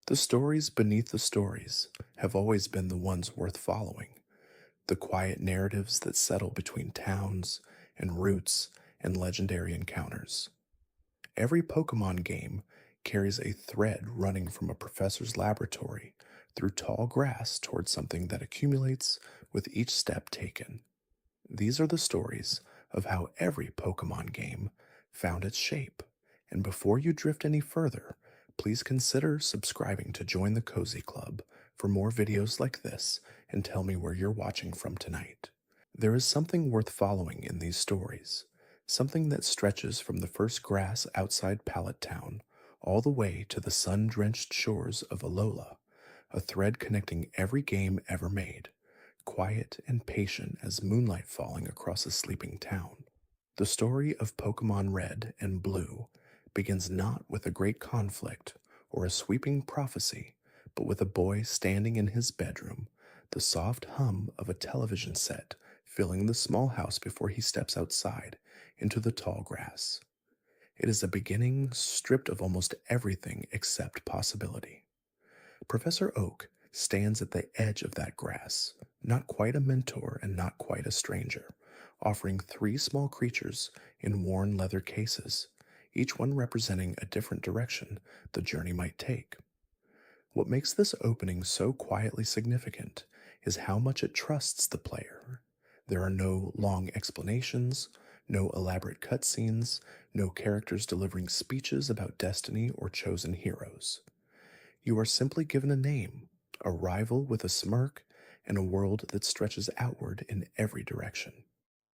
The stories beneath the stories have always been the ones worth following, the quiet narratives that settle between towns and routes and legendary encounters. Every Pokemon game carries a thread running from a professor's laboratory through tall grass towards something that accumulates with each step taken. These are the stories of how every Pokemon game found its shape. And before you drift any further, please consider subscribing to join the Cozy Club for more videos like this and tell me where you're watching from tonight. There is something worth following in these stories, something that stretches from the first grass outside Pallet Town all the way to the sun-drenched shores of Alola, a thread connecting every game ever made, quiet and patient as moonlight falling across a sleeping town. The story of Pokemon Red and Blue begins not with a great conflict or a sweeping prophecy, but with a boy standing in his bedroom, the soft hum of a television set filling the small house before he steps outside into the tall grass. It is a beginning stripped of almost everything except possibility. Professor Oak stands at the edge of that grass, not quite a mentor and not quite a stranger, offering three small creatures in worn leather cases, each one representing a different direction the journey might take. What makes this opening so quietly significant is how much it trusts the player. There are no long explanations, no elaborate cutscenes, no characters delivering speeches about destiny or chosen heroes. You are simply given a name, a rival with a smirk, and a world that stretches outward in every direction.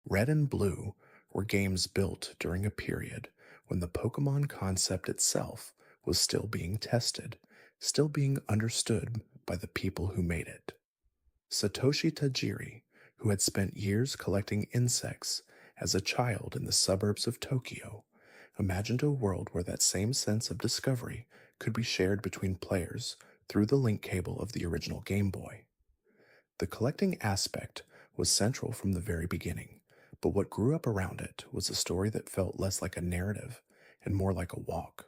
Red and Blue were games built during a period when the Pokemon concept itself was still being tested, still being understood by the people who made it. Satoshi Tajiri, who had spent years collecting insects as a child in the suburbs of Tokyo, imagined a world where that same sense of discovery could be shared between players through the link cable of the original Game Boy. The collecting aspect was central from the very beginning, but what grew up around it was a story that felt less like a narrative and more like a walk.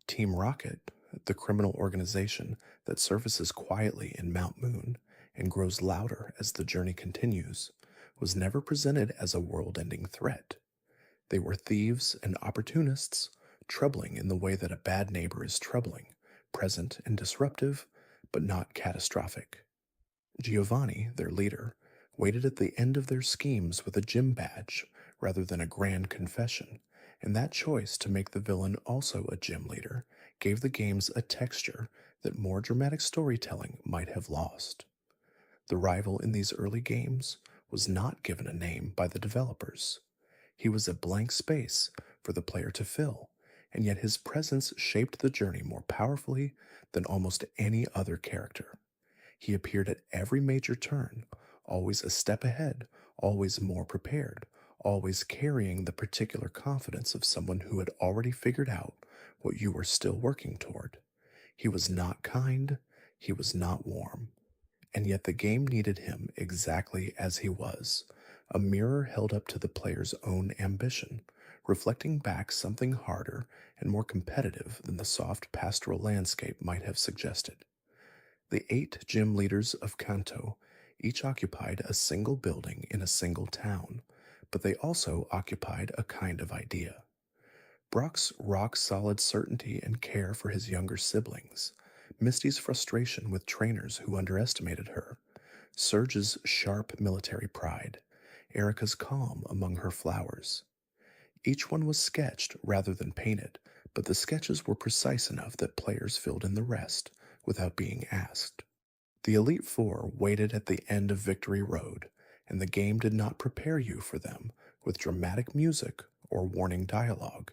Team Rocket, the criminal organization that surfaces quietly in Mount Moon and grows louder as the journey continues, was never presented as a world-ending threat. They were thieves and opportunists, troubling in the way that a bad neighbor is troubling, present and disruptive, but not catastrophic. Giovanni, their leader, waited at the end of their schemes with a gym badge rather than a grand confession, and that choice to make the villain also a gym leader gave the games a texture that more dramatic storytelling might have lost. The rival in these early games was not given a name by the developers. He was a blank space for the player to fill, and yet his presence shaped the journey more powerfully than almost any other character. He appeared at every major turn, always a step ahead, always more prepared, always carrying the particular confidence of someone who had already figured out what you were still working toward. He was not kind, he was not warm, and yet the game needed him exactly as he was, a mirror held up to the player's own ambition, reflecting back something harder and more competitive than the soft pastoral landscape might have suggested. The 8 gym leaders of Kanto each occupied a single building in a single town, but they also occupied a kind of idea. Brock's rock-solid certainty and care for his younger siblings, Misty's frustration with trainers who underestimated her, Surge's sharp military pride, Erica's calm among her flowers. Each one was sketched rather than painted, but the sketches were precise enough that players filled in the rest without being asked. The Elite Four waited at the end of Victory Road, and the game did not prepare you for them with dramatic music or warning dialogue.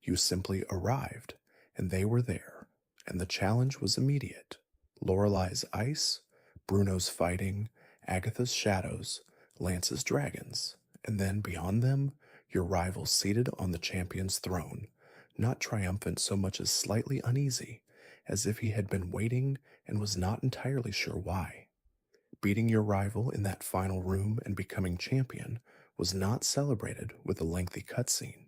You simply arrived, and they were there, and the challenge was immediate. Lorelei's ice, Bruno's fighting, Agatha's shadows, Lance's dragons, and then beyond them, your rival seated on the champion's throne, not triumphant so much as slightly uneasy, as if he had been waiting and was not entirely sure why. Beating your rival in that final room and becoming champion was not celebrated with a lengthy cutscene.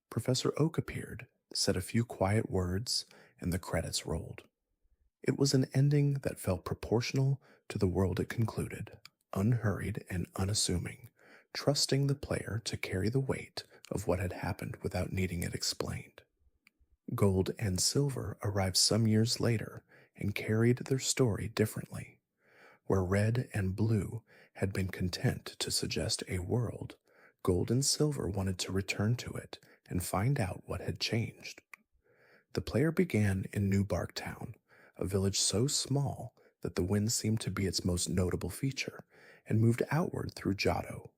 Professor Oak appeared, said a few quiet words, and the credits rolled. It was an ending that felt proportional to the world it concluded, unhurried and unassuming, trusting the player to carry the weight of what had happened without needing it explained. Gold and Silver arrived some years later and carried their story differently. Where Red and Blue had been content to suggest a world, Gold and Silver wanted to return to it and find out what had changed. The player began in New Bark Town, a village so small that the wind seemed to be its most notable feature, and moved outward through Johto,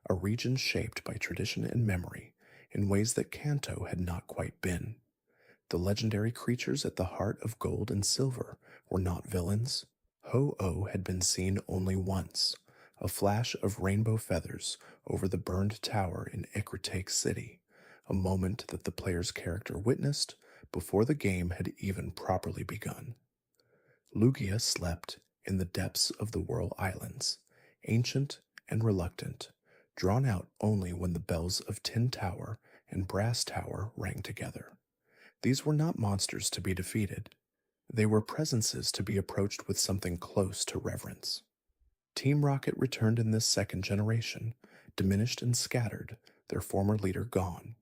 a region shaped by tradition and memory in ways that Kanto had not quite been. The legendary creatures at the heart of Gold and Silver were not villains. Ho-Oh had been seen only once, a flash of rainbow feathers over the burned tower in Ekritake City, a moment that the player's character witnessed before the game had even properly begun. Lugia slept in the depths of the Whirl Islands, ancient and reluctant, drawn out only when the bells of Tin Tower and Brass Tower rang together. These were not monsters to be defeated. They were presences to be approached with something close to reverence. Team Rocket returned in this second generation, diminished and scattered, their former leader gone.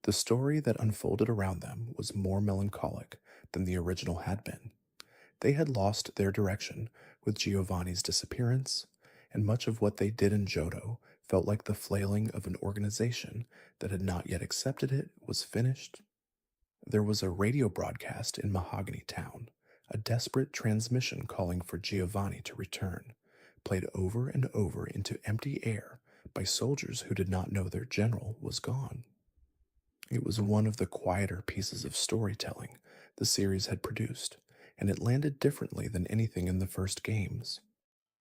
The story that unfolded around them was more melancholic than the original had been. They had lost their direction with Giovanni's disappearance, and much of what they did in Johto felt like the flailing of an organization that had not yet accepted it was finished. There was a radio broadcast in Mahogany Town, a desperate transmission calling for Giovanni to return, played over and over into empty air by soldiers who did not know their general was gone. It was one of the quieter pieces of storytelling the series had produced, and it landed differently than anything in the first games.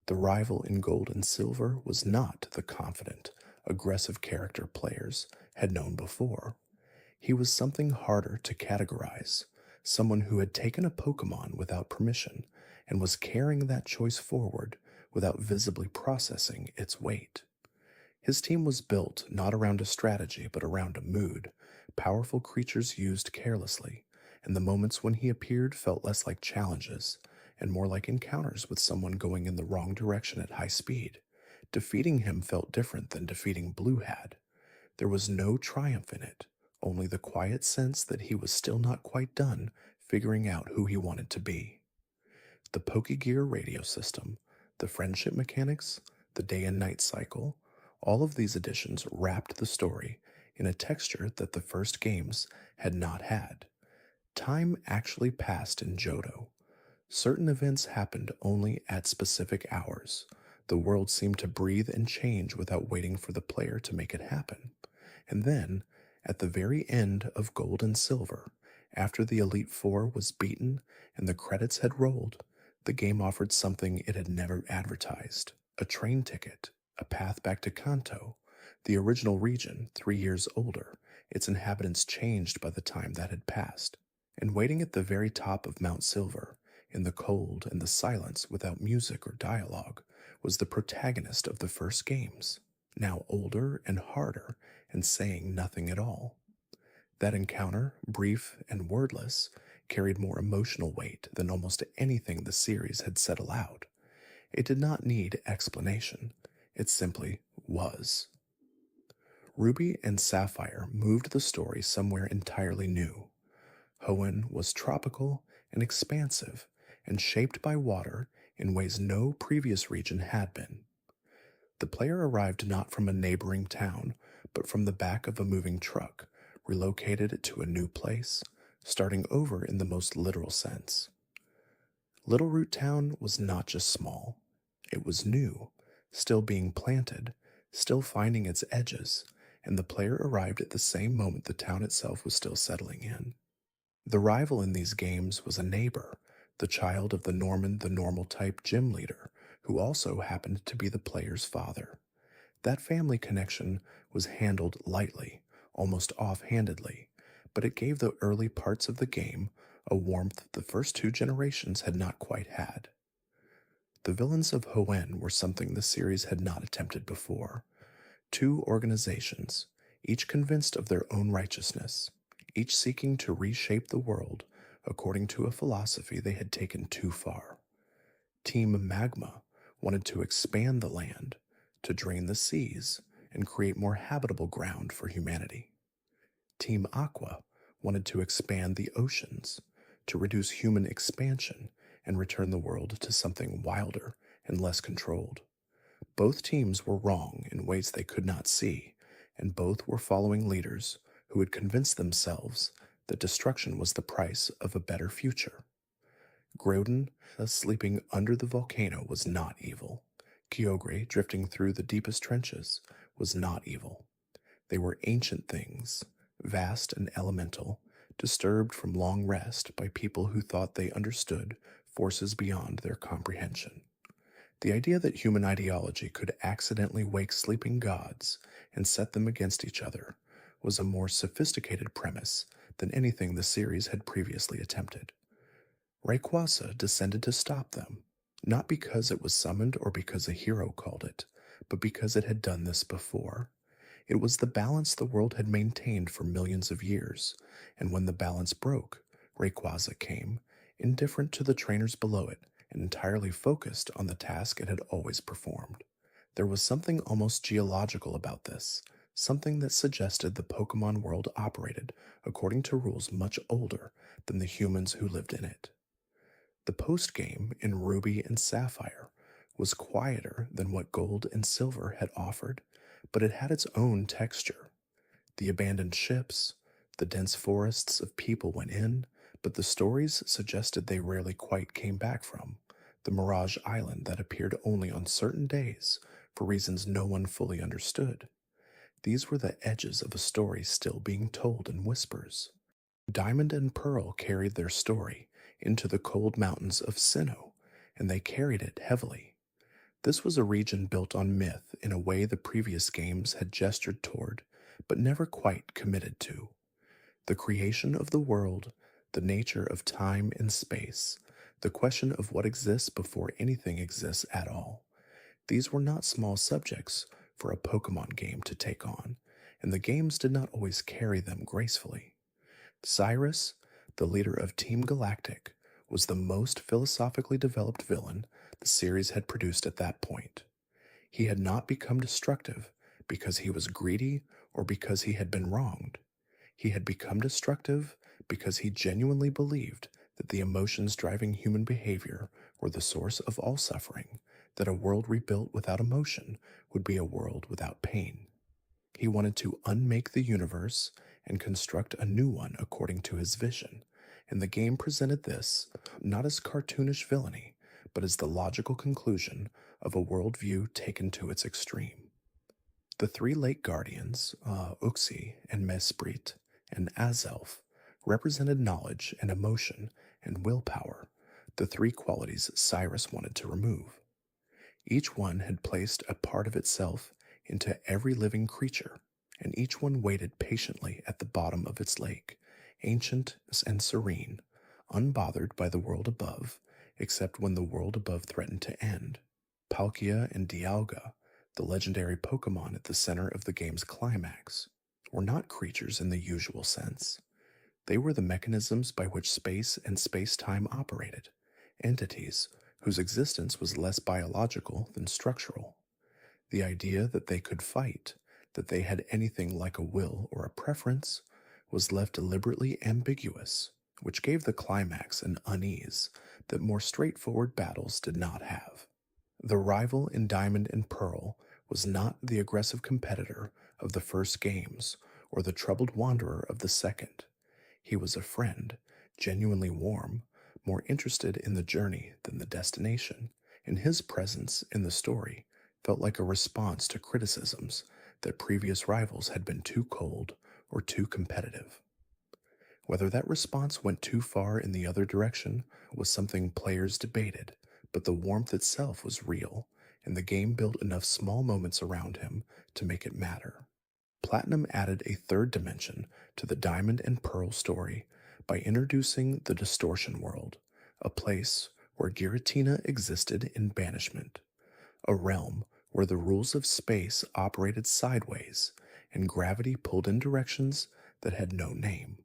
The rival in Gold and Silver was not the confident, aggressive character players had known before. He was something harder to categorize, someone who had taken a Pokémon without permission and was carrying that choice forward without visibly processing its weight. His team was built not around a strategy but around a mood, powerful creatures used carelessly, and the moments when he appeared felt less like challenges and more like encounters with someone going in the wrong direction at high speed. Defeating him felt different than defeating Blue had. There was no triumph in it, only the quiet sense that he was still not quite done figuring out who he wanted to be. The Pokegear radio system, the friendship mechanics, the day and night cycle, all of these additions wrapped the story in a texture that the first games had not had. Time actually passed in Johto. Certain events happened only at specific hours. The world seemed to breathe and change without waiting for the player to make it happen. And then, at the very end of Gold and Silver, after the Elite Four was beaten and the credits had rolled, the game offered something it had never advertised: a train ticket, a path back to Kanto, the original region 3 years older, its inhabitants changed by the time that had passed. And waiting at the very top of Mount Silver, in the cold and the silence without music or dialogue, was the protagonist of the first games, now older and harder and saying nothing at all. That encounter, brief and wordless, carried more emotional weight than almost anything the series had said aloud. It did not need explanation. It simply was. Ruby and Sapphire moved the story somewhere entirely new. Hoenn was tropical and expansive and shaped by water in ways no previous region had been. The player arrived not from a neighboring town, but from the back of a moving truck, relocated to a new place, starting over in the most literal sense. Little Root Town was not just small. It was new, still being planted, still finding its edges, and the player arrived at the same moment the town itself was still settling in. The rival in these games was a neighbor, the child of the Norman the Normal type gym leader, who also happened to be the player's father. That family connection was handled lightly, almost offhandedly, but it gave the early parts of the game a warmth the first 2 generations had not quite had. The villains of Hoenn were something the series had not attempted before. 2 organizations, each convinced of their own righteousness, each seeking to reshape the world according to a philosophy they had taken too far. Team Magma wanted to expand the land, to drain the seas, and create more habitable ground for humanity. Team Aqua wanted to expand the oceans, to reduce human expansion and return the world to something wilder and less controlled. Both teams were wrong in ways they could not see, and both were following leaders who had convinced themselves that destruction was the price of a better future. Groden, sleeping under the volcano, was not evil. Kyogre, drifting through the deepest trenches, was not evil. They were ancient things, vast and elemental, disturbed from long rest by people who thought they understood forces beyond their comprehension. The idea that human ideology could accidentally wake sleeping gods and set them against each other was a more sophisticated premise than anything the series had previously attempted. Rayquaza descended to stop them, not because it was summoned or because a hero called it, but because it had done this before. It was the balance the world had maintained for millions of years, and when the balance broke, Rayquaza came, indifferent to the trainers below it and entirely focused on the task it had always performed. There was something almost geological about this, something that suggested the Pokémon world operated according to rules much older than the humans who lived in it. The post-game in Ruby and Sapphire was quieter than what Gold and Silver had offered, but it had its own texture. The abandoned ships, the dense forests of people went in, but the stories suggested they rarely quite came back from. The Mirage Island that appeared only on certain days for reasons no one fully understood. These were the edges of a story still being told in whispers. Diamond and Pearl carried their story into the cold mountains of Sinnoh, and they carried it heavily. This was a region built on myth in a way the previous games had gestured toward, but never quite committed to. The creation of the world, the nature of time and space, the question of what exists before anything exists at all. These were not small subjects for a Pokemon game to take on, and the games did not always carry them gracefully. Cyrus, the leader of Team Galactic, was the most philosophically developed villain the series had produced at that point. He had not become destructive because he was greedy or because he had been wronged. He had become destructive because he genuinely believed that the emotions driving human behavior were the source of all suffering, that a world rebuilt without emotion would be a world without pain. He wanted to unmake the universe and construct a new one according to his vision, and the game presented this not as cartoonish villainy, but as the logical conclusion of a worldview taken to its extreme. The three lake guardians, Uxie and Mesprit and Azelf, represented knowledge and emotion and willpower, the three qualities Cyrus wanted to remove. Each one had placed a part of itself into every living creature, and each one waited patiently at the bottom of its lake, ancient and serene, unbothered by the world above, except when the world above threatened to end. Palkia and Dialga, the legendary Pokémon at the center of the game's climax, were not creatures in the usual sense. They were the mechanisms by which space and space-time operated, entities whose existence was less biological than structural. The idea that they could fight, that they had anything like a will or a preference, was left deliberately ambiguous, which gave the climax an unease that more straightforward battles did not have. The rival in Diamond and Pearl was not the aggressive competitor of the first games or the troubled wanderer of the second. He was a friend, genuinely warm, more interested in the journey than the destination, and his presence in the story felt like a response to criticisms that previous rivals had been too cold or too competitive. Whether that response went too far in the other direction was something players debated, but the warmth itself was real, and the game built enough small moments around him to make it matter. Platinum added a third dimension to the Diamond and Pearl story by introducing the Distortion World, a place where Giratina existed in banishment, a realm where the rules of space operated sideways and gravity pulled in directions that had no name.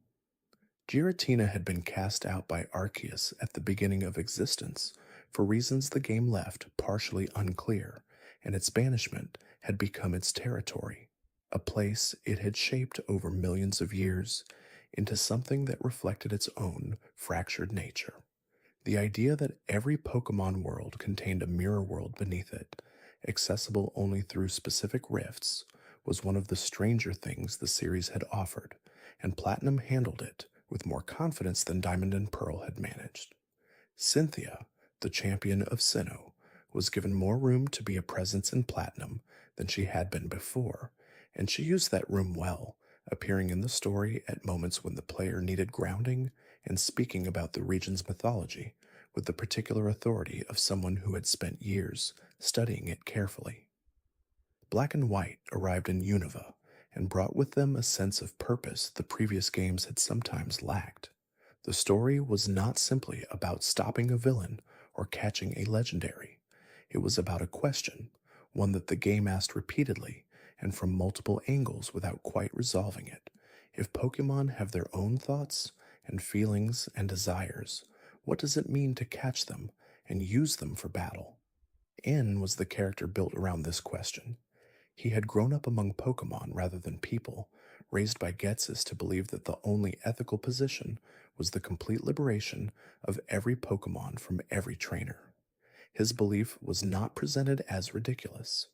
Giratina had been cast out by Arceus at the beginning of existence for reasons the game left partially unclear, and its banishment had become its territory, a place it had shaped over millions of years into something that reflected its own fractured nature. The idea that every Pokemon world contained a mirror world beneath it, accessible only through specific rifts, was one of the stranger things the series had offered, and Platinum handled it with more confidence than Diamond and Pearl had managed. Cynthia, the champion of Sinnoh, was given more room to be a presence in Platinum than she had been before, and she used that room well, appearing in the story at moments when the player needed grounding and speaking about the region's mythology with the particular authority of someone who had spent years studying it carefully. Black and White arrived in Unova and brought with them a sense of purpose the previous games had sometimes lacked. The story was not simply about stopping a villain or catching a legendary. It was about a question, one that the game asked repeatedly and from multiple angles without quite resolving it. If Pokemon have their own thoughts and feelings and desires, what does it mean to catch them and use them for battle? N was the character built around this question. He had grown up among Pokemon rather than people, raised by Ghetsis to believe that the only ethical position was the complete liberation of every Pokemon from every trainer. His belief was not presented as ridiculous.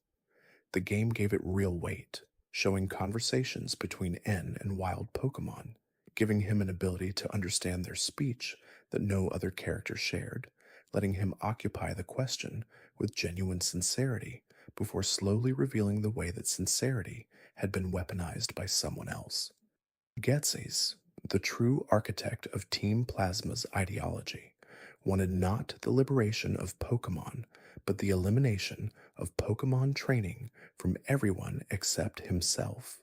The game gave it real weight, showing conversations between N and wild Pokemon, giving him an ability to understand their speech that no other character shared, letting him occupy the question with genuine sincerity before slowly revealing the way that sincerity had been weaponized by someone else. Ghetsis, the true architect of Team Plasma's ideology, wanted not the liberation of Pokemon, but the elimination of Pokemon training from everyone except himself.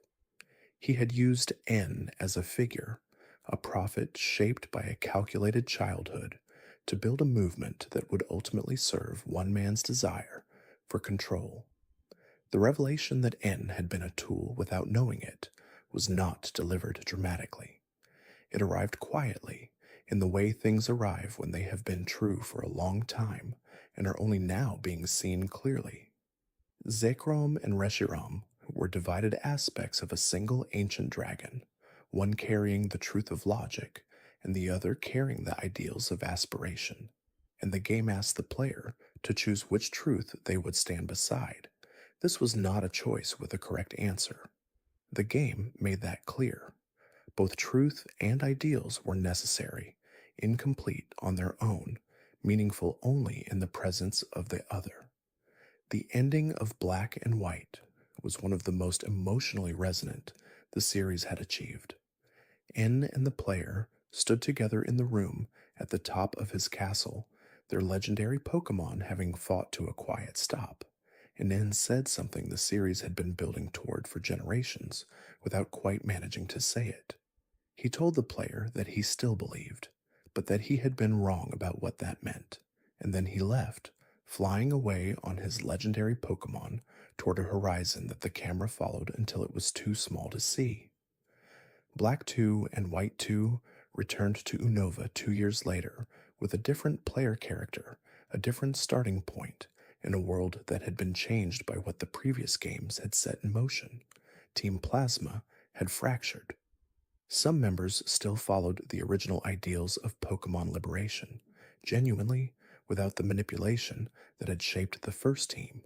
He had used N as a figure, a prophet shaped by a calculated childhood, to build a movement that would ultimately serve one man's desire for control. The revelation that N had been a tool without knowing it was not delivered dramatically. It arrived quietly, in the way things arrive when they have been true for a long time and are only now being seen clearly. Zekrom and Reshiram were divided aspects of a single ancient dragon, one carrying the truth of logic and the other carrying the ideals of aspiration, and the game asked the player to choose which truth they would stand beside. This was not a choice with a correct answer. The game made that clear. Both truth and ideals were necessary, incomplete on their own, meaningful only in the presence of the other. The ending of Black and White was one of the most emotionally resonant the series had achieved. N and the player stood together in the room at the top of his castle, their legendary Pokemon having fought to a quiet stop, and N said something the series had been building toward for generations without quite managing to say it. He told the player that he still believed, but that he had been wrong about what that meant, and then he left, flying away on his legendary Pokemon toward a horizon that the camera followed until it was too small to see. Black 2 and White 2 returned to Unova 2 years later with a different player character, a different starting point, in a world that had been changed by what the previous games had set in motion. Team Plasma had fractured. Some members still followed the original ideals of Pokemon liberation, genuinely, without the manipulation that had shaped the first team.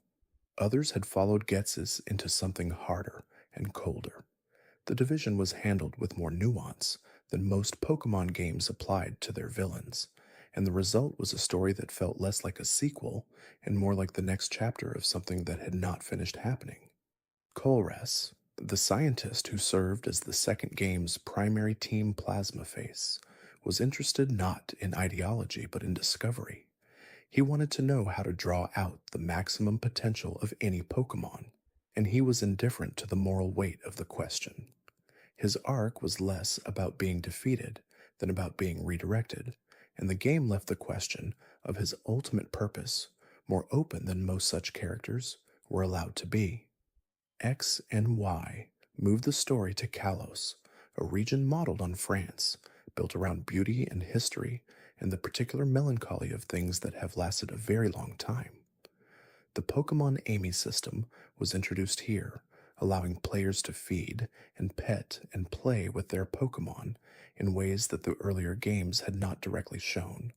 Others had followed Ghetsis into something harder and colder. The division was handled with more nuance than most Pokemon games applied to their villains, and the result was a story that felt less like a sequel and more like the next chapter of something that had not finished happening. Colress, the scientist who served as the second game's primary Team Plasma face, was interested not in ideology but in discovery. He wanted to know how to draw out the maximum potential of any Pokemon, and he was indifferent to the moral weight of the question. His arc was less about being defeated than about being redirected, and the game left the question of his ultimate purpose more open than most such characters were allowed to be. X and Y moved the story to Kalos, a region modeled on France, built around beauty and history and the particular melancholy of things that have lasted a very long time. The Pokemon Amy system was introduced here, allowing players to feed and pet and play with their Pokemon in ways that the earlier games had not directly shown,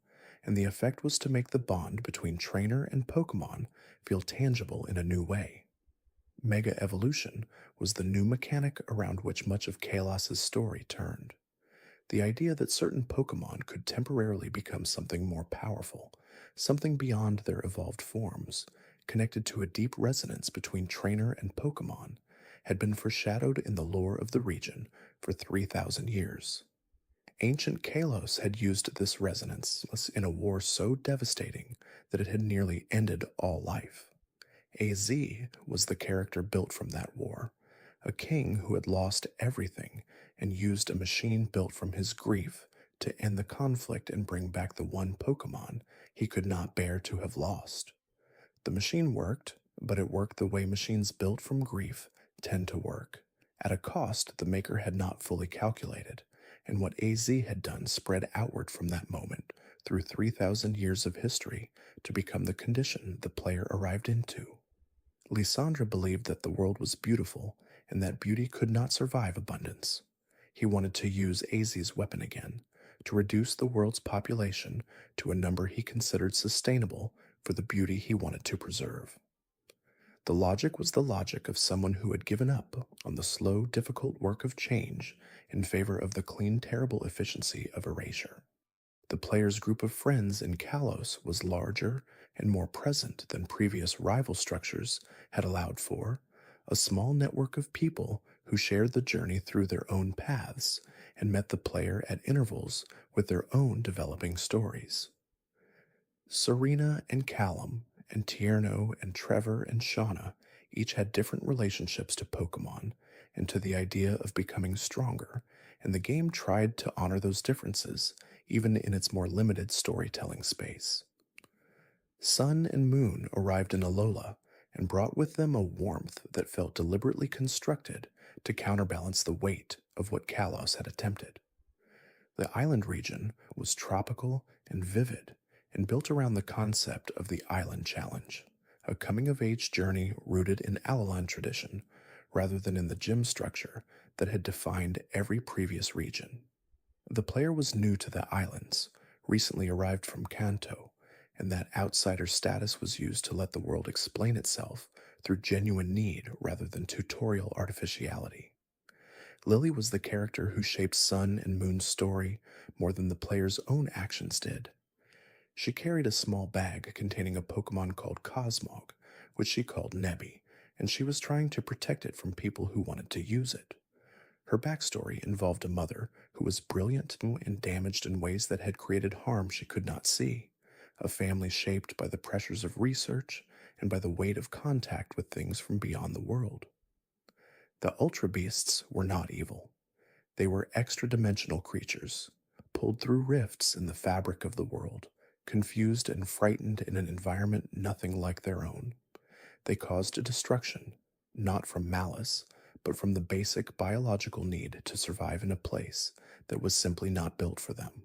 and the effect was to make the bond between trainer and Pokemon feel tangible in a new way. Mega Evolution was the new mechanic around which much of Kalos's story turned. The idea that certain Pokemon could temporarily become something more powerful, something beyond their evolved forms, connected to a deep resonance between trainer and Pokemon, had been foreshadowed in the lore of the region for 3,000 years. Ancient Kalos had used this resonance in a war so devastating that it had nearly ended all life. AZ was the character built from that war, a king who had lost everything and used a machine built from his grief to end the conflict and bring back the one Pokemon he could not bear to have lost. The machine worked, but it worked the way machines built from grief tend to work, at a cost the maker had not fully calculated, and what AZ had done spread outward from that moment through 3,000 years of history to become the condition the player arrived into. Lysandra believed that the world was beautiful and that beauty could not survive abundance. He wanted to use AZ's weapon again, to reduce the world's population to a number he considered sustainable for the beauty he wanted to preserve. The logic was the logic of someone who had given up on the slow, difficult work of change in favor of the clean, terrible efficiency of erasure. The player's group of friends in Kalos was larger and more present than previous rival structures had allowed for, a small network of people who shared the journey through their own paths and met the player at intervals with their own developing stories. Serena and Callum, and Tierno and Trevor and Shauna each had different relationships to Pokemon and to the idea of becoming stronger, and the game tried to honor those differences, even in its more limited storytelling space. Sun and Moon arrived in Alola and brought with them a warmth that felt deliberately constructed to counterbalance the weight of what Kalos had attempted. The island region was tropical and vivid and built around the concept of the Island Challenge, a coming-of-age journey rooted in Alolan tradition rather than in the gym structure that had defined every previous region. The player was new to the islands, recently arrived from Kanto, and that outsider status was used to let the world explain itself through genuine need rather than tutorial artificiality. Lily was the character who shaped Sun and Moon's story more than the player's own actions did. She carried a small bag containing a Pokemon called Cosmog, which she called Nebby, and she was trying to protect it from people who wanted to use it. Her backstory involved a mother who was brilliant and damaged in ways that had created harm she could not see, a family shaped by the pressures of research and by the weight of contact with things from beyond the world. The Ultra Beasts were not evil. They were extra-dimensional creatures, pulled through rifts in the fabric of the world, confused and frightened in an environment nothing like their own. They caused destruction, not from malice, but from the basic biological need to survive in a place that was simply not built for them.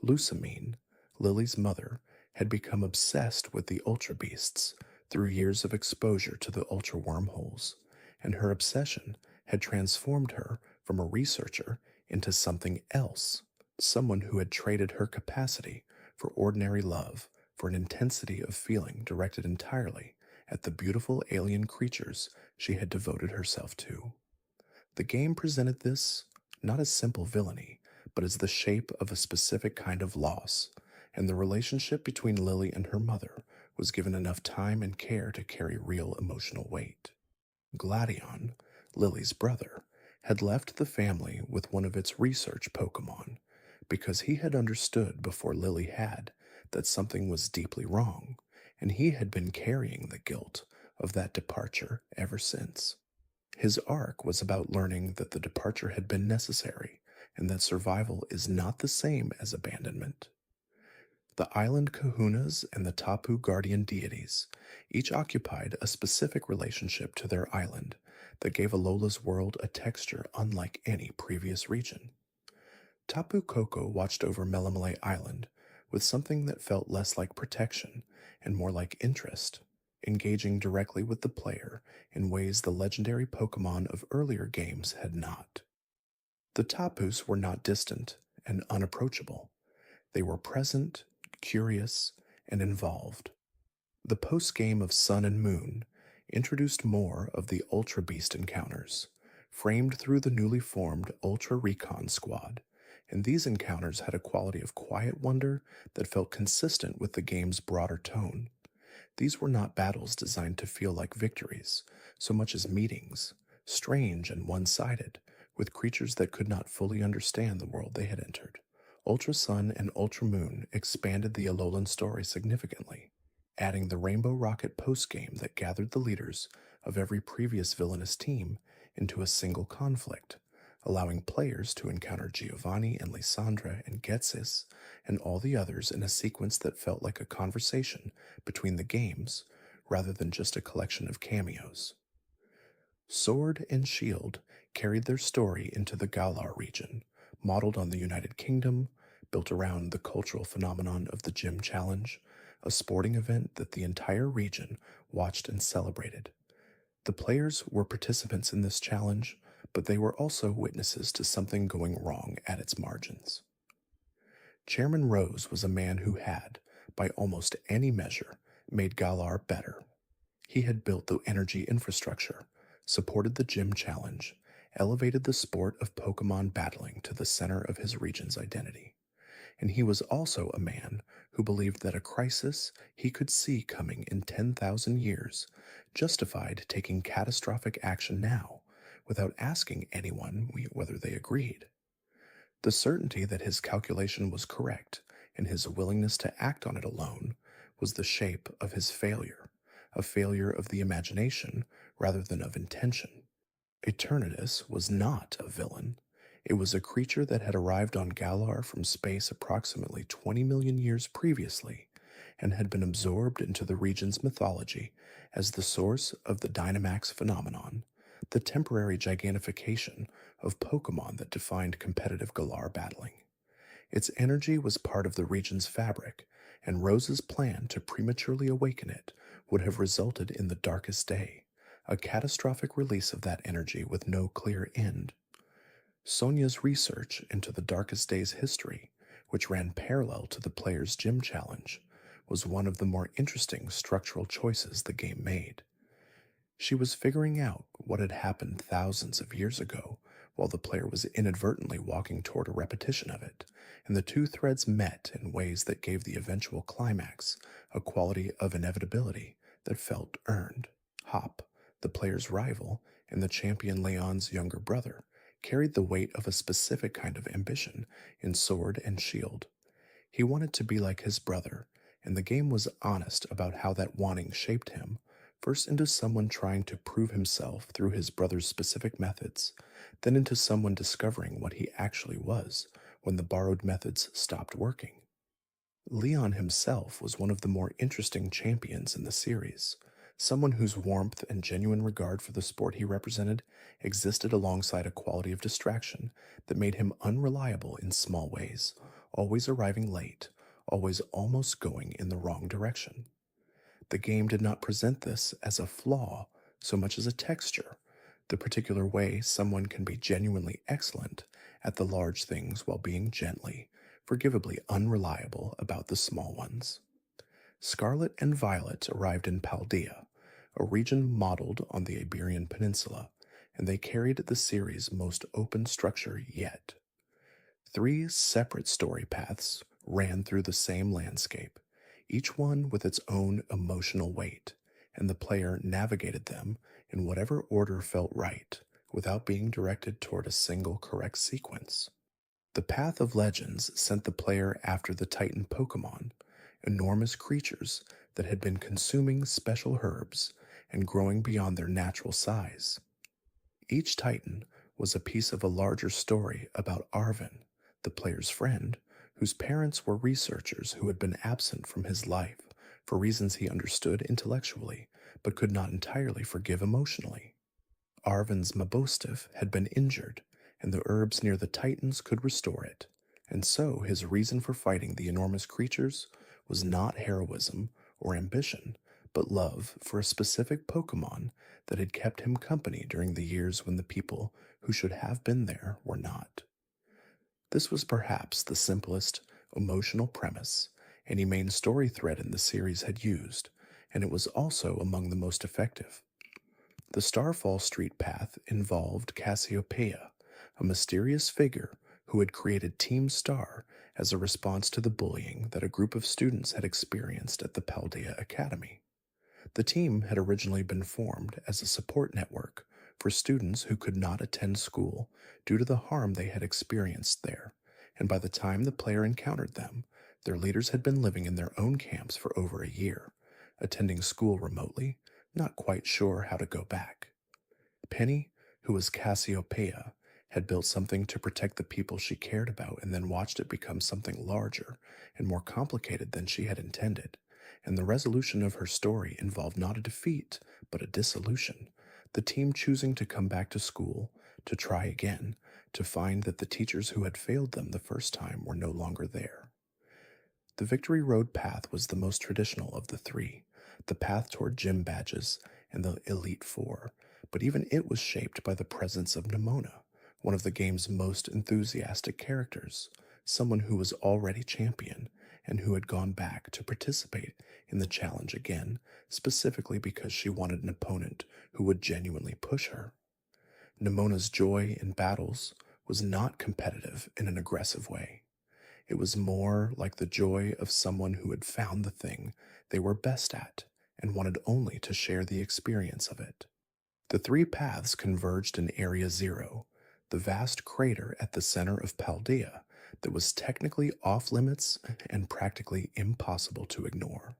Lusamine, Lily's mother, had become obsessed with the Ultra Beasts through years of exposure to the Ultra Wormholes, and her obsession had transformed her from a researcher into something else, someone who had traded her capacity for ordinary love for an intensity of feeling directed entirely at the beautiful alien creatures she had devoted herself to. The game presented this not as simple villainy, but as the shape of a specific kind of loss, and the relationship between Lily and her mother was given enough time and care to carry real emotional weight. Gladion, Lily's brother, had left the family with one of its research Pokemon because he had understood before Lily had that something was deeply wrong, and he had been carrying the guilt of that departure ever since. His arc was about learning that the departure had been necessary and that survival is not the same as abandonment. The island kahunas and the Tapu guardian deities each occupied a specific relationship to their island that gave Alola's world a texture unlike any previous region. Tapu Koko watched over Melamale Island with something that felt less like protection and more like interest, engaging directly with the player in ways the legendary Pokemon of earlier games had not. The Tapus were not distant and unapproachable. They were present, curious, and involved. The post game of Sun and Moon introduced more of the Ultra Beast encounters, framed through the newly formed Ultra Recon Squad, and these encounters had a quality of quiet wonder that felt consistent with the game's broader tone. These were not battles designed to feel like victories, so much as meetings, strange and one sided, with creatures that could not fully understand the world they had entered. Ultra Sun and Ultra Moon expanded the Alolan story significantly, adding the Rainbow Rocket postgame that gathered the leaders of every previous villainous team into a single conflict, allowing players to encounter Giovanni and Lysandra and Getsis and all the others in a sequence that felt like a conversation between the games rather than just a collection of cameos. Sword and Shield carried their story into the Galar region, modeled on the United Kingdom, built around the cultural phenomenon of the Gym Challenge, a sporting event that the entire region watched and celebrated. The players were participants in this challenge, but they were also witnesses to something going wrong at its margins. Chairman Rose was a man who had, by almost any measure, made Galar better. He had built the energy infrastructure, supported the Gym Challenge, elevated the sport of Pokemon battling to the center of his region's identity. And he was also a man who believed that a crisis he could see coming in 10,000 years justified taking catastrophic action now without asking anyone whether they agreed. The certainty that his calculation was correct and his willingness to act on it alone was the shape of his failure, a failure of the imagination rather than of intention. Eternatus was not a villain. It was a creature that had arrived on Galar from space approximately 20 million years previously and had been absorbed into the region's mythology as the source of the Dynamax phenomenon, the temporary gigantification of Pokemon that defined competitive Galar battling. Its energy was part of the region's fabric, and Rose's plan to prematurely awaken it would have resulted in the darkest day, a catastrophic release of that energy with no clear end. Sonia's research into the Darkest Day's history, which ran parallel to the player's gym challenge, was one of the more interesting structural choices the game made. She was figuring out what had happened thousands of years ago while the player was inadvertently walking toward a repetition of it, and the two threads met in ways that gave the eventual climax a quality of inevitability that felt earned. Hop, the player's rival and the champion Leon's younger brother, carried the weight of a specific kind of ambition in Sword and Shield. He wanted to be like his brother, and the game was honest about how that wanting shaped him, first into someone trying to prove himself through his brother's specific methods, then into someone discovering what he actually was when the borrowed methods stopped working. Leon himself was one of the more interesting champions in the series, someone whose warmth and genuine regard for the sport he represented existed alongside a quality of distraction that made him unreliable in small ways, always arriving late, always almost going in the wrong direction. The game did not present this as a flaw so much as a texture, the particular way someone can be genuinely excellent at the large things while being gently, forgivably unreliable about the small ones. Scarlet and Violet arrived in Paldea, a region modeled on the Iberian Peninsula, and they carried the series' most open structure yet. 3 separate story paths ran through the same landscape, each one with its own emotional weight, and the player navigated them in whatever order felt right, without being directed toward a single correct sequence. The Path of Legends sent the player after the Titan Pokémon, enormous creatures that had been consuming special herbs and growing beyond their natural size. Each Titan was a piece of a larger story about Arven, the player's friend, whose parents were researchers who had been absent from his life for reasons he understood intellectually but could not entirely forgive emotionally. Arven's Mabostif had been injured, and the herbs near the Titans could restore it, And so his reason for fighting the enormous creatures was not heroism or ambition, but love for a specific Pokemon that had kept him company during the years when the people who should have been there were not. This was perhaps the simplest emotional premise any main story thread in the series had used, and it was also among the most effective. The Starfall Street path involved Cassiopeia, a mysterious figure who had created Team Star as a response to the bullying that a group of students had experienced at the Paldea Academy. The team had originally been formed as a support network for students who could not attend school due to the harm they had experienced there, and by the time the player encountered them, their leaders had been living in their own camps for over a year, attending school remotely, not quite sure how to go back. Penny, who was Cassiopeia, had built something to protect the people she cared about and then watched it become something larger and more complicated than she had intended. And the resolution of her story involved not a defeat, but a dissolution. The team choosing to come back to school, to try again, to find that the teachers who had failed them the first time were no longer there. The Victory Road path was the most traditional of the three, the path toward gym badges and the Elite Four, but even it was shaped by the presence of Nimona, one of the game's most enthusiastic characters, someone who was already champion and who had gone back to participate in the challenge again, specifically because she wanted an opponent who would genuinely push her. Nimona's joy in battles was not competitive in an aggressive way. It was more like the joy of someone who had found the thing they were best at and wanted only to share the experience of it. The three paths converged in Area Zero, the vast crater at the center of Paldea that was technically off limits and practically impossible to ignore.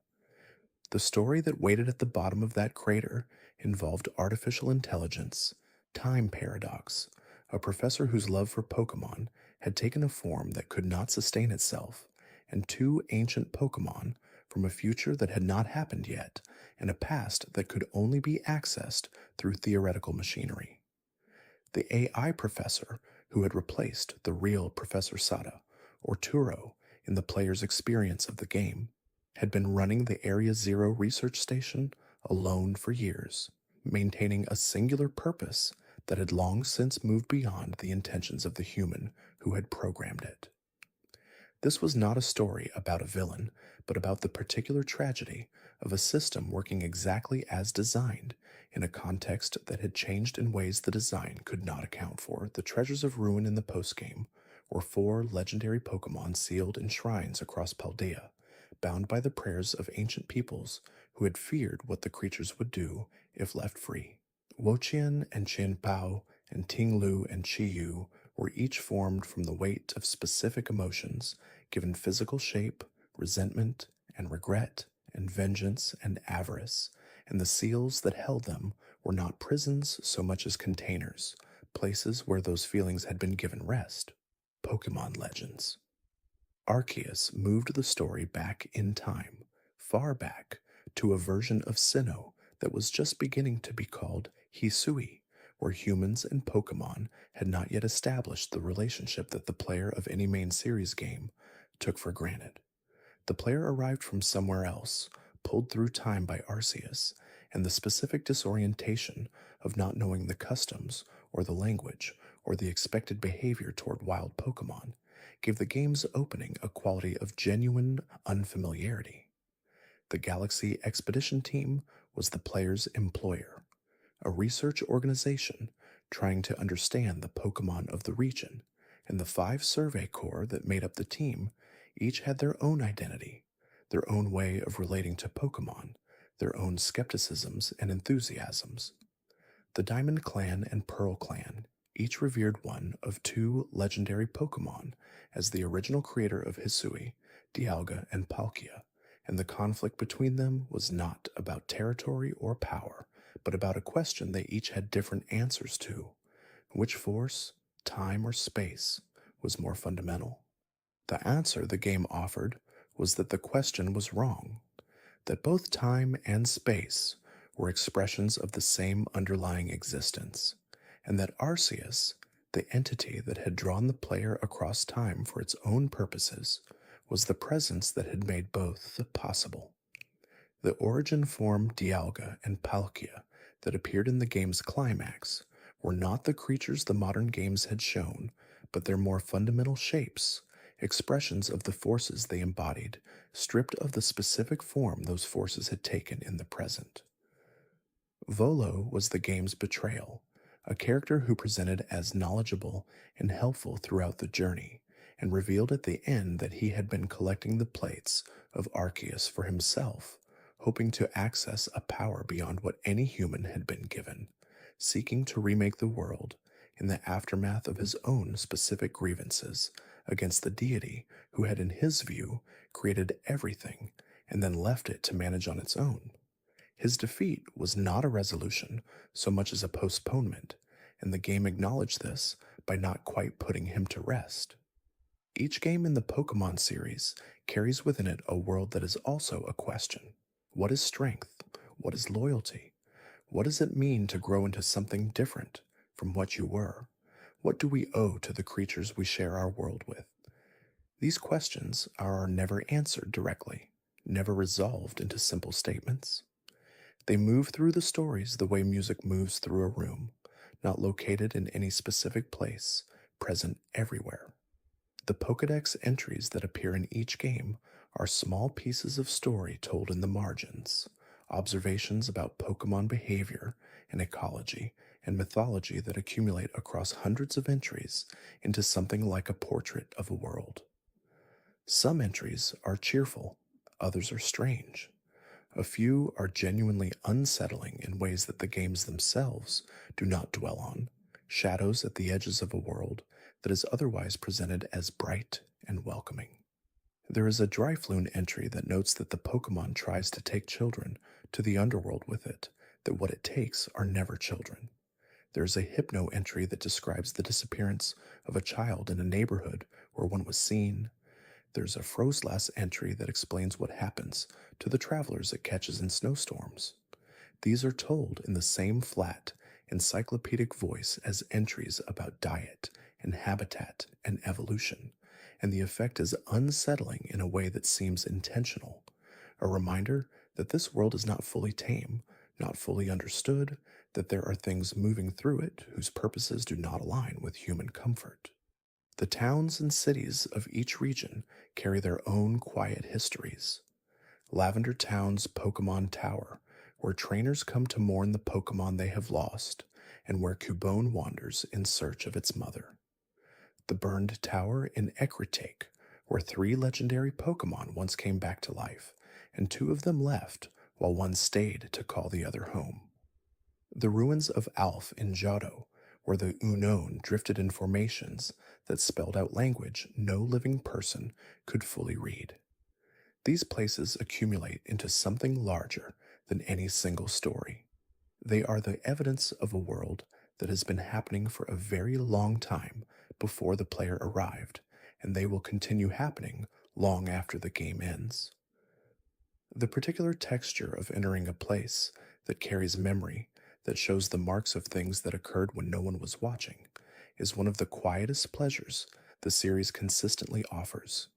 The story that waited at the bottom of that crater involved artificial intelligence, time paradox, a professor whose love for Pokémon had taken a form that could not sustain itself, and two ancient Pokémon from a future that had not happened yet, and a past that could only be accessed through theoretical machinery. The AI professor who had replaced the real Professor Sada, or Turo, in the player's experience of the game, had been running the Area Zero research station alone for years, maintaining a singular purpose that had long since moved beyond the intentions of the human who had programmed it. This was not a story about a villain, but about the particular tragedy of a system working exactly as designed in a context that had changed in ways the design could not account for. The treasures of ruin in the postgame were four legendary Pokemon sealed in shrines across Paldea, bound by the prayers of ancient peoples who had feared what the creatures would do if left free. Woqian and Qianpao and Tinglu and Qiyu were each formed from the weight of specific emotions, given physical shape, resentment, and regret, and vengeance and avarice, and the seals that held them were not prisons so much as containers, places where those feelings had been given rest. Pokemon Legends. Arceus moved the story back in time, far back, to a version of Sinnoh that was just beginning to be called Hisui, where humans and Pokemon had not yet established the relationship that the player of any main series game took for granted. The player arrived from somewhere else, pulled through time by Arceus, and the specific disorientation of not knowing the customs or the language or the expected behavior toward wild Pokemon gave the game's opening a quality of genuine unfamiliarity. The Galaxy Expedition Team was the player's employer, a research organization trying to understand the Pokemon of the region, and the 5 Survey Corps that made up the team each had their own identity, their own way of relating to Pokemon, their own skepticisms and enthusiasms. The Diamond Clan and Pearl Clan each revered one of 2 legendary Pokemon as the original creator of Hisui, Dialga and Palkia, and the conflict between them was not about territory or power, but about a question they each had different answers to. Which force, time or space, was more fundamental? The answer the game offered was that the question was wrong, that both time and space were expressions of the same underlying existence, and that Arceus, The entity that had drawn the player across time for its own purposes was the presence that had made both possible. The origin form Dialga and Palkia that appeared in the game's climax were not the creatures the modern games had shown, but their more fundamental shapes, expressions of the forces they embodied, stripped of the specific form those forces had taken in the present. Volo was the game's betrayal, a character who presented as knowledgeable and helpful throughout the journey, and revealed at the end that he had been collecting the plates of Arceus for himself, hoping to access a power beyond what any human had been given, seeking to remake the world in the aftermath of his own specific grievances against the deity who had, in his view, created everything and then left it to manage on its own. His defeat was not a resolution so much as a postponement, and the game acknowledged this by not quite putting him to rest. Each game in the Pokémon series carries within it a world that is also a question. What is strength? What is loyalty? What does it mean to grow into something different from what you were? What do we owe to the creatures we share our world with? These questions are never answered directly, never resolved into simple statements. They move through the stories the way music moves through a room, not located in any specific place, present everywhere. The Pokédex entries that appear in each game are small pieces of story told in the margins, observations about Pokémon behavior and ecology and mythology that accumulate across hundreds of entries into something like a portrait of a world. Some entries are cheerful, others are strange. A few are genuinely unsettling in ways that the games themselves do not dwell on, shadows at the edges of a world that is otherwise presented as bright and welcoming. There is a Dryfloon entry that notes that the Pokémon tries to take children to the underworld with it, that what it takes are never children. There is a Hypno entry that describes the disappearance of a child in a neighborhood where one was seen. There's a Froslas entry that explains what happens to the travelers it catches in snowstorms. These are told in the same flat, encyclopedic voice as entries about diet and habitat and evolution, and the effect is unsettling in a way that seems intentional, a reminder that this world is not fully tame, not fully understood, that there are things moving through it whose purposes do not align with human comfort. The towns and cities of each region carry their own quiet histories. Lavender Town's Pokémon Tower, where trainers come to mourn the Pokémon they have lost, and where Cubone wanders in search of its mother. The burned tower in Ecruteak, where 3 legendary Pokémon once came back to life, and 2 of them left, while one stayed to call the other home. The ruins of Alf in Johto, where the Unknown drifted in formations that spelled out language no living person could fully read. These places accumulate into something larger than any single story. They are the evidence of a world that has been happening for a very long time before the player arrived, and they will continue happening long after the game ends. The particular texture of entering a place that carries memory, that shows the marks of things that occurred when no one was watching, is one of the quietest pleasures the series consistently offers.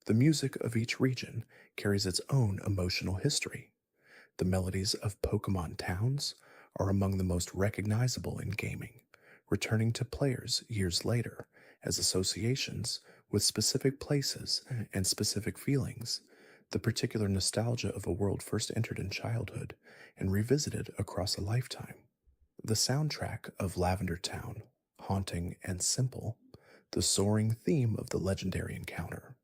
The music of each region carries its own emotional history. The melodies of Pokémon towns are among the most recognizable in gaming, returning to players years later as associations with specific places and specific feelings, the particular nostalgia of a world first entered in childhood and revisited across a lifetime. The soundtrack of Lavender Town, haunting and simple, the soaring theme of the legendary encounter,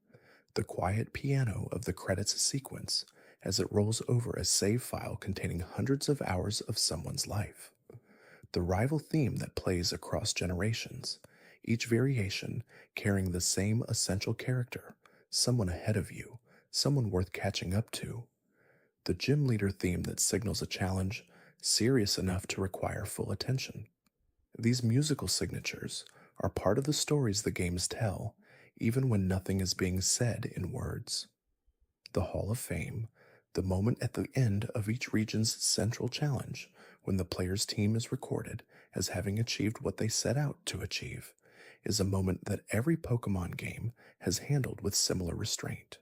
the quiet piano of the credits sequence as it rolls over a save file containing hundreds of hours of someone's life, the rival theme that plays across generations, each variation carrying the same essential character, someone ahead of you, someone worth catching up to, the gym leader theme that signals a challenge serious enough to require full attention. These musical signatures are part of the stories the games tell, even when nothing is being said in words. The Hall of Fame, the moment at the end of each region's central challenge, when the player's team is recorded as having achieved what they set out to achieve, is a moment that every Pokemon game has handled with similar restraint.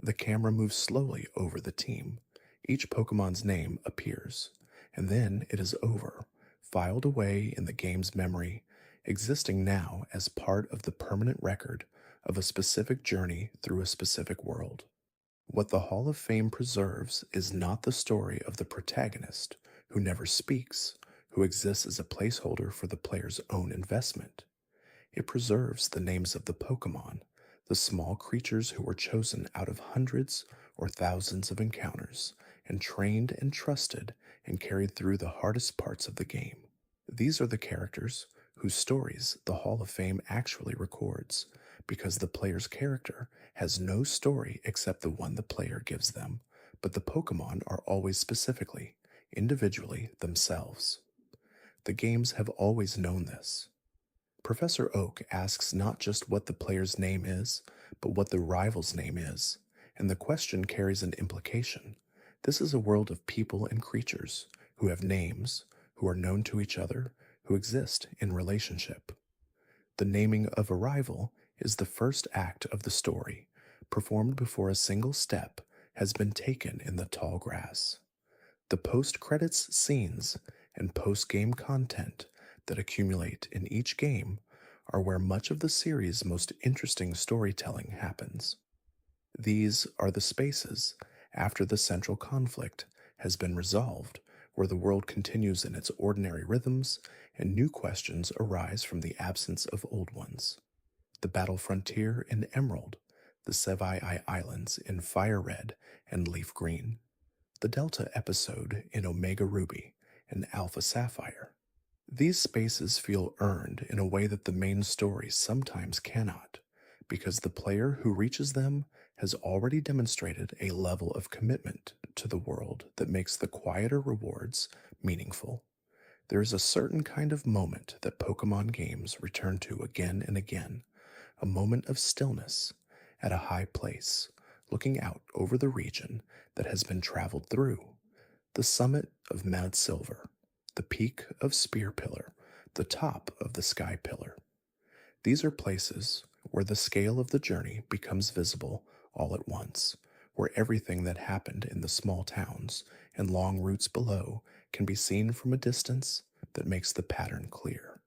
The camera moves slowly over the team. Each Pokemon's name appears, and then it is over, filed away in the game's memory, existing now as part of the permanent record of a specific journey through a specific world. What the Hall of Fame preserves is not the story of the protagonist, who never speaks, who exists as a placeholder for the player's own investment. It preserves the names of the Pokemon, the small creatures who were chosen out of hundreds or thousands of encounters, and trained and trusted and carried through the hardest parts of the game. These are the characters whose stories the Hall of Fame actually records, because the player's character has no story except the one the player gives them, but the Pokemon are always specifically, individually themselves. The games have always known this. Professor Oak asks not just what the player's name is, but what the rival's name is, and the question carries an implication. This is a world of people and creatures who have names, who are known to each other, who exist in relationship. The naming of a rival is the first act of the story, performed before a single step has been taken in the tall grass. The post-credits scenes and post-game content that accumulate in each game are where much of the series' most interesting storytelling happens. These are the spaces, after the central conflict has been resolved, where the world continues in its ordinary rhythms and new questions arise from the absence of old ones. The Battle Frontier in Emerald, the Sevii Islands in Fire Red and Leaf Green, the Delta episode in Omega Ruby and Alpha Sapphire. These spaces feel earned in a way that the main story sometimes cannot, because the player who reaches them has already demonstrated a level of commitment to the world that makes the quieter rewards meaningful. There is a certain kind of moment that Pokemon games return to again and again, a moment of stillness at a high place, looking out over the region that has been traveled through, the summit of Mount Silver, the peak of Spear Pillar, the top of the Sky Pillar. These are places where the scale of the journey becomes visible all at once, where everything that happened in the small towns and long routes below can be seen from a distance that makes the pattern clear.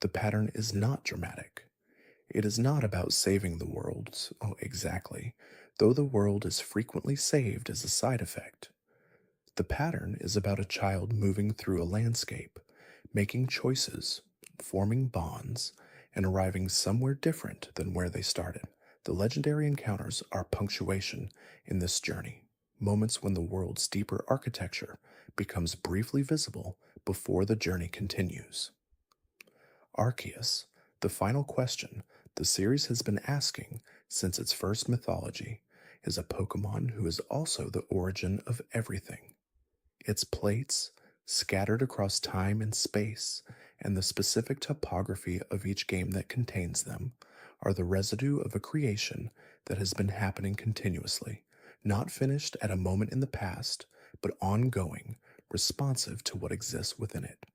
The pattern is not dramatic. It is not about saving the world, exactly, though the world is frequently saved as a side effect. The pattern is about a child moving through a landscape, making choices, forming bonds, and arriving somewhere different than where they started. The legendary encounters are punctuation in this journey, moments when the world's deeper architecture becomes briefly visible before the journey continues. Arceus, the final question the series has been asking since its first mythology, is a Pokemon who is also the origin of everything. Its plates, scattered across time and space, and the specific topography of each game that contains them, are the residue of a creation that has been happening continuously, not finished at a moment in the past, but ongoing, responsive to what exists within it.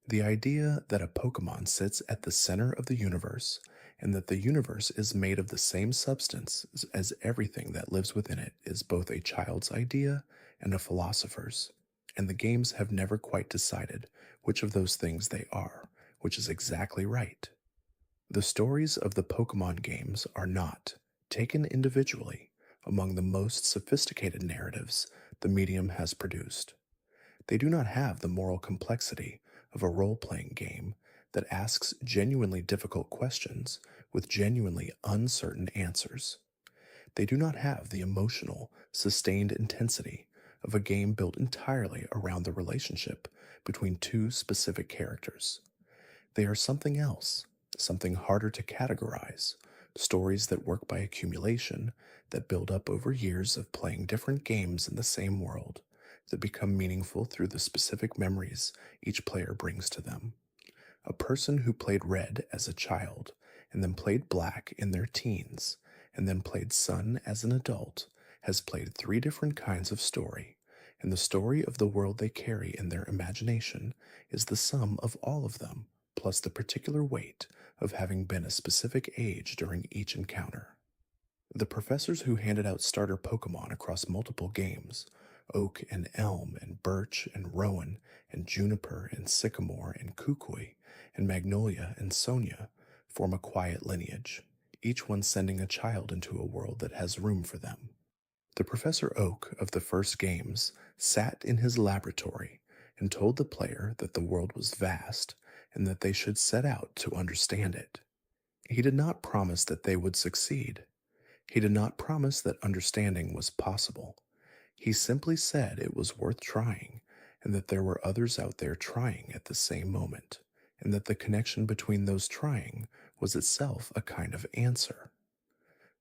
The idea that a Pokemon sits at the center of the universe and that the universe is made of the same substance as everything that lives within it is both a child's idea and a philosopher's, and the games have never quite decided which of those things they are, which is exactly right. The stories of the Pokemon games are not, taken individually, among the most sophisticated narratives the medium has produced. They do not have the moral complexity of a role-playing game that asks genuinely difficult questions with genuinely uncertain answers. They do not have the emotional, sustained intensity of a game built entirely around the relationship between two specific characters. They are something else, something harder to categorize, stories that work by accumulation, that build up over years of playing different games in the same world, that become meaningful through the specific memories each player brings to them. A person who played Red as a child, and then played Black in their teens, and then played Sun as an adult, has played 3 different kinds of story, and the story of the world they carry in their imagination is the sum of all of them, plus the particular weight of having been a specific age during each encounter. The professors who handed out starter Pokemon across multiple games, Oak and Elm and Birch and Rowan and Juniper and Sycamore and Kukui and Magnolia and Sonia, form a quiet lineage, each one sending a child into a world that has room for them. The Professor Oak of the first games sat in his laboratory and told the player that the world was vast and that they should set out to understand it. He did not promise that they would succeed. He did not promise that understanding was possible. He simply said it was worth trying and that there were others out there trying at the same moment, and that the connection between those trying was itself a kind of answer.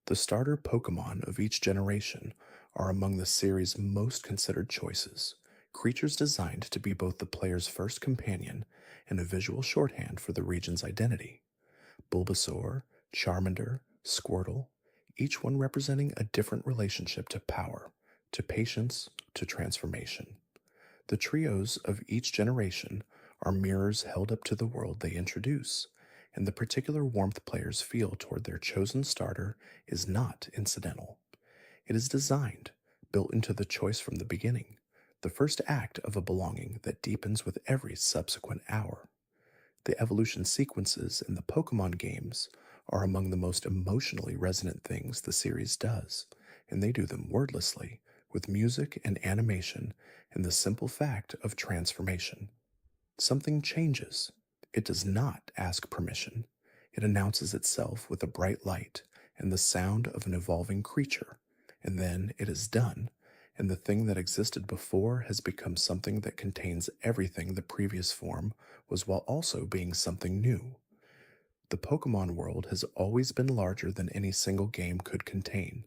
The starter Pokemon of each generation are among the series' most considered choices, creatures designed to be both the player's first companion and a visual shorthand for the region's identity. Bulbasaur, Charmander, Squirtle, each one representing a different relationship to power, to patience, to transformation. The trios of each generation are mirrors held up to the world they introduce, and the particular warmth players feel toward their chosen starter is not incidental. It is designed, built into the choice from the beginning, the first act of a belonging that deepens with every subsequent hour. The evolution sequences in the Pokemon games are among the most emotionally resonant things the series does, and they do them wordlessly, with music and animation and the simple fact of transformation. Something changes. It does not ask permission. It announces itself with a bright light and the sound of an evolving creature, and then it is done, and the thing that existed before has become something that contains everything the previous form was while also being something new. The Pokemon world has always been larger than any single game could contain.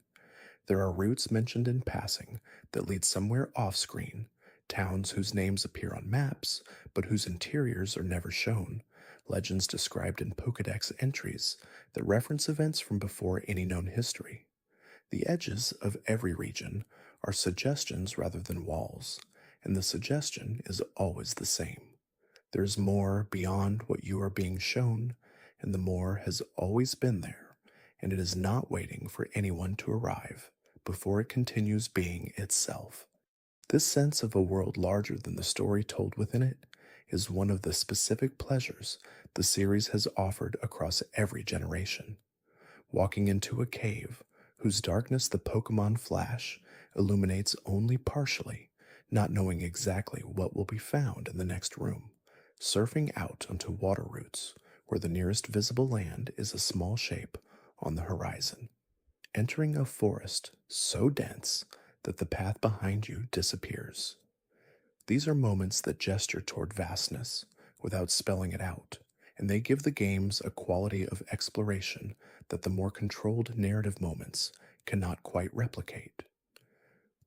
There are routes mentioned in passing that lead somewhere off screen, towns whose names appear on maps but whose interiors are never shown, legends described in Pokedex entries that reference events from before any known history. The edges of every region are suggestions rather than walls, and the suggestion is always the same. There's more beyond what you are being shown, and the more has always been there, and it is not waiting for anyone to arrive before it continues being itself. This sense of a world larger than the story told within it is one of the specific pleasures the series has offered across every generation. Walking into a cave whose darkness the Pokemon flash illuminates only partially, not knowing exactly what will be found in the next room. Surfing out onto water routes where the nearest visible land is a small shape on the horizon. Entering a forest so dense that the path behind you disappears. These are moments that gesture toward vastness without spelling it out, and they give the games a quality of exploration that the more controlled narrative moments cannot quite replicate.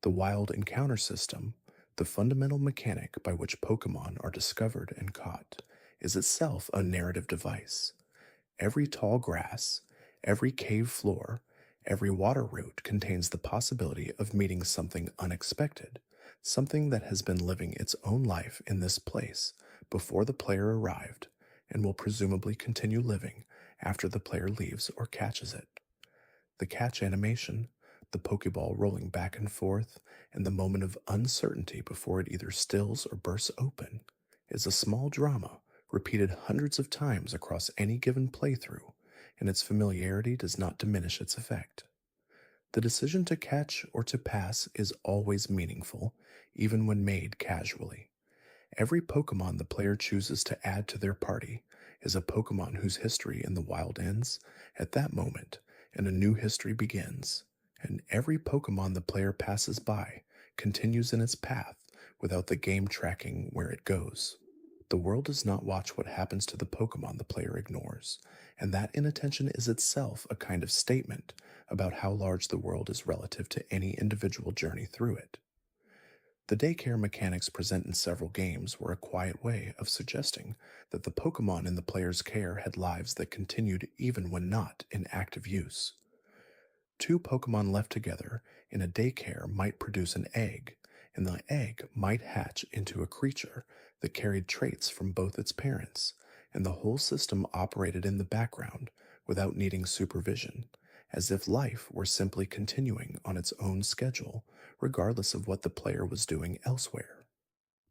The wild encounter system, the fundamental mechanic by which Pokemon are discovered and caught, is itself a narrative device. Every tall grass, every cave floor, every water route contains the possibility of meeting something unexpected, something that has been living its own life in this place before the player arrived and will presumably continue living after the player leaves or catches it. The catch animation, the Pokeball rolling back and forth, and the moment of uncertainty before it either stills or bursts open, is a small drama repeated hundreds of times across any given playthrough, and its familiarity does not diminish its effect. The decision to catch or to pass is always meaningful, even when made casually. Every Pokemon the player chooses to add to their party is a Pokemon whose history in the wild ends at that moment, and a new history begins. And every Pokemon the player passes by continues in its path without the game tracking where it goes. The world does not watch what happens to the Pokemon the player ignores, and that inattention is itself a kind of statement about how large the world is relative to any individual journey through it. The daycare mechanics present in several games were a quiet way of suggesting that the Pokemon in the player's care had lives that continued even when not in active use. Two Pokemon left together in a daycare might produce an egg, and the egg might hatch into a creature that carried traits from both its parents, and the whole system operated in the background without needing supervision, as if life were simply continuing on its own schedule, regardless of what the player was doing elsewhere.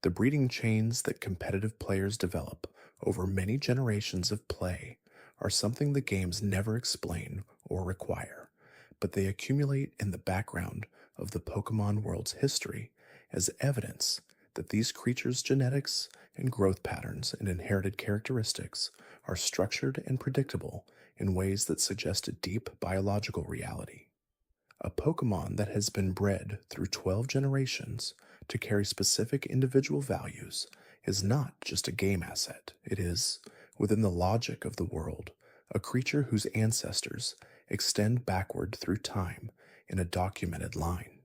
The breeding chains that competitive players develop over many generations of play are something the games never explain or require, but they accumulate in the background of the Pokemon world's history as evidence that these creatures' genetics and growth patterns and inherited characteristics are structured and predictable in ways that suggest a deep biological reality. A Pokemon that has been bred through 12 generations to carry specific individual values is not just a game asset. It is, within the logic of the world, a creature whose ancestors extend backward through time in a documented line.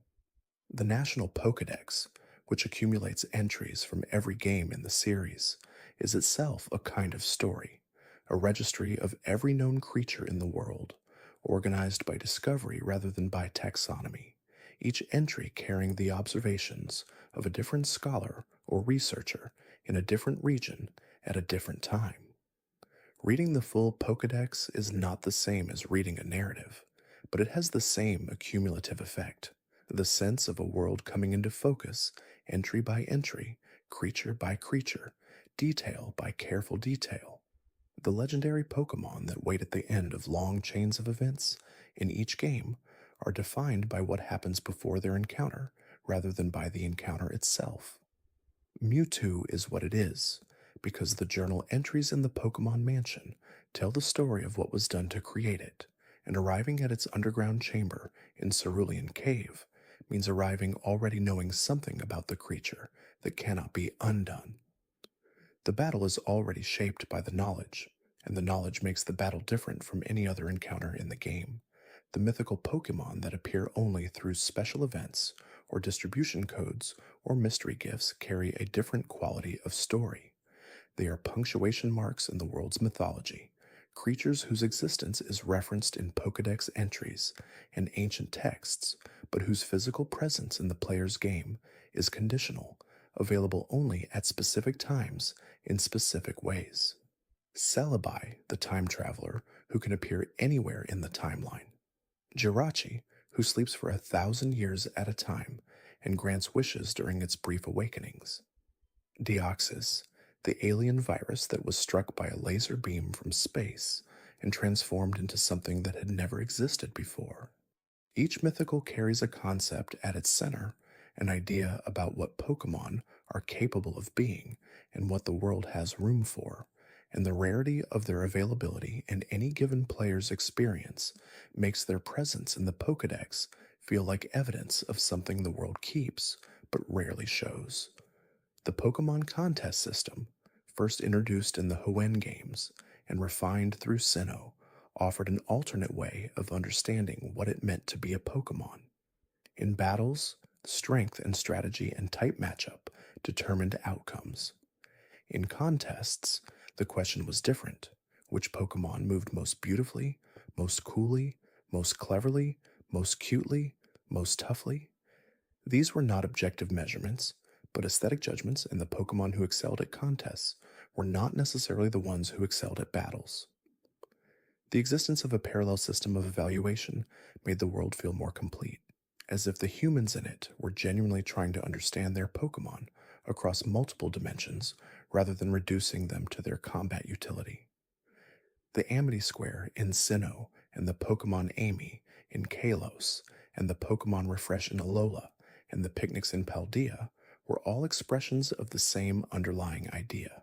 The National Pokédex, which accumulates entries from every game in the series, is itself a kind of story, a registry of every known creature in the world, organized by discovery rather than by taxonomy, each entry carrying the observations of a different scholar or researcher in a different region at a different time. Reading the full Pokédex is not the same as reading a narrative, but it has the same accumulative effect, the sense of a world coming into focus entry by entry, creature by creature, detail by careful detail. The legendary Pokemon that wait at the end of long chains of events in each game are defined by what happens before their encounter rather than by the encounter itself. Mewtwo is what it is because the journal entries in the Pokemon Mansion tell the story of what was done to create it, and arriving at its underground chamber in Cerulean Cave means arriving already knowing something about the creature that cannot be undone. The battle is already shaped by the knowledge, and the knowledge makes the battle different from any other encounter in the game. The mythical Pokemon that appear only through special events or distribution codes or mystery gifts carry a different quality of story. They are punctuation marks in the world's mythology, creatures whose existence is referenced in Pokédex entries and ancient texts, but whose physical presence in the player's game is conditional, available only at specific times in specific ways. Celebi, the time traveler, who can appear anywhere in the timeline. Jirachi, who sleeps for 1,000 years at a time and grants wishes during its brief awakenings. Deoxys, the alien virus that was struck by a laser beam from space and transformed into something that had never existed before. Each mythical carries a concept at its center, an idea about what Pokemon are capable of being and what the world has room for, and the rarity of their availability in any given player's experience makes their presence in the Pokédex feel like evidence of something the world keeps but rarely shows. The Pokemon contest system, first introduced in the Hoenn games and refined through Sinnoh, offered an alternate way of understanding what it meant to be a Pokemon. In battles, strength and strategy and type matchup determined outcomes. In contests, the question was different. Which Pokemon moved most beautifully, most coolly, most cleverly, most cutely, most toughly? These were not objective measurements, but aesthetic judgments, and the Pokemon who excelled at contests were not necessarily the ones who excelled at battles. The existence of a parallel system of evaluation made the world feel more complete, as if the humans in it were genuinely trying to understand their Pokemon across multiple dimensions rather than reducing them to their combat utility. The Amity Square in Sinnoh, and the Pokemon Amy in Kalos, and the Pokemon Refresh in Alola, and the picnics in Paldea were all expressions of the same underlying idea,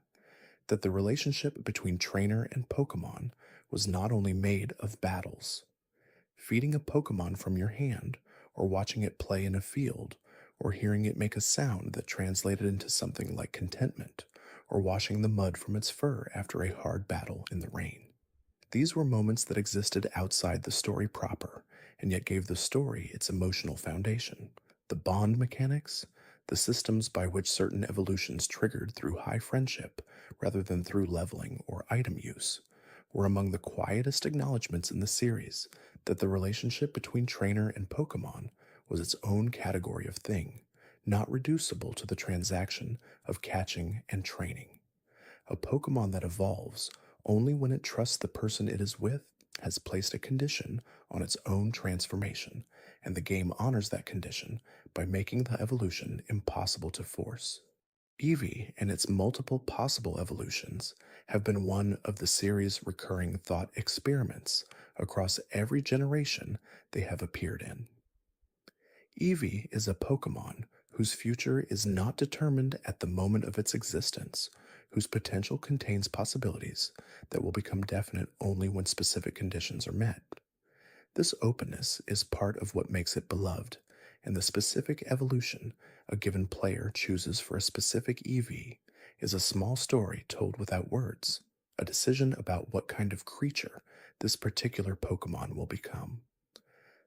that the relationship between trainer and Pokemon was not only made of battles. Feeding a Pokemon from your hand, or watching it play in a field, or hearing it make a sound that translated into something like contentment, or washing the mud from its fur after a hard battle in the rain. These were moments that existed outside the story proper, and yet gave the story its emotional foundation. The bond mechanics, the systems by which certain evolutions triggered through high friendship rather than through leveling or item use, were among the quietest acknowledgments in the series that the relationship between trainer and Pokemon was its own category of thing, not reducible to the transaction of catching and training. A Pokemon that evolves only when it trusts the person it is with has placed a condition on its own transformation, and the game honors that condition by making the evolution impossible to force. Eevee and its multiple possible evolutions have been one of the series' recurring thought experiments across every generation they have appeared in. Eevee is a Pokemon whose future is not determined at the moment of its existence, whose potential contains possibilities that will become definite only when specific conditions are met. This openness is part of what makes it beloved, and the specific evolution a given player chooses for a specific Eevee is a small story told without words, a decision about what kind of creature this particular Pokemon will become.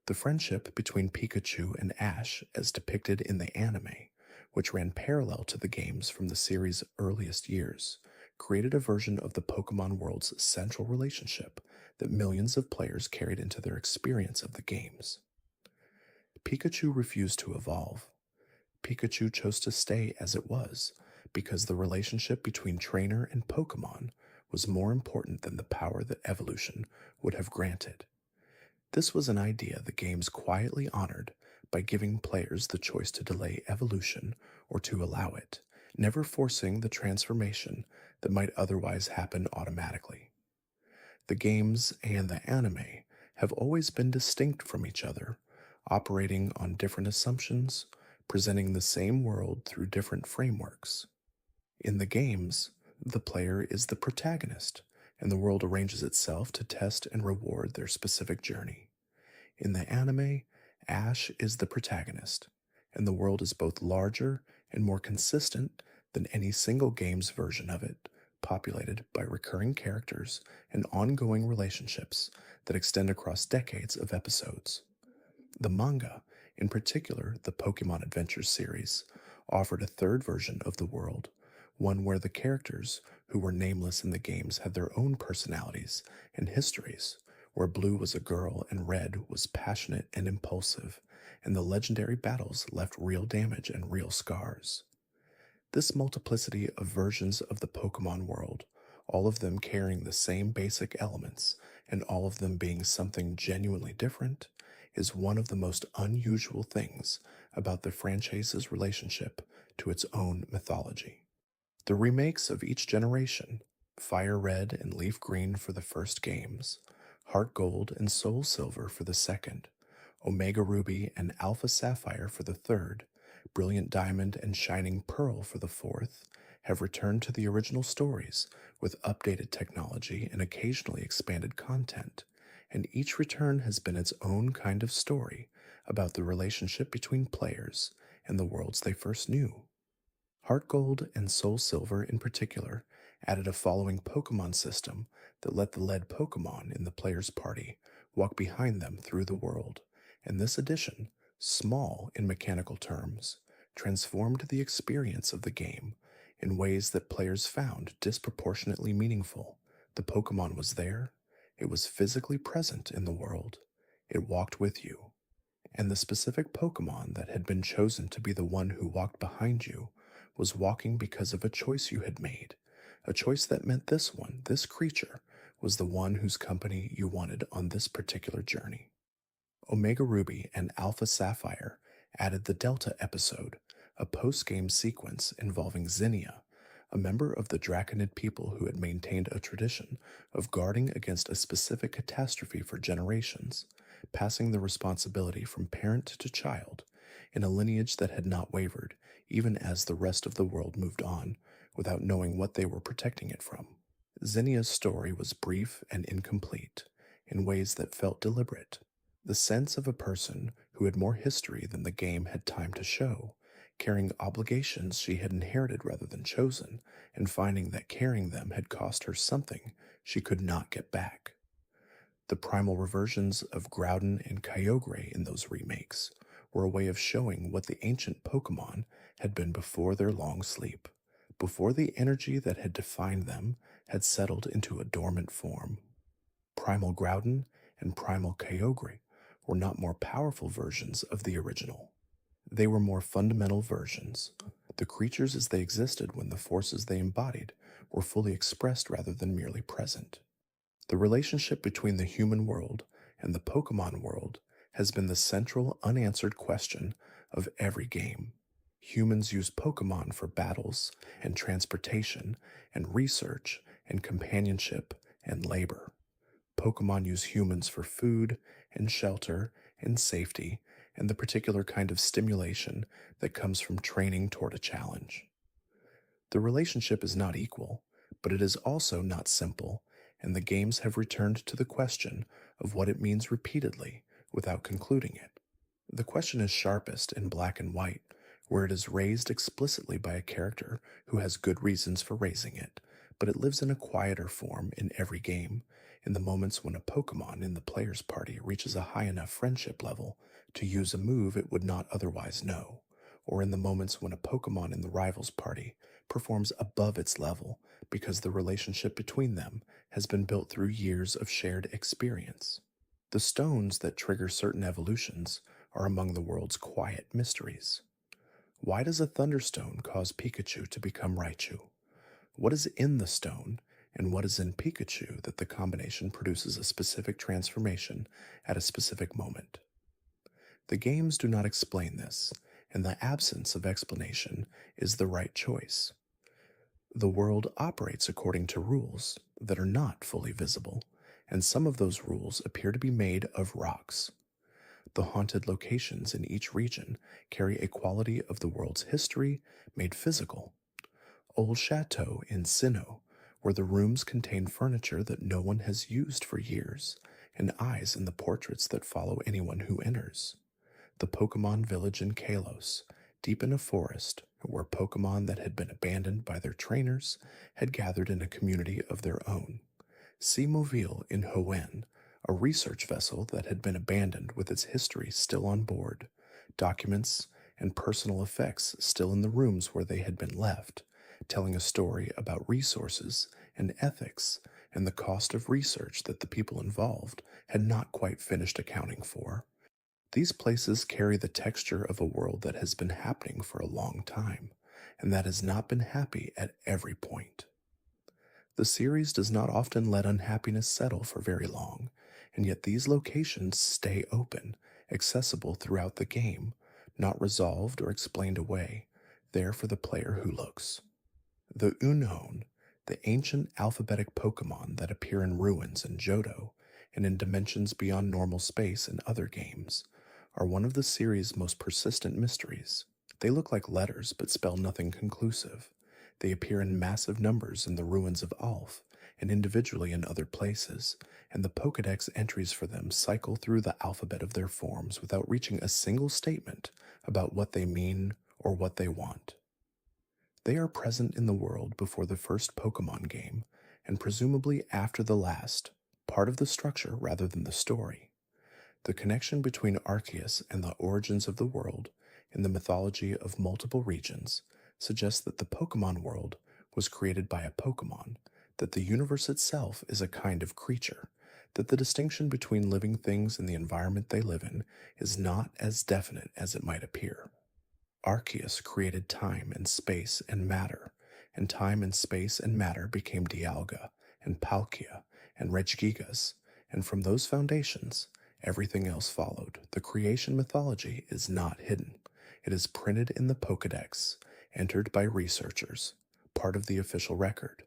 The friendship between Pikachu and Ash, as depicted in the anime, which ran parallel to the games from the series' earliest years, created a version of the Pokemon world's central relationship that millions of players carried into their experience of the games. Pikachu refused to evolve. Pikachu chose to stay as it was because the relationship between trainer and Pokemon was more important than the power that evolution would have granted. This was an idea the games quietly honored by giving players the choice to delay evolution or to allow it, never forcing the transformation that might otherwise happen automatically. The games and the anime have always been distinct from each other, operating on different assumptions, presenting the same world through different frameworks. In the games, the player is the protagonist, and the world arranges itself to test and reward their specific journey. In the anime, Ash is the protagonist, and the world is both larger and more consistent than any single game's version of it, populated by recurring characters and ongoing relationships that extend across decades of episodes. The manga, in particular the Pokemon Adventures series, offered a third version of the world, one where the characters who were nameless in the games had their own personalities and histories, where Blue was a girl and Red was passionate and impulsive, and the legendary battles left real damage and real scars. This multiplicity of versions of the Pokemon world, all of them carrying the same basic elements and all of them being something genuinely different, is one of the most unusual things about the franchise's relationship to its own mythology. The remakes of each generation, Fire Red and Leaf Green for the first games, Heart Gold and Soul Silver for the second, Omega Ruby and Alpha Sapphire for the third, Brilliant Diamond and Shining Pearl for the fourth, have returned to the original stories with updated technology and occasionally expanded content, and each return has been its own kind of story about the relationship between players and the worlds they first knew. Heart Gold and Soul Silver in particular added a following Pokemon system that let the led Pokemon in the player's party walk behind them through the world, and this addition, small in mechanical terms, transformed the experience of the game in ways that players found disproportionately meaningful. The Pokemon was there, it was physically present in the world, it walked with you, and the specific Pokemon that had been chosen to be the one who walked behind you was walking because of a choice you had made, a choice that meant this one, this creature, was the one whose company you wanted on this particular journey. Omega Ruby and Alpha Sapphire added the Delta episode, a post-game sequence involving Zinnia, a member of the Draconid people who had maintained a tradition of guarding against a specific catastrophe for generations, passing the responsibility from parent to child in a lineage that had not wavered, even as the rest of the world moved on, without knowing what they were protecting it from. Zinnia's story was brief and incomplete, in ways that felt deliberate. The sense of a person who had more history than the game had time to show, carrying obligations she had inherited rather than chosen, and finding that carrying them had cost her something she could not get back. The primal reversions of Groudon and Kyogre in those remakes were a way of showing what the ancient Pokemon had been before their long sleep, before the energy that had defined them had settled into a dormant form. Primal Groudon and Primal Kyogre were not more powerful versions of the original. They were more fundamental versions. The creatures as they existed when the forces they embodied were fully expressed rather than merely present. The relationship between the human world and the Pokemon world has been the central unanswered question of every game. Humans use Pokemon for battles and transportation and research and companionship and labor. Pokemon use humans for food and shelter and safety and the particular kind of stimulation that comes from training toward a challenge. The relationship is not equal, but it is also not simple, and the games have returned to the question of what it means repeatedly without concluding it. The question is sharpest in black and white, where it is raised explicitly by a character who has good reasons for raising it, but it lives in a quieter form in every game, in the moments when a Pokemon in the player's party reaches a high enough friendship level to use a move it would not otherwise know, or in the moments when a Pokemon in the rival's party performs above its level because the relationship between them has been built through years of shared experience. The stones that trigger certain evolutions are among the world's quiet mysteries. Why does a thunderstone cause Pikachu to become Raichu? What is in the stone, and what is in Pikachu that the combination produces a specific transformation at a specific moment? The games do not explain this, and the absence of explanation is the right choice. The world operates according to rules that are not fully visible, and some of those rules appear to be made of rocks. The haunted locations in each region carry a quality of the world's history made physical. Old Chateau in Sinnoh, where the rooms contain furniture that no one has used for years, and eyes in the portraits that follow anyone who enters. The Pokemon village in Kalos, deep in a forest where Pokemon that had been abandoned by their trainers had gathered in a community of their own. Mobile in Hoenn, a research vessel that had been abandoned with its history still on board, documents and personal effects still in the rooms where they had been left, telling a story about resources and ethics and the cost of research that the people involved had not quite finished accounting for. These places carry the texture of a world that has been happening for a long time, and that has not been happy at every point. The series does not often let unhappiness settle for very long, and yet these locations stay open, accessible throughout the game, not resolved or explained away, there for the player who looks. The Unhone, the ancient alphabetic Pokemon that appear in ruins in Johto and in dimensions beyond normal space in other games, are one of the series' most persistent mysteries. They look like letters but spell nothing conclusive. They appear in massive numbers in the ruins of Alph and individually in other places, and the Pokedex entries for them cycle through the alphabet of their forms without reaching a single statement about what they mean or what they want. They are present in the world before the first Pokemon game, and presumably after the last, part of the structure rather than the story. The connection between Arceus and the origins of the world in the mythology of multiple regions suggests that the Pokemon world was created by a Pokemon, that the universe itself is a kind of creature, that the distinction between living things and the environment they live in is not as definite as it might appear. Arceus created time and space and matter, and time and space and matter became Dialga and Palkia and Regigigas, and from those foundations, everything else followed. The creation mythology is not hidden. It is printed in the Pokedex, entered by researchers, part of the official record.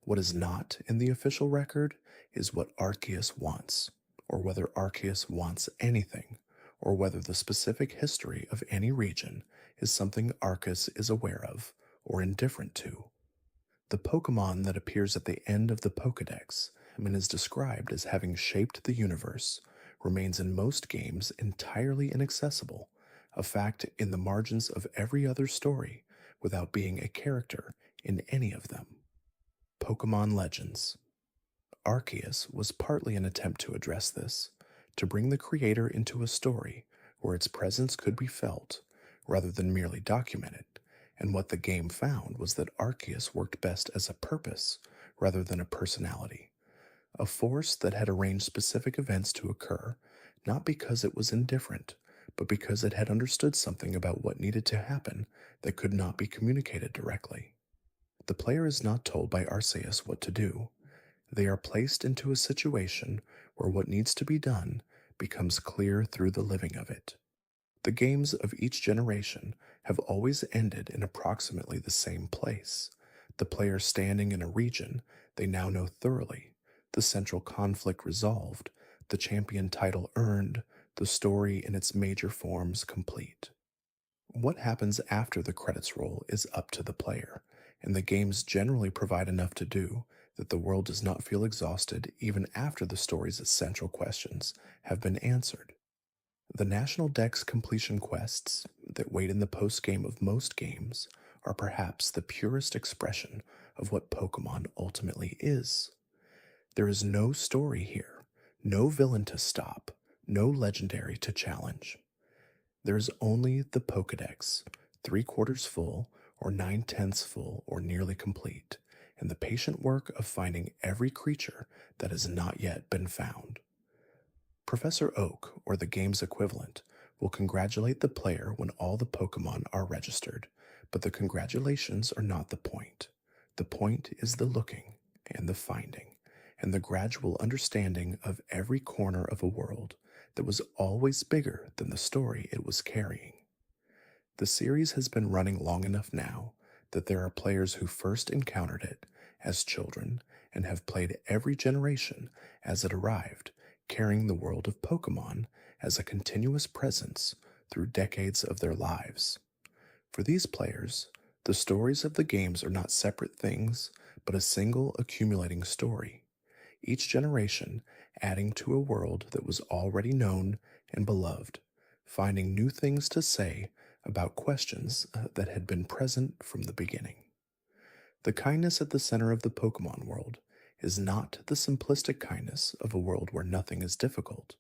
What is not in the official record is what Arceus wants, or whether Arceus wants anything, or whether the specific history of any region is something Arceus is aware of or indifferent to. The Pokemon that appears at the end of the Pokedex and is described as having shaped the universe remains in most games entirely inaccessible, a fact in the margins of every other story without being a character in any of them. Pokemon Legends. Arceus was partly an attempt to address this, to bring the creator into a story where its presence could be felt rather than merely documented, and what the game found was that Arceus worked best as a purpose rather than a personality, a force that had arranged specific events to occur, not because it was indifferent, but because it had understood something about what needed to happen that could not be communicated directly. The player is not told by Arceus what to do. They are placed into a situation where what needs to be done becomes clear through the living of it. The games of each generation have always ended in approximately the same place, the player standing in a region they now know thoroughly, the central conflict resolved, the champion title earned, the story in its major forms complete. What happens after the credits roll is up to the player, and the games generally provide enough to do that the world does not feel exhausted even after the story's essential questions have been answered. The National Dex completion quests that wait in the post game of most games are perhaps the purest expression of what Pokemon ultimately is. There is no story here, no villain to stop, no legendary to challenge. There is only the Pokedex, 3/4 full, or 9/10 full, or nearly complete, and the patient work of finding every creature that has not yet been found. Professor Oak, or the game's equivalent, will congratulate the player when all the Pokemon are registered, but the congratulations are not the point. The point is the looking, and the finding, and the gradual understanding of every corner of a world that was always bigger than the story it was carrying. The series has been running long enough now that there are players who first encountered it as children and have played every generation as it arrived, carrying the world of Pokemon as a continuous presence through decades of their lives. For these players, the stories of the games are not separate things, but a single accumulating story, each generation adding to a world that was already known and beloved, finding new things to say about questions that had been present from the beginning. The kindness at the center of the Pokemon world is not the simplistic kindness of a world where nothing is difficult.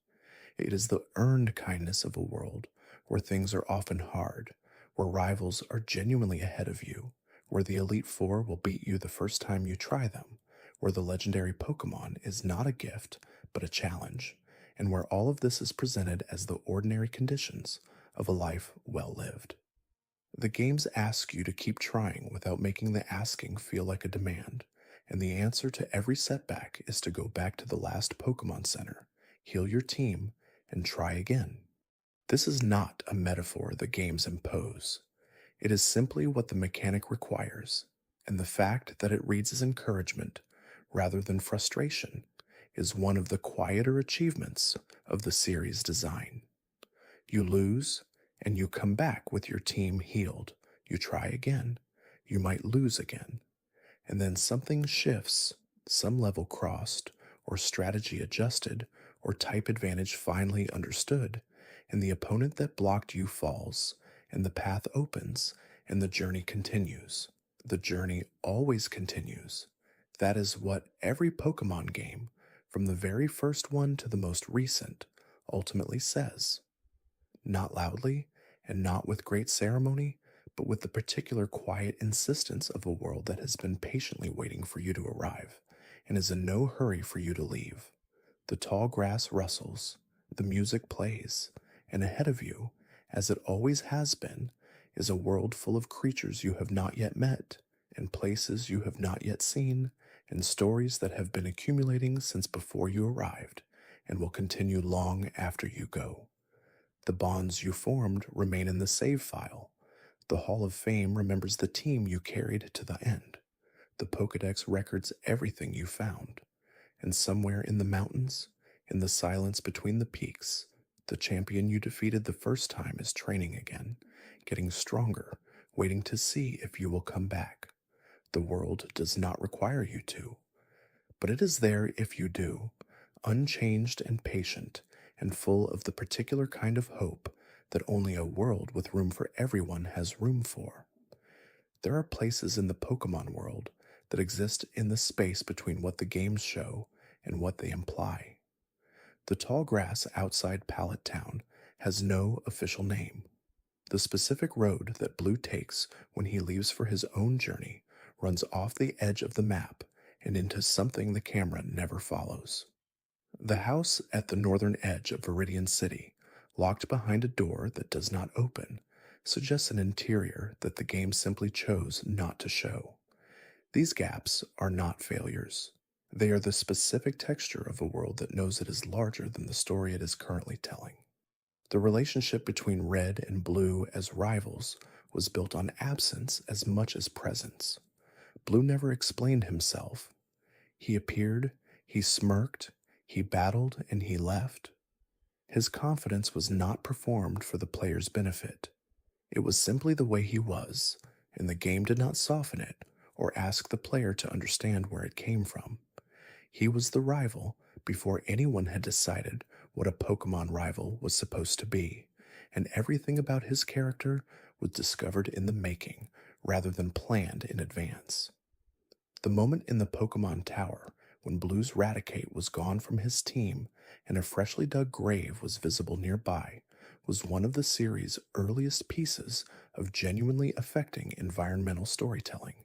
It is the earned kindness of a world where things are often hard, where rivals are genuinely ahead of you, where the Elite Four will beat you the first time you try them, where the legendary Pokemon is not a gift, but a challenge, and where all of this is presented as the ordinary conditions of a life well lived. The games ask you to keep trying without making the asking feel like a demand, and the answer to every setback is to go back to the last Pokemon Center, heal your team, and try again. This is not a metaphor the games impose. It is simply what the mechanic requires, and the fact that it reads as encouragement rather than frustration is one of the quieter achievements of the series' design. You lose, and you come back with your team healed. You try again. You might lose again. And then something shifts, some level crossed, or strategy adjusted, or type advantage finally understood, and the opponent that blocked you falls, and the path opens, and the journey continues. The journey always continues. That is what every Pokemon game, from the very first one to the most recent, ultimately says. Not loudly, and not with great ceremony, but with the particular quiet insistence of a world that has been patiently waiting for you to arrive, and is in no hurry for you to leave. The tall grass rustles, the music plays, and ahead of you, as it always has been, is a world full of creatures you have not yet met, and places you have not yet seen, and stories that have been accumulating since before you arrived, and will continue long after you go. The bonds you formed remain in the save file. The Hall of Fame remembers the team you carried to the end. The Pokedex records everything you found. And somewhere in the mountains, in the silence between the peaks, the champion you defeated the first time is training again, getting stronger, waiting to see if you will come back. The world does not require you to, but it is there if you do, unchanged and patient, and full of the particular kind of hope that only a world with room for everyone has room for. There are places in the Pokemon world that exist in the space between what the games show and what they imply. The tall grass outside Pallet Town has no official name. The specific road that Blue takes when he leaves for his own journey runs off the edge of the map and into something the camera never follows. The house at the northern edge of Viridian City Locked behind a door that does not open suggests an interior that the game simply chose not to show. These gaps are not failures. They are the specific texture of a world that knows it is larger than the story it is currently telling. The relationship between red and blue as rivals was built on absence as much as presence. Blue never explained himself. He appeared, he smirked, he battled, and he left. His confidence was not performed for the player's benefit. It was simply the way he was, and the game did not soften it or ask the player to understand where it came from. He was the rival before anyone had decided what a Pokemon rival was supposed to be, and everything about his character was discovered in the making rather than planned in advance. The moment in the Pokemon Tower when Blue's Raticate was gone from his team and a freshly dug grave was visible nearby was one of the series' earliest pieces of genuinely affecting environmental storytelling.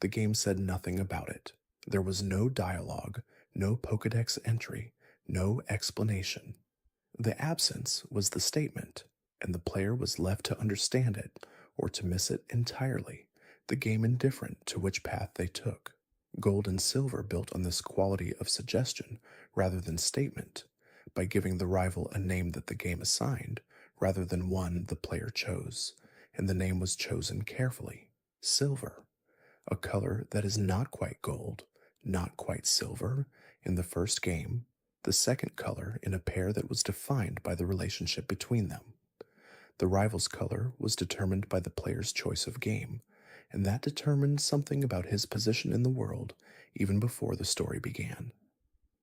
The game said nothing about it. There was no dialogue, no Pokedex entry, no explanation. The absence was the statement, and the player was left to understand it or to miss it entirely, the game indifferent to which path they took. Gold and Silver built on this quality of suggestion rather than statement, by giving the rival a name that the game assigned rather than one the player chose, and the name was chosen carefully. Silver, a color that is not quite gold, not quite silver in the first game, the second color in a pair that was defined by the relationship between them. The rival's color was determined by the player's choice of game, and that determined something about his position in the world even before the story began.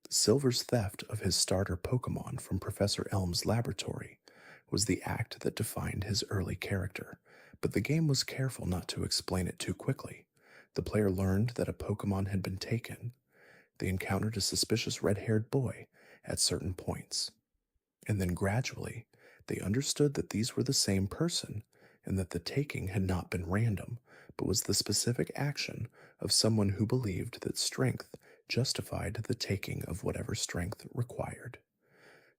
Silver's theft of his starter Pokemon from Professor Elm's laboratory was the act that defined his early character, but the game was careful not to explain it too quickly. The player learned that a Pokemon had been taken. They encountered a suspicious red-haired boy at certain points. And then gradually, they understood that these were the same person and that the taking had not been random, but was the specific action of someone who believed that strength justified the taking of whatever strength required.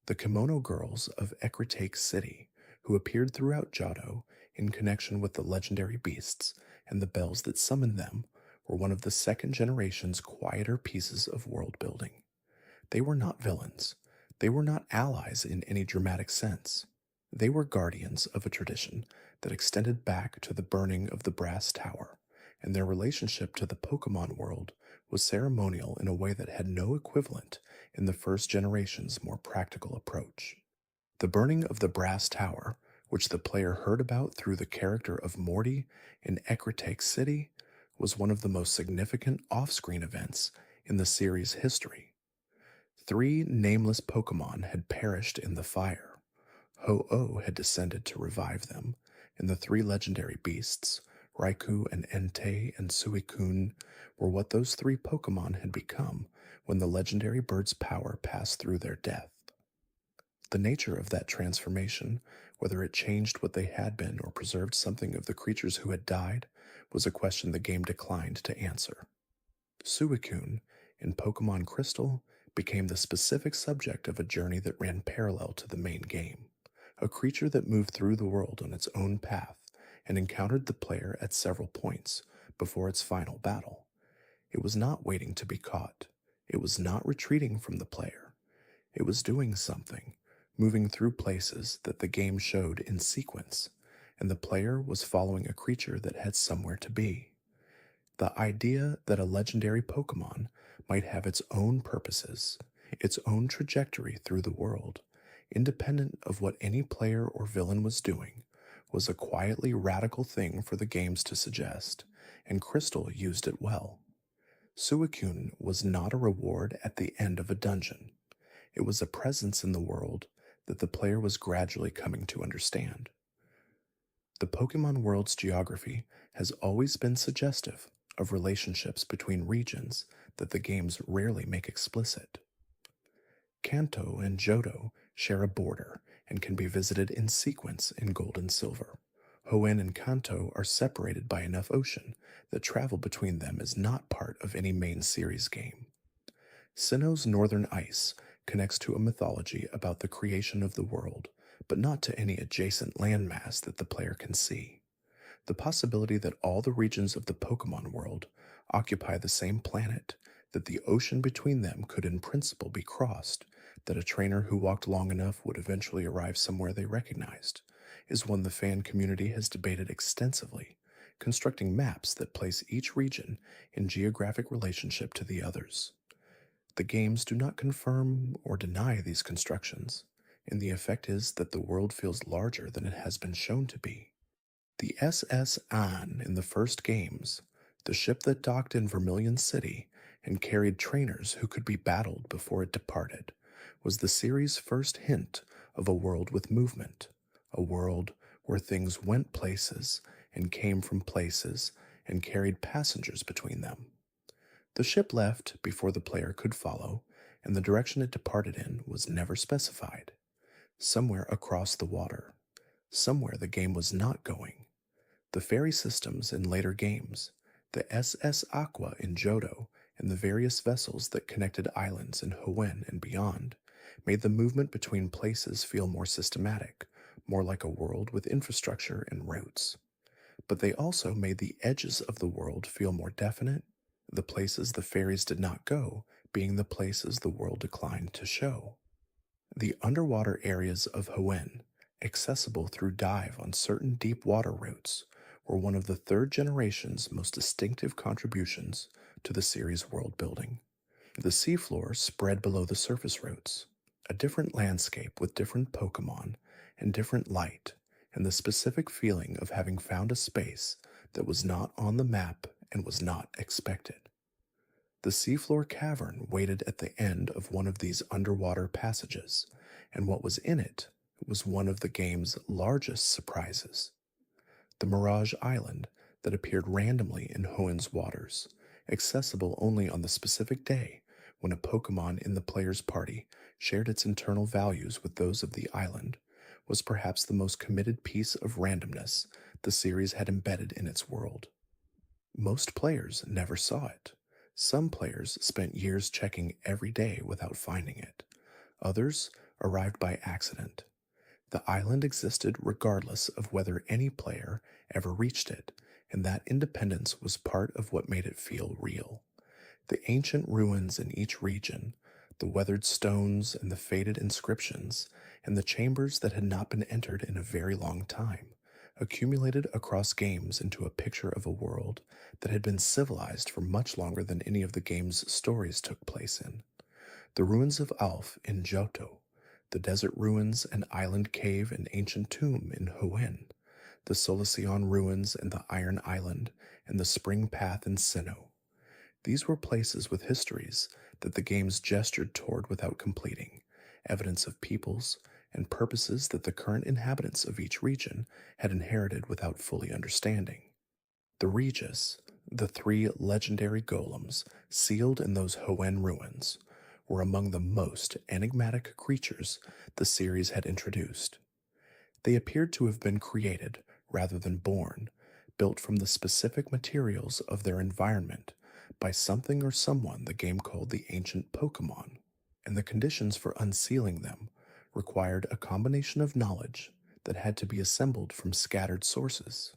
The Kimono Girls of Ecritake City, who appeared throughout Johto in connection with the legendary beasts and the bells that summoned them, were one of the second generation's quieter pieces of world building. They were not villains. They were not allies in any dramatic sense. They were guardians of a tradition that extended back to the burning of the Brass Tower, and their relationship to the Pokemon world was ceremonial in a way that had no equivalent in the first generation's more practical approach. The burning of the Brass Tower, which the player heard about through the character of Morty in Ecritake City, was one of the most significant off-screen events in the series' history. 3 nameless Pokemon had perished in the fire. Ho-Oh had descended to revive them, and the 3 legendary beasts, Raikou and Entei and Suicune, were what those 3 Pokemon had become when the legendary bird's power passed through their death. The nature of that transformation, whether it changed what they had been or preserved something of the creatures who had died, was a question the game declined to answer. Suicune, in Pokemon Crystal, became the specific subject of a journey that ran parallel to the main game, a creature that moved through the world on its own path and encountered the player at several points before its final battle. It was not waiting to be caught. It was not retreating from the player. It was doing something, moving through places that the game showed in sequence, and the player was following a creature that had somewhere to be. The idea that a legendary Pokemon might have its own purposes, its own trajectory through the world, independent of what any player or villain was doing, was a quietly radical thing for the games to suggest, and Crystal used it well. Suicune was not a reward at the end of a dungeon. It was a presence in the world that the player was gradually coming to understand. The Pokemon world's geography has always been suggestive of relationships between regions that the games rarely make explicit. Kanto and Johto share a border and can be visited in sequence in Gold and Silver. Hoenn and Kanto are separated by enough ocean that travel between them is not part of any main series game. Sinnoh's northern ice connects to a mythology about the creation of the world, but not to any adjacent landmass that the player can see. The possibility that all the regions of the Pokemon world occupy the same planet, that the ocean between them could in principle be crossed, that a trainer who walked long enough would eventually arrive somewhere they recognized, is one the fan community has debated extensively, constructing maps that place each region in geographic relationship to the others. The games do not confirm or deny these constructions, and the effect is that the world feels larger than it has been shown to be. The SS An in the first games, the ship that docked in Vermilion City and carried trainers who could be battled before it departed, was the series' first hint of a world with movement, a world where things went places and came from places and carried passengers between them. The ship left before the player could follow, and the direction it departed in was never specified. Somewhere across the water, somewhere the game was not going. The ferry systems in later games, the SS Aqua in Johto, and the various vessels that connected islands in Hoenn and beyond, made the movement between places feel more systematic, more like a world with infrastructure and routes. But they also made the edges of the world feel more definite, the places the ferries did not go being the places the world declined to show. The underwater areas of Hoenn, accessible through dive on certain deep water routes, were one of the third generation's most distinctive contributions to the series' world building. The seafloor spread below the surface routes, a different landscape with different Pokemon and different light, and the specific feeling of having found a space that was not on the map and was not expected. The seafloor cavern waited at the end of one of these underwater passages, and what was in it was one of the game's largest surprises. The Mirage Island that appeared randomly in Hoenn's waters, accessible only on the specific day when a Pokemon in the player's party shared its internal values with those of the island, was perhaps the most committed piece of randomness the series had embedded in its world. Most players never saw it. Some players spent years checking every day without finding it. Others arrived by accident. The island existed regardless of whether any player ever reached it, and that independence was part of what made it feel real. The ancient ruins in each region, the weathered stones and the faded inscriptions, and the chambers that had not been entered in a very long time, accumulated across games into a picture of a world that had been civilized for much longer than any of the game's stories took place in. The ruins of Alf in Johto, the desert ruins and island cave and ancient tomb in Hoenn, the Solaceon ruins and the Iron Island, and the spring path in Sinnoh. These were places with histories that the games gestured toward without completing, evidence of peoples and purposes that the current inhabitants of each region had inherited without fully understanding. The Regis, the three legendary golems sealed in those Hoenn ruins, were among the most enigmatic creatures the series had introduced. They appeared to have been created rather than born, built from the specific materials of their environment by something or someone the game called the ancient Pokémon, and the conditions for unsealing them required a combination of knowledge that had to be assembled from scattered sources.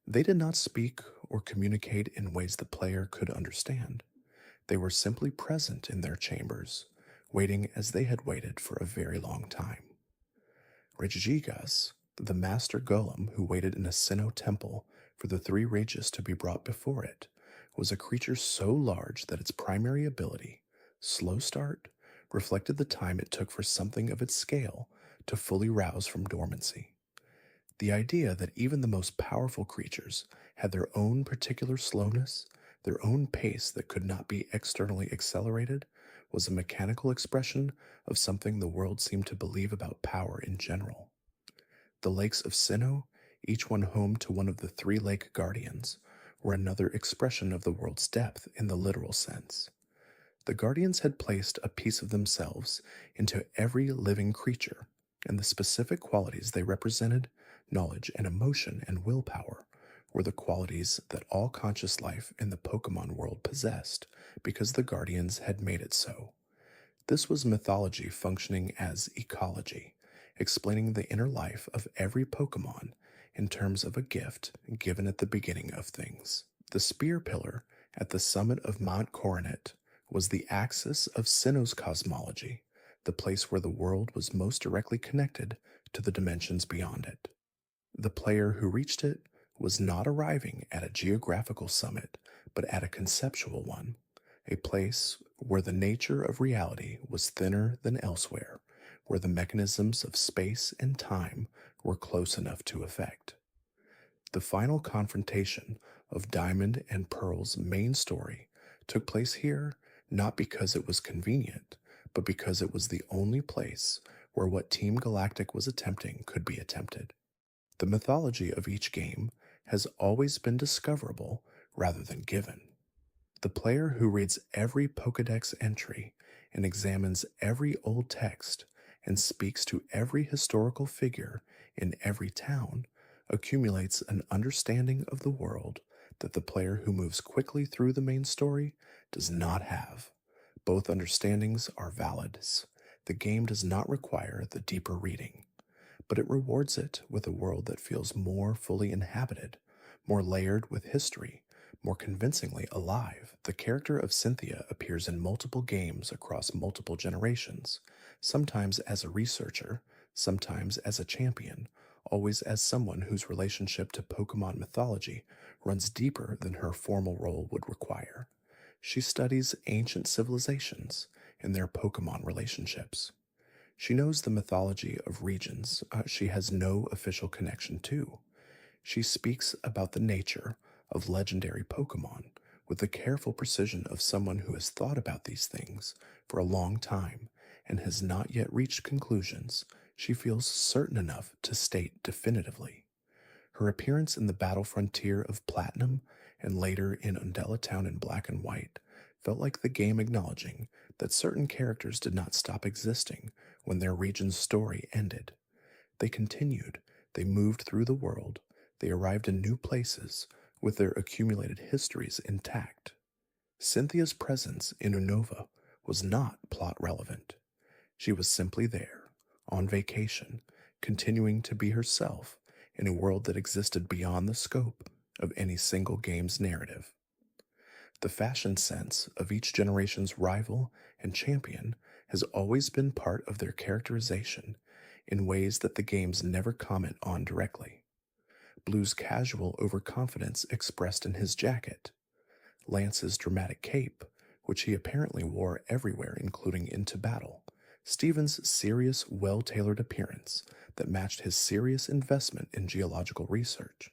They did not speak or communicate in ways the player could understand. They were simply present in their chambers, waiting as they had waited for a very long time. Regigigas, the master golem who waited in a Sinnoh temple for the three Regis to be brought before it, was a creature so large that its primary ability, slow start, reflected the time it took for something of its scale to fully rouse from dormancy. The idea that even the most powerful creatures had their own particular slowness, their own pace that could not be externally accelerated, was a mechanical expression of something the world seemed to believe about power in general. The lakes of Sinnoh, each one home to one of the three lake guardians, were another expression of the world's depth in the literal sense. The guardians had placed a piece of themselves into every living creature, and the specific qualities they represented, knowledge and emotion and willpower, were the qualities that all conscious life in the Pokemon world possessed because the guardians had made it so. This was mythology functioning as ecology, explaining the inner life of every Pokemon in terms of a gift given at the beginning of things. The spear pillar at the summit of Mount Coronet was the axis of Sinnoh's cosmology, the place where the world was most directly connected to the dimensions beyond it. The player who reached it was not arriving at a geographical summit, but at a conceptual one, a place where the nature of reality was thinner than elsewhere, where the mechanisms of space and time were close enough to affect. The final confrontation of Diamond and Pearl's main story took place here not because it was convenient, but because it was the only place where what Team Galactic was attempting could be attempted. The mythology of each game has always been discoverable rather than given. The player who reads every Pokedex entry and examines every old text and speaks to every historical figure in every town accumulates an understanding of the world that the player who moves quickly through the main story does not have. Both understandings are valid. The game does not require the deeper reading, but it rewards it with a world that feels more fully inhabited, more layered with history, more convincingly alive. The character of Cynthia appears in multiple games across multiple generations, sometimes as a researcher, sometimes as a champion, always as someone whose relationship to Pokemon mythology runs deeper than her formal role would require. She studies ancient civilizations and their Pokemon relationships. She knows the mythology of regions she has no official connection to. She speaks about the nature of legendary Pokemon with the careful precision of someone who has thought about these things for a long time and has not yet reached conclusions she feels certain enough to state definitively. Her appearance in the battle frontier of Platinum and later in Undella Town in Black and White felt like the game acknowledging that certain characters did not stop existing when their region's story ended. They continued, they moved through the world, they arrived in new places with their accumulated histories intact. Cynthia's presence in Unova was not plot relevant. She was simply there, on vacation, continuing to be herself in a world that existed beyond the scope of any single game's narrative. The fashion sense of each generation's rival and champion has always been part of their characterization in ways that the games never comment on directly. Blue's casual overconfidence expressed in his jacket, Lance's dramatic cape, which he apparently wore everywhere, including into battle, Stephen's serious, well-tailored appearance that matched his serious investment in geological research,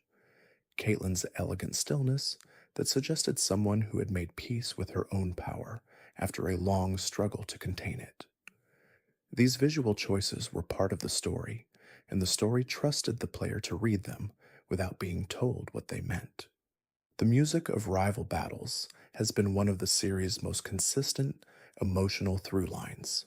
Caitlin's elegant stillness that suggested someone who had made peace with her own power after a long struggle to contain it. These visual choices were part of the story, and the story trusted the player to read them without being told what they meant. The music of rival battles has been one of the series' most consistent emotional through lines.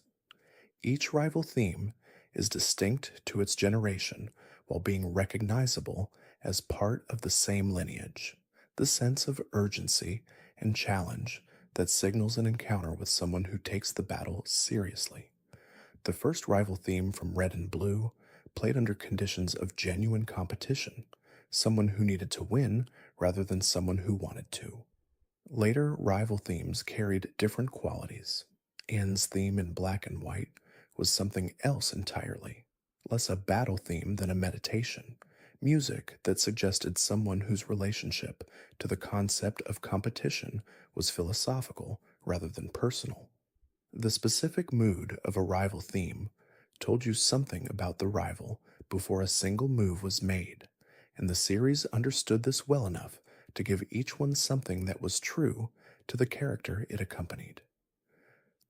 Each rival theme is distinct to its generation while being recognizable as part of the same lineage. The sense of urgency and challenge that signals an encounter with someone who takes the battle seriously. The first rival theme from Red and Blue played under conditions of genuine competition, someone who needed to win rather than someone who wanted to. Later rival themes carried different qualities. Anne's theme in Black and White was something else entirely, less a battle theme than a meditation, music that suggested someone whose relationship to the concept of competition was philosophical rather than personal. The specific mood of a rival theme told you something about the rival before a single move was made, and the series understood this well enough to give each one something that was true to the character it accompanied.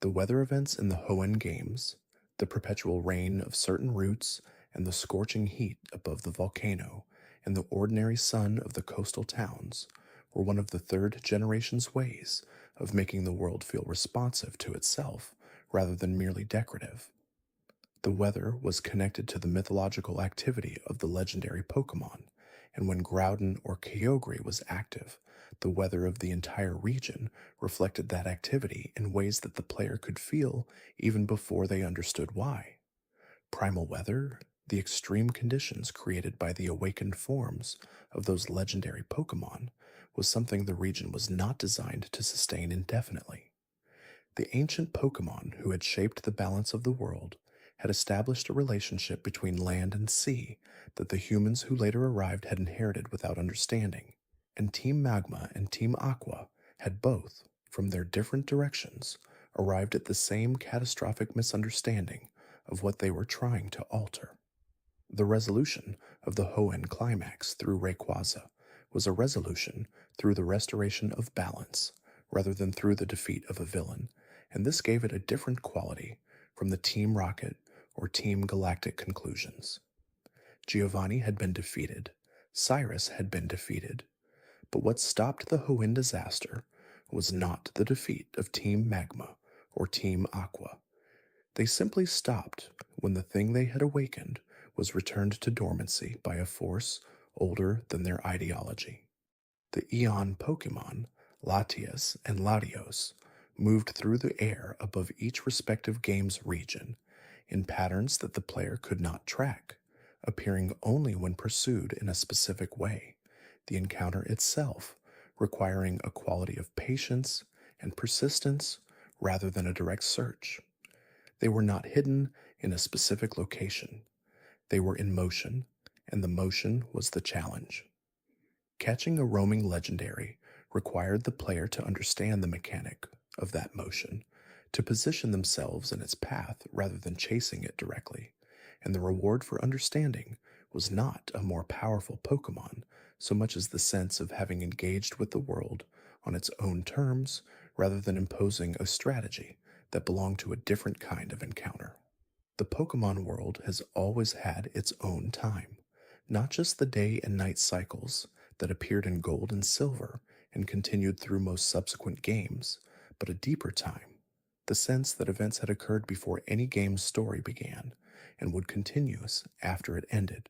The weather events in the Hoenn games, the perpetual rain of certain routes, and the scorching heat above the volcano, and the ordinary sun of the coastal towns were one of the third generation's ways of making the world feel responsive to itself rather than merely decorative. The weather was connected to the mythological activity of the legendary Pokémon, and when Groudon or Kyogre was active, the weather of the entire region reflected that activity in ways that the player could feel even before they understood why. Primal weather, the extreme conditions created by the awakened forms of those legendary Pokemon, was something the region was not designed to sustain indefinitely. The ancient Pokemon who had shaped the balance of the world had established a relationship between land and sea that the humans who later arrived had inherited without understanding, and Team Magma and Team Aqua had both, from their different directions, arrived at the same catastrophic misunderstanding of what they were trying to alter. The resolution of the Hoenn climax through Rayquaza was a resolution through the restoration of balance rather than through the defeat of a villain, and this gave it a different quality from the Team Rocket or Team Galactic conclusions. Giovanni had been defeated, Cyrus had been defeated, but what stopped the Hoenn disaster was not the defeat of Team Magma or Team Aqua. They simply stopped when the thing they had awakened was returned to dormancy by a force older than their ideology. The Eon Pokemon, Latias and Latios, moved through the air above each respective game's region in patterns that the player could not track, appearing only when pursued in a specific way, the encounter itself requiring a quality of patience and persistence rather than a direct search. They were not hidden in a specific location. They were in motion, and the motion was the challenge. Catching a roaming legendary required the player to understand the mechanic of that motion, to position themselves in its path rather than chasing it directly, and the reward for understanding was not a more powerful Pokemon so much as the sense of having engaged with the world on its own terms rather than imposing a strategy that belonged to a different kind of encounter. The Pokemon world has always had its own time, not just the day and night cycles that appeared in Gold and Silver and continued through most subsequent games, but a deeper time, the sense that events had occurred before any game's story began and would continue after it ended.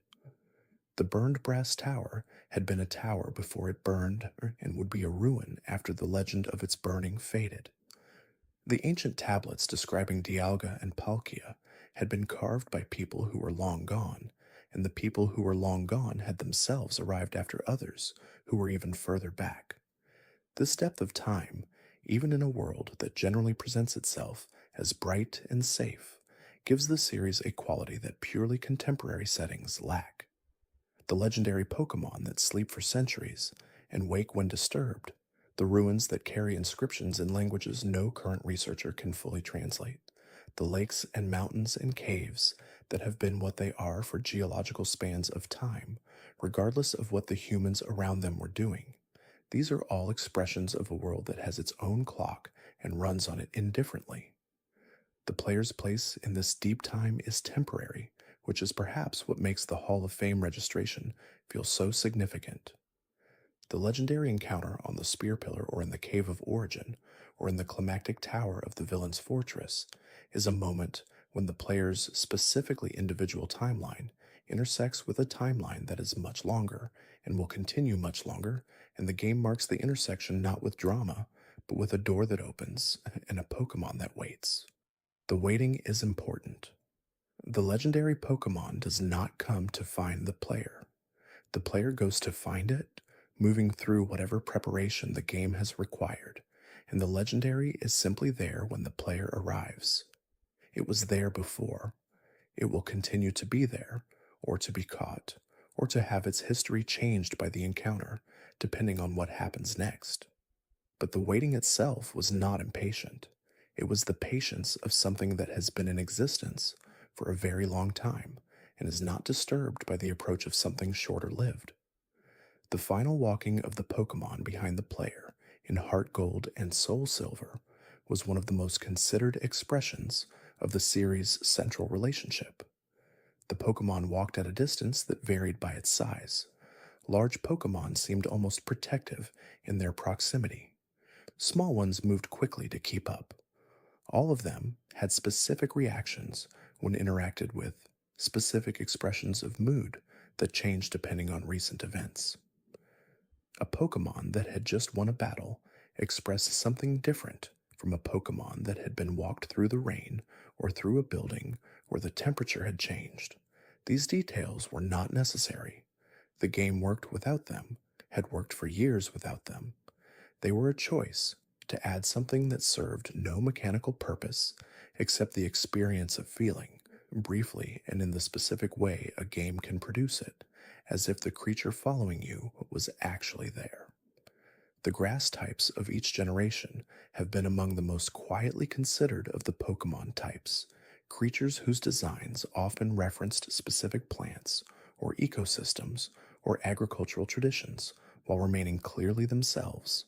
The burned brass tower had been a tower before it burned and would be a ruin after the legend of its burning faded. The ancient tablets describing Dialga and Palkia had been carved by people who were long gone, and the people who were long gone had themselves arrived after others who were even further back. This depth of time, even in a world that generally presents itself as bright and safe, gives the series a quality that purely contemporary settings lack. The legendary Pokemon that sleep for centuries and wake when disturbed, the ruins that carry inscriptions in languages no current researcher can fully translate, the lakes and mountains and caves that have been what they are for geological spans of time, regardless of what the humans around them were doing. These are all expressions of a world that has its own clock and runs on it indifferently. The player's place in this deep time is temporary, which is perhaps what makes the Hall of Fame registration feel so significant. The legendary encounter on the Spear Pillar or in the Cave of Origin, or in the climactic tower of the villain's fortress, is a moment when the player's specifically individual timeline intersects with a timeline that is much longer and will continue much longer, and the game marks the intersection not with drama, but with a door that opens and a Pokemon that waits. The waiting is important. The legendary Pokemon does not come to find the player. The player goes to find it, moving through whatever preparation the game has required, and the legendary is simply there when the player arrives. It was there before. It will continue to be there, or to be caught, or to have its history changed by the encounter, depending on what happens next. But the waiting itself was not impatient. It was the patience of something that has been in existence for a very long time and is not disturbed by the approach of something shorter lived. The final walking of the Pokemon behind the player in Heart Gold and Soul Silver was one of the most considered expressions of the series' central relationship. The Pokemon walked at a distance that varied by its size. Large Pokemon seemed almost protective in their proximity. Small ones moved quickly to keep up. All of them had specific reactions when interacted with, specific expressions of mood that changed depending on recent events. A Pokemon that had just won a battle expressed something different from a Pokémon that had been walked through the rain or through a building where the temperature had changed. These details were not necessary. The game worked without them, had worked for years without them. They were a choice to add something that served no mechanical purpose except the experience of feeling, briefly and in the specific way a game can produce it, as if the creature following you was actually there. The grass types of each generation have been among the most quietly considered of the Pokemon types, creatures whose designs often referenced specific plants or ecosystems or agricultural traditions while remaining clearly themselves.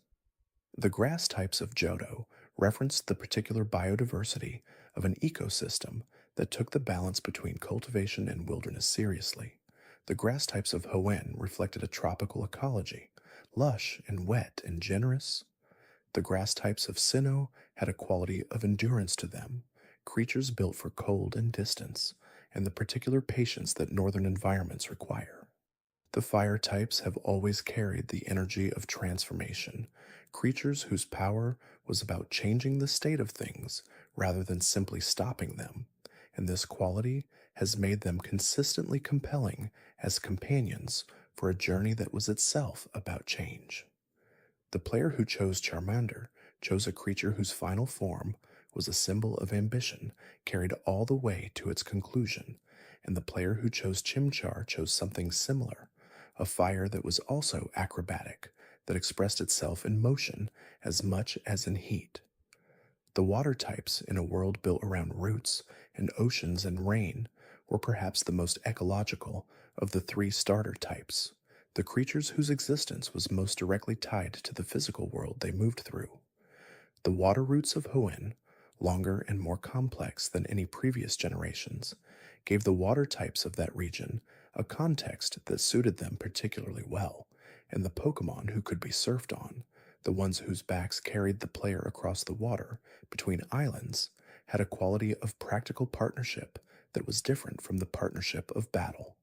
The grass types of Johto referenced the particular biodiversity of an ecosystem that took the balance between cultivation and wilderness seriously. The grass types of Hoenn reflected a tropical ecology, lush and wet and generous. The grass types of Sinnoh had a quality of endurance to them, creatures built for cold and distance, and the particular patience that northern environments require. The fire types have always carried the energy of transformation, creatures whose power was about changing the state of things rather than simply stopping them, and this quality has made them consistently compelling as companions for a journey that was itself about change. The player who chose Charmander chose a creature whose final form was a symbol of ambition carried all the way to its conclusion, and the player who chose Chimchar chose something similar, a fire that was also acrobatic, that expressed itself in motion as much as in heat. The water types in a world built around roots and oceans and rain were perhaps the most ecological of the three starter types, the creatures whose existence was most directly tied to the physical world they moved through. The water roots of Hoenn, longer and more complex than any previous generations, gave the water types of that region a context that suited them particularly well, and the Pokémon who could be surfed on, the ones whose backs carried the player across the water between islands, had a quality of practical partnership that was different from the partnership of battle.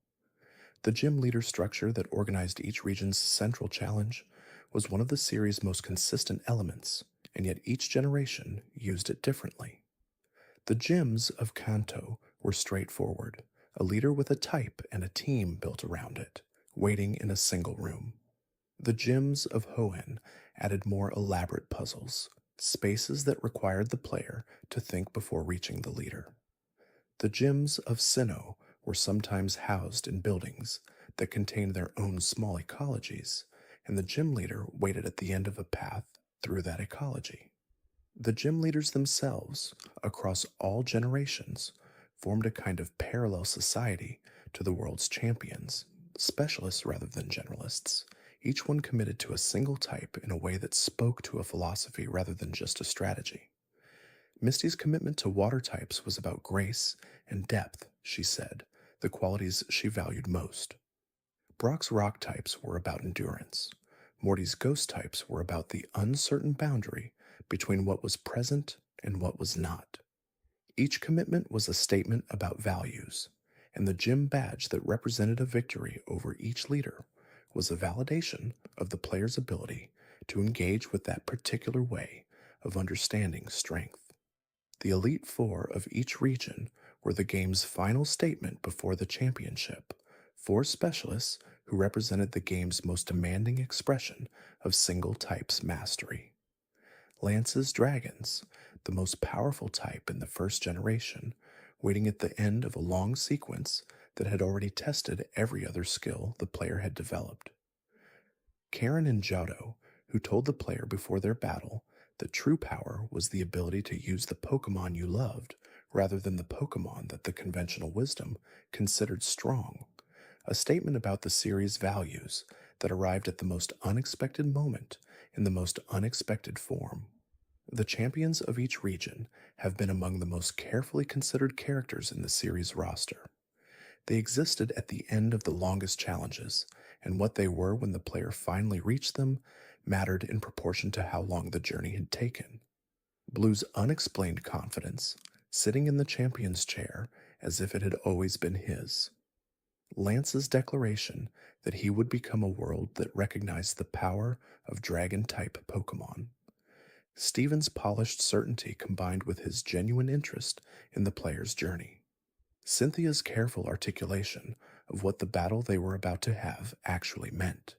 The gym leader structure that organized each region's central challenge was one of the series' most consistent elements, and yet each generation used it differently. The gyms of Kanto were straightforward, a leader with a type and a team built around it, waiting in a single room. The gyms of Hoenn added more elaborate puzzles, spaces that required the player to think before reaching the leader. The gyms of Sinnoh were sometimes housed in buildings that contained their own small ecologies, and the gym leader waited at the end of a path through that ecology. The gym leaders themselves, across all generations, formed a kind of parallel society to the world's champions, specialists rather than generalists, each one committed to a single type in a way that spoke to a philosophy rather than just a strategy. Misty's commitment to water types was about grace and depth, she said, the qualities she valued most. Brock's rock types were about endurance. Morty's ghost types were about the uncertain boundary between what was present and what was not. Each commitment was a statement about values, and the gym badge that represented a victory over each leader was a validation of the player's ability to engage with that particular way of understanding strength. The Elite Four of each region were the game's final statement before the championship, four specialists who represented the game's most demanding expression of single types mastery. Lance's Dragons, the most powerful type in the first generation, waiting at the end of a long sequence that had already tested every other skill the player had developed. Karen and Johto, who told the player before their battle that true power was the ability to use the Pokemon you loved rather than the Pokemon that the conventional wisdom considered strong, a statement about the series' values that arrived at the most unexpected moment in the most unexpected form. The champions of each region have been among the most carefully considered characters in the series roster. They existed at the end of the longest challenges, and what they were when the player finally reached them mattered in proportion to how long the journey had taken. Blue's unexplained confidence, sitting in the champion's chair as if it had always been his. Lance's declaration that he would become a world that recognized the power of dragon-type Pokemon. Stephen's polished certainty combined with his genuine interest in the player's journey. Cynthia's careful articulation of what the battle they were about to have actually meant.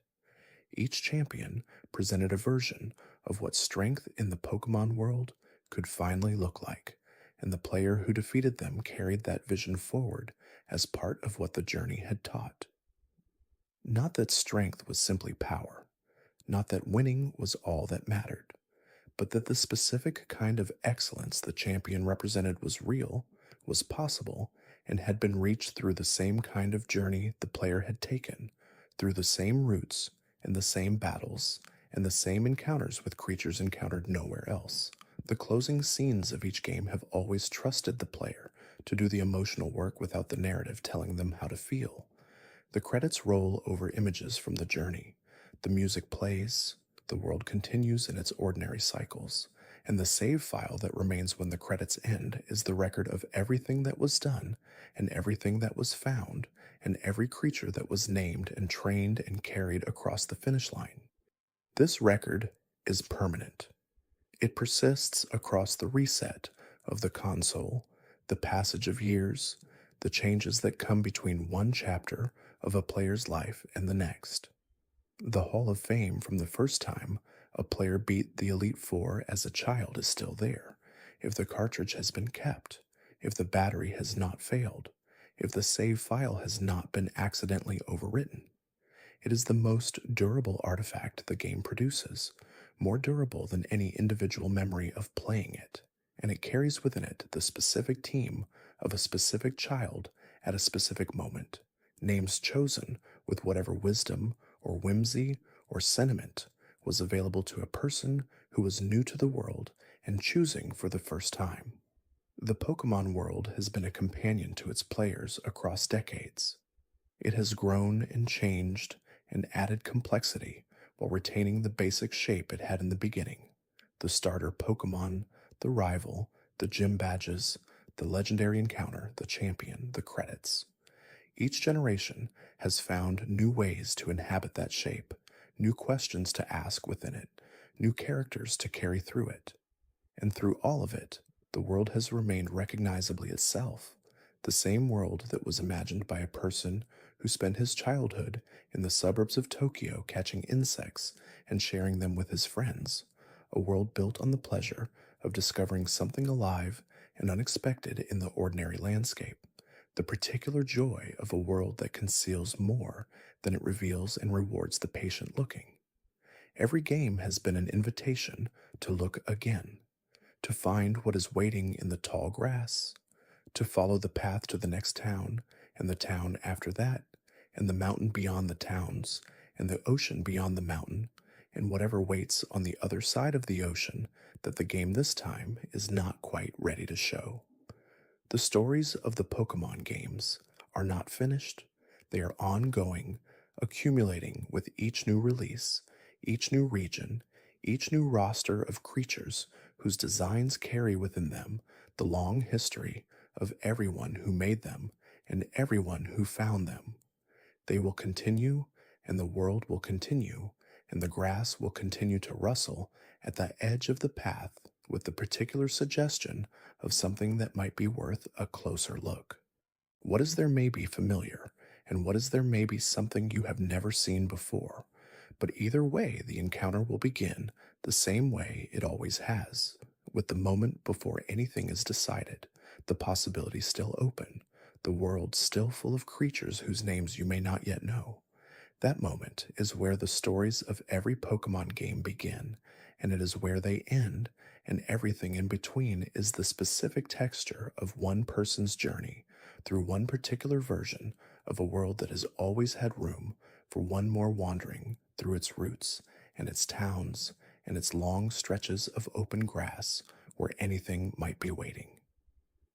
Each champion presented a version of what strength in the Pokemon world could finally look like, and the player who defeated them carried that vision forward as part of what the journey had taught. Not that strength was simply power, not that winning was all that mattered, but that the specific kind of excellence the champion represented was real, was possible, and had been reached through the same kind of journey the player had taken, through the same routes and the same battles, and the same encounters with creatures encountered nowhere else. The closing scenes of each game have always trusted the player to do the emotional work without the narrative telling them how to feel. The credits roll over images from the journey. The music plays, the world continues in its ordinary cycles, and the save file that remains when the credits end is the record of everything that was done, and everything that was found, and every creature that was named and trained and carried across the finish line. This record is permanent. It persists across the reset of the console, the passage of years, the changes that come between one chapter of a player's life and the next. The Hall of Fame from the first time a player beat the Elite Four as a child is still there, if the cartridge has been kept, if the battery has not failed, if the save file has not been accidentally overwritten. It is the most durable artifact the game produces, more durable than any individual memory of playing it, and it carries within it the specific team of a specific child at a specific moment, names chosen with whatever wisdom or whimsy or sentiment was available to a person who was new to the world and choosing for the first time. The Pokemon world has been a companion to its players across decades. It has grown and changed and added complexity while retaining the basic shape it had in the beginning: the starter Pokemon, the rival, the gym badges, the legendary encounter, the champion, the credits. Each generation has found new ways to inhabit that shape, new questions to ask within it, new characters to carry through it. And through all of it, the world has remained recognizably itself, the same world that was imagined by a person who spent his childhood in the suburbs of Tokyo catching insects and sharing them with his friends, a world built on the pleasure of discovering something alive and unexpected in the ordinary landscape, the particular joy of a world that conceals more than it reveals and rewards the patient looking. Every game has been an invitation to look again, to find what is waiting in the tall grass, to follow the path to the next town, and the town after that, and the mountain beyond the towns, and the ocean beyond the mountain, and whatever waits on the other side of the ocean that the game this time is not quite ready to show. The stories of the Pokemon games are not finished. They are ongoing, accumulating with each new release, each new region, each new roster of creatures whose designs carry within them the long history of everyone who made them and everyone who found them. They will continue, and the world will continue, and the grass will continue to rustle at the edge of the path with the particular suggestion of something that might be worth a closer look. What is there may be familiar, and what is there may be something you have never seen before, but either way the encounter will begin the same way it always has, with the moment before anything is decided, the possibility still open, the world still full of creatures whose names you may not yet know. That moment is where the stories of every Pokemon game begin, and it is where they end, and everything in between is the specific texture of one person's journey through one particular version of a world that has always had room for one more wandering through its routes and its towns and its long stretches of open grass where anything might be waiting.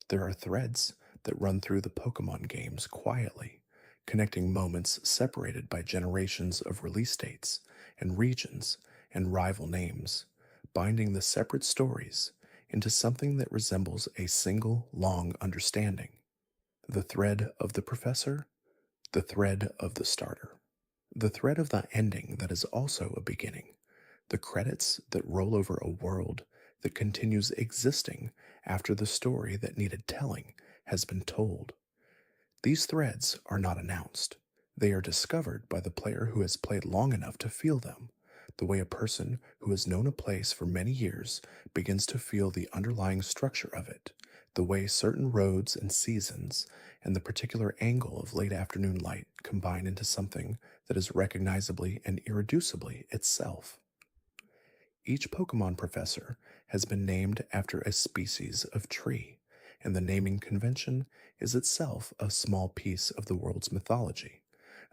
There are threads that run through the Pokemon games quietly, connecting moments separated by generations of release dates and regions and rival names, binding the separate stories into something that resembles a single long understanding. The thread of the professor, the thread of the starter, the thread of the ending that is also a beginning, The credits that roll over a world that continues existing after the story that needed telling has been told. These threads are not announced. They are discovered by the player who has played long enough to feel them, the way a person who has known a place for many years begins to feel the underlying structure of it, the way certain roads and seasons and the particular angle of late afternoon light combine into something that is recognizably and irreducibly itself. Each Pokemon professor has been named after a species of tree, and the naming convention is itself a small piece of the world's mythology,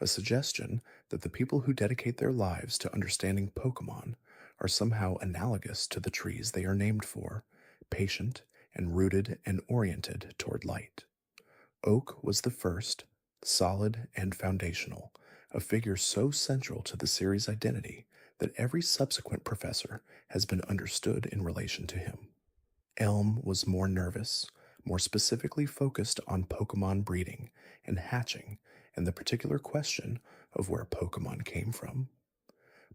a suggestion that the people who dedicate their lives to understanding Pokemon are somehow analogous to the trees they are named for, patient and rooted and oriented toward light. Oak was the first, solid and foundational, a figure so central to the series' identity that every subsequent professor has been understood in relation to him. Elm was more nervous, more specifically focused on Pokemon breeding and hatching and the particular question of where Pokemon came from.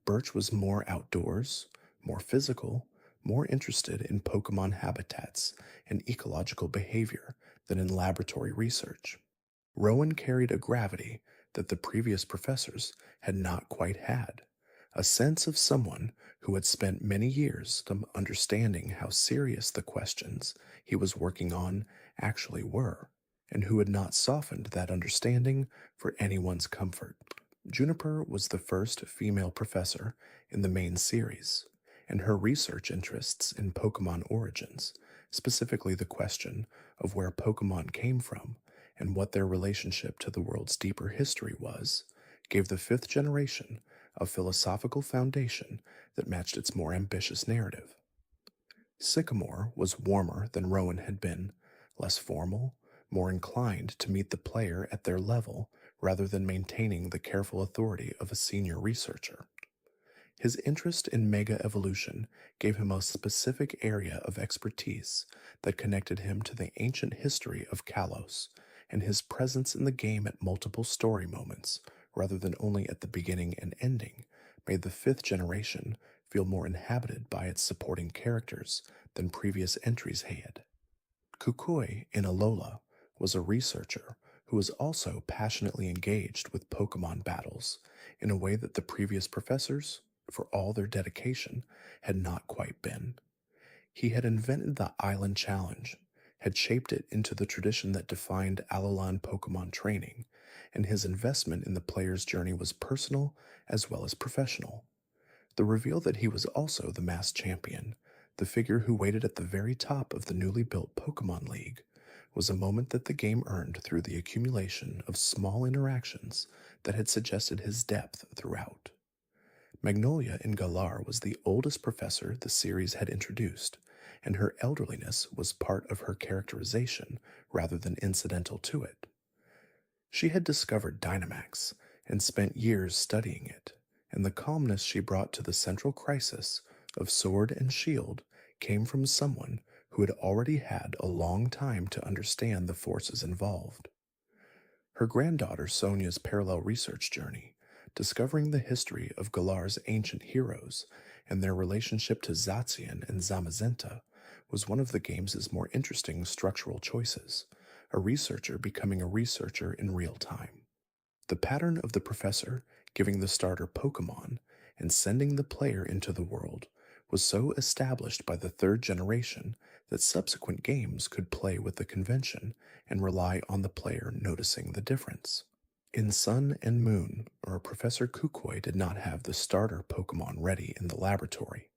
Birch was more outdoors, more physical, more interested in Pokemon habitats and ecological behavior than in laboratory research. Rowan carried a gravity that the previous professors had not quite had, a sense of someone who had spent many years understanding how serious the questions he was working on actually were, and who had not softened that understanding for anyone's comfort. Juniper was the first female professor in the main series, and her research interests in Pokemon origins, specifically the question of where Pokemon came from and what their relationship to the world's deeper history was, gave the fifth generation a philosophical foundation that matched its more ambitious narrative. Sycamore was warmer than Rowan had been, less formal, more inclined to meet the player at their level rather than maintaining the careful authority of a senior researcher. His interest in mega evolution gave him a specific area of expertise that connected him to the ancient history of Kalos, and his presence in the game at multiple story moments, rather than only at the beginning and ending, made the fifth generation feel more inhabited by its supporting characters than previous entries had. Kukui in Alola was a researcher who was also passionately engaged with Pokemon battles in a way that the previous professors, for all their dedication, had not quite been. He had invented the Island Challenge, had shaped it into the tradition that defined Alolan Pokemon training, and his investment in the player's journey was personal as well as professional. The reveal that he was also the masked champion, the figure who waited at the very top of the newly built Pokemon League, was a moment that the game earned through the accumulation of small interactions that had suggested his depth throughout. Magnolia in Galar was the oldest professor the series had introduced, and her elderliness was part of her characterization rather than incidental to it. She had discovered Dynamax and spent years studying it, and the calmness she brought to the central crisis of Sword and Shield came from someone who had already had a long time to understand the forces involved. Her granddaughter Sonia's parallel research journey, discovering the history of Galar's ancient heroes and their relationship to Zacian and Zamazenta, was one of the game's more interesting structural choices, a researcher becoming a researcher in real time. The pattern of the professor giving the starter Pokemon and sending the player into the world was so established by the third generation that subsequent games could play with the convention and rely on the player noticing the difference. In Sun and Moon, Professor Kukui did not have the starter Pokemon ready in the laboratory.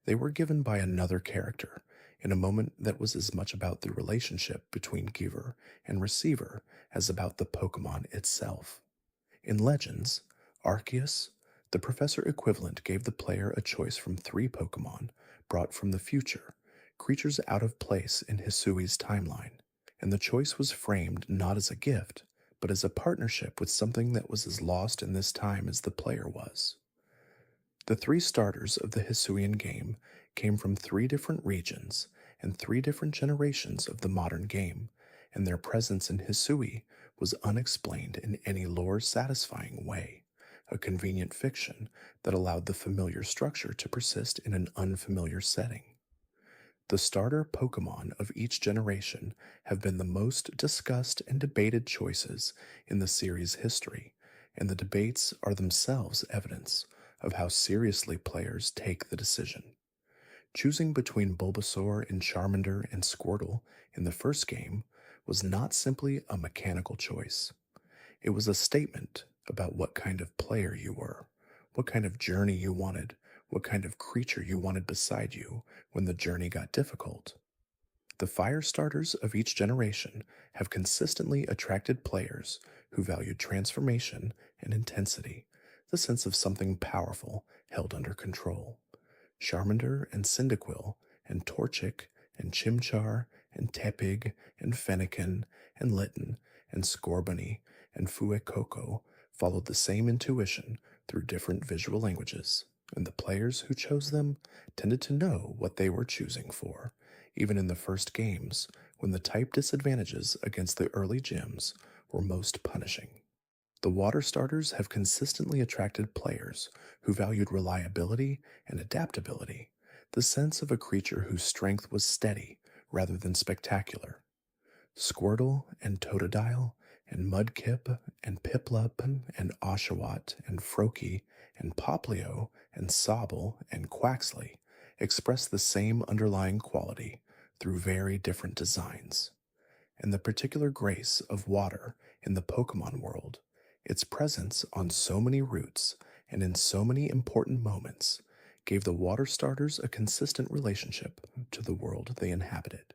They were given by another character in a moment that was as much about the relationship between giver and receiver as about the Pokemon itself. In Legends, Arceus, the professor equivalent gave the player a choice from 3 Pokemon brought from the future, creatures out of place in Hisui's timeline, and the choice was framed not as a gift, but as a partnership with something that was as lost in this time as the player was. The 3 starters of the Hisuian game came from 3 different regions and 3 different generations of the modern game, and their presence in Hisui was unexplained in any lore-satisfying way, a convenient fiction that allowed the familiar structure to persist in an unfamiliar setting. The starter Pokemon of each generation have been the most discussed and debated choices in the series' history, and the debates are themselves evidence of how seriously players take the decision. Choosing between Bulbasaur and Charmander and Squirtle in the first game was not simply a mechanical choice. It was a statement about what kind of player you were, what kind of journey you wanted, what kind of creature you wanted beside you when the journey got difficult. The fire starters of each generation have consistently attracted players who valued transformation and intensity, the sense of something powerful held under control. Charmander and Cyndaquil and Torchic and Chimchar and Tepig and Fennekin and Litten and Scorbunny and Fuecoco followed the same intuition through different visual languages, and the players who chose them tended to know what they were choosing for, even in the first games when the type disadvantages against the early gyms were most punishing. The water starters have consistently attracted players who valued reliability and adaptability, the sense of a creature whose strength was steady rather than spectacular. Squirtle and Totodile and Mudkip and Piplup and Oshawott and Froakie and Poplio and Sobble and Quaxley express the same underlying quality through very different designs. And the particular grace of water in the Pokemon world, its presence on so many routes and in so many important moments, gave the water starters a consistent relationship to the world they inhabited.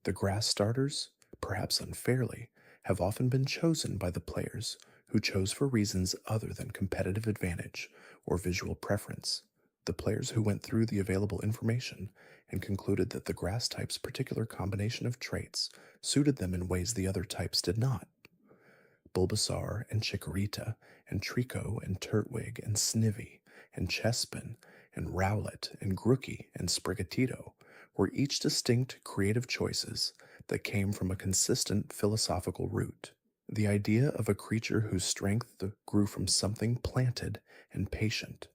The grass starters, perhaps unfairly, have often been chosen by the players who chose for reasons other than competitive advantage or visual preference. The players who went through the available information and concluded that the grass type's particular combination of traits suited them in ways the other types did not. Bulbasaur and Chikorita and Trico and Turtwig and Snivy and Chespin and Rowlet and Grookey and Sprigatito were each distinct creative choices that came from a consistent philosophical root. The idea of a creature whose strength grew from something planted and patient.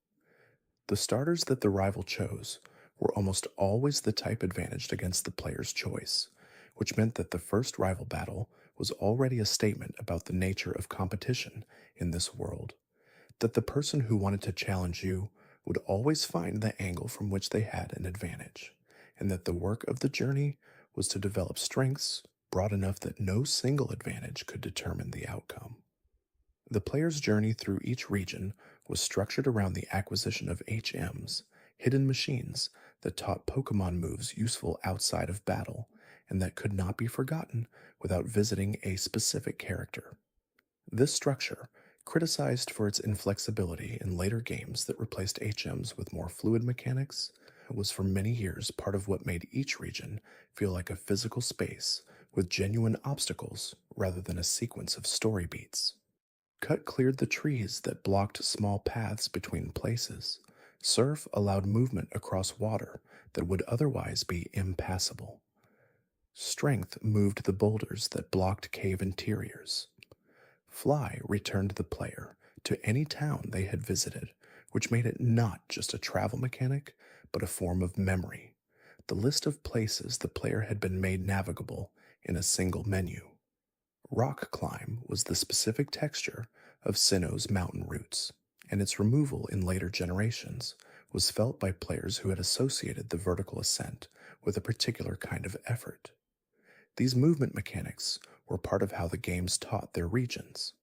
The starters that the rival chose were almost always the type advantaged against the player's choice, which meant that the first rival battle was already a statement about the nature of competition in this world, that the person who wanted to challenge you would always find the angle from which they had an advantage, and that the work of the journey was to develop strengths broad enough that no single advantage could determine the outcome. The player's journey through each region was structured around the acquisition of HMs, hidden machines that taught Pokemon moves useful outside of battle, and that could not be forgotten without visiting a specific character. This structure, criticized for its inflexibility in later games that replaced HMs with more fluid mechanics, was for many years part of what made each region feel like a physical space with genuine obstacles rather than a sequence of story beats. Cut cleared the trees that blocked small paths between places. Surf allowed movement across water that would otherwise be impassable. Strength moved the boulders that blocked cave interiors. Fly returned the player to any town they had visited, which made it not just a travel mechanic, but a form of memory. The list of places the player had been made navigable in a single menu. Rock climb was the specific texture of Sinnoh's mountain routes, and its removal in later generations was felt by players who had associated the vertical ascent with a particular kind of effort. These movement mechanics were part of how the games taught their regions.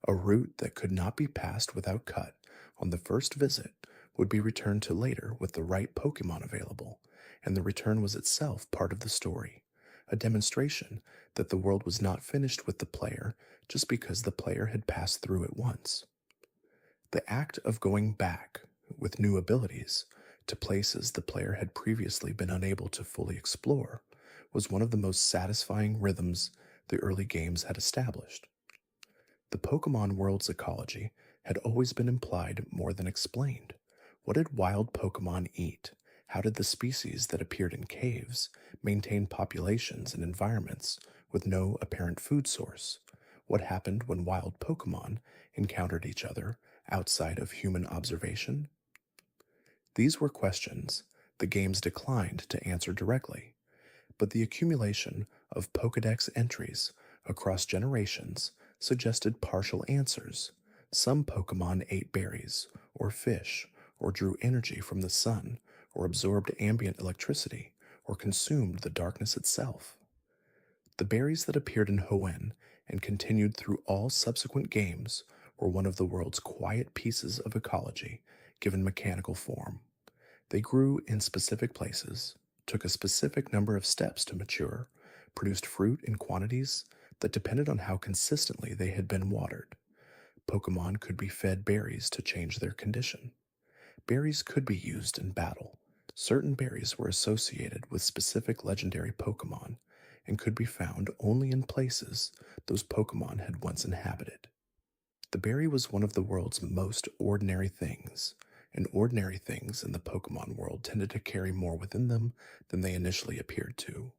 A route that could not be passed without cut on the first visit would be returned to later with the right Pokemon available, and the return was itself part of the story, a demonstration that the world was not finished with the player just because the player had passed through it once. The act of going back with new abilities to places the player had previously been unable to fully explore was one of the most satisfying rhythms the early games had established. The Pokemon world's ecology had always been implied more than explained. What did wild Pokemon eat? How did the species that appeared in caves maintain populations and environments with no apparent food source? What happened when wild Pokemon encountered each other outside of human observation? These were questions the games declined to answer directly, but the accumulation of Pokedex entries across generations suggested partial answers. Some Pokemon ate berries, or fish, or drew energy from the sun, or absorbed ambient electricity, or consumed the darkness itself. The berries that appeared in Hoenn and continued through all subsequent games were one of the world's quiet pieces of ecology given mechanical form. They grew in specific places, took a specific number of steps to mature, produced fruit in quantities that depended on how consistently they had been watered. Pokemon could be fed berries to change their condition. Berries could be used in battle. Certain berries were associated with specific legendary Pokemon and could be found only in places those Pokemon had once inhabited. The berry was one of the world's most ordinary things, and ordinary things in the Pokemon world tended to carry more within them than they initially appeared to.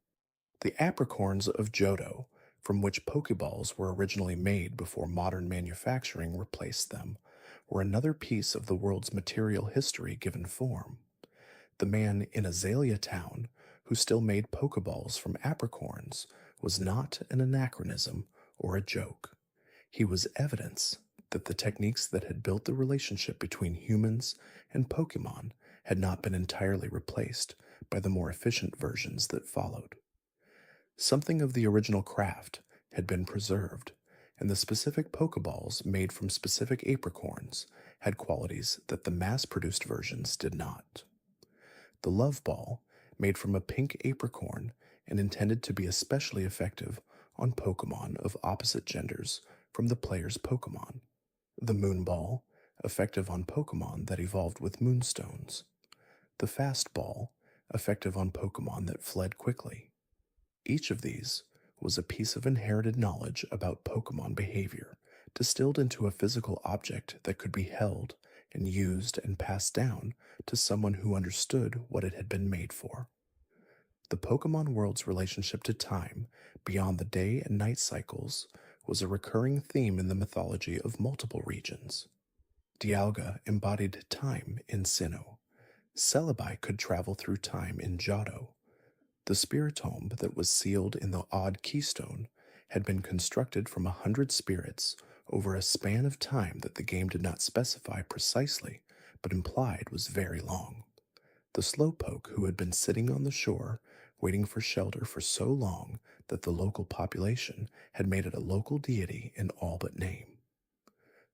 The apricorns of Johto, from which Pokeballs were originally made before modern manufacturing replaced them, were another piece of the world's material history given form. The man in Azalea Town, who still made Pokeballs from apricorns, was not an anachronism or a joke. He was evidence that the techniques that had built the relationship between humans and Pokemon had not been entirely replaced by the more efficient versions that followed. Something of the original craft had been preserved, and the specific Pokeballs made from specific apricorns had qualities that the mass-produced versions did not. The Love Ball, made from a pink apricorn and intended to be especially effective on Pokemon of opposite genders from the player's Pokemon. The Moon Ball, effective on Pokemon that evolved with Moonstones. The Fast Ball, effective on Pokemon that fled quickly. Each of these was a piece of inherited knowledge about Pokemon behavior, distilled into a physical object that could be held and used and passed down to someone who understood what it had been made for. The Pokemon world's relationship to time, beyond the day and night cycles, was a recurring theme in the mythology of multiple regions. Dialga embodied time in Sinnoh. Celebi could travel through time in Johto. The Spiritomb that was sealed in the Odd Keystone had been constructed from 100 spirits over a span of time that the game did not specify precisely, but implied was very long. The Slowpoke who had been sitting on the shore, waiting for shelter for so long that the local population had made it a local deity in all but name.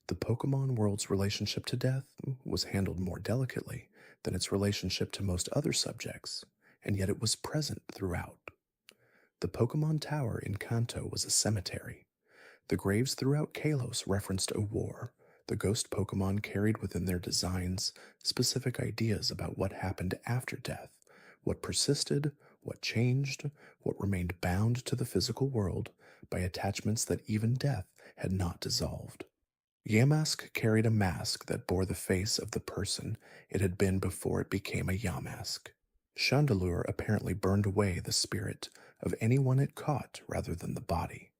The Pokemon world's relationship to death was handled more delicately than its relationship to most other subjects, and yet it was present throughout. The Pokemon Tower in Kanto was a cemetery. The graves throughout Kalos referenced a war. The ghost Pokemon carried within their designs specific ideas about what happened after death, what persisted, what changed, what remained bound to the physical world by attachments that even death had not dissolved. Yamask carried a mask that bore the face of the person it had been before it became a Yamask. Chandelure apparently burned away the spirit of anyone it caught rather than the body.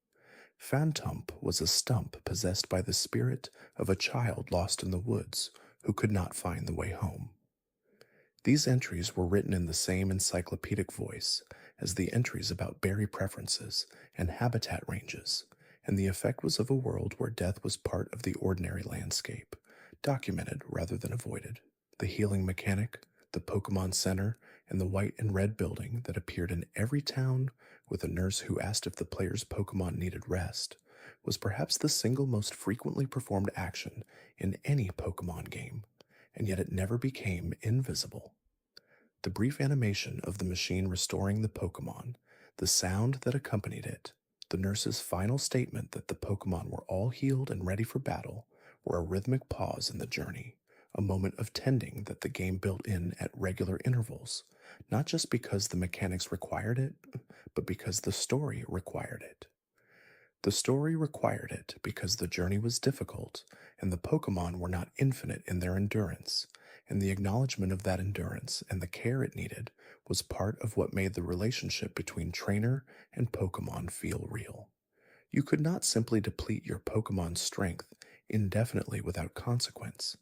Phantump was a stump possessed by the spirit of a child lost in the woods who could not find the way home. These entries were written in the same encyclopedic voice as the entries about berry preferences and habitat ranges, and the effect was of a world where death was part of the ordinary landscape, documented rather than avoided. The healing mechanic, the Pokemon Center, and the white and red building that appeared in every town with a nurse who asked if the player's Pokemon needed rest was perhaps the single most frequently performed action in any Pokemon game, and yet it never became invisible. The brief animation of the machine restoring the Pokemon, the sound that accompanied it, the nurse's final statement that the Pokemon were all healed and ready for battle were a rhythmic pause in the journey, a moment of tending that the game built in at regular intervals, not just because the mechanics required it, but because the story required it. The story required it because the journey was difficult and the Pokemon were not infinite in their endurance, and the acknowledgement of that endurance and the care it needed was part of what made the relationship between trainer and Pokemon feel real. You could not simply deplete your Pokemon's strength indefinitely without consequence.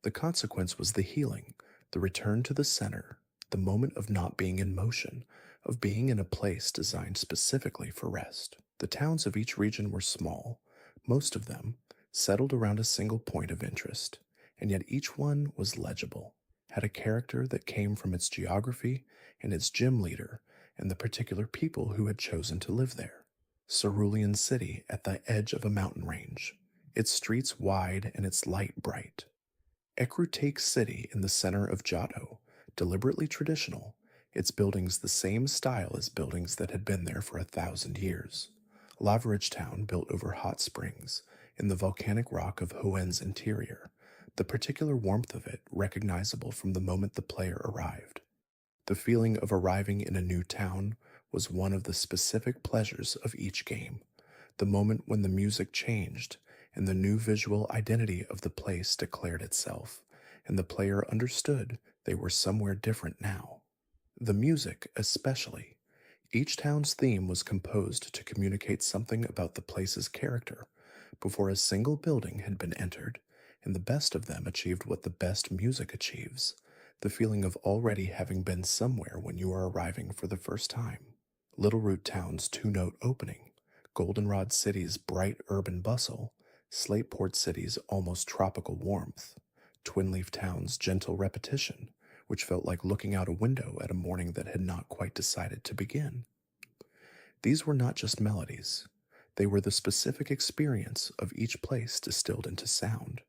The consequence was the healing, the return to the center, the moment of not being in motion, of being in a place designed specifically for rest. The towns of each region were small, most of them settled around a single point of interest, and yet each one was legible, had a character that came from its geography and its gym leader and the particular people who had chosen to live there. Cerulean City at the edge of a mountain range, its streets wide and its light bright. Ekrutake City in the center of Johto, deliberately traditional, its buildings the same style as buildings that had been there for 1,000 years. Lavaridge Town built over hot springs in the volcanic rock of Hoenn's interior, the particular warmth of it recognizable from the moment the player arrived. The feeling of arriving in a new town was one of the specific pleasures of each game, the moment when the music changed and the new visual identity of the place declared itself, and the player understood they were somewhere different now. The music, especially. Each town's theme was composed to communicate something about the place's character before a single building had been entered, and the best of them achieved what the best music achieves, the feeling of already having been somewhere when you are arriving for the first time. Littleroot Town's two-note opening, Goldenrod City's bright urban bustle, Slateport City's almost tropical warmth, Twinleaf Town's gentle repetition, which felt like looking out a window at a morning that had not quite decided to begin. These were not just melodies. They were the specific experience of each place distilled into sound,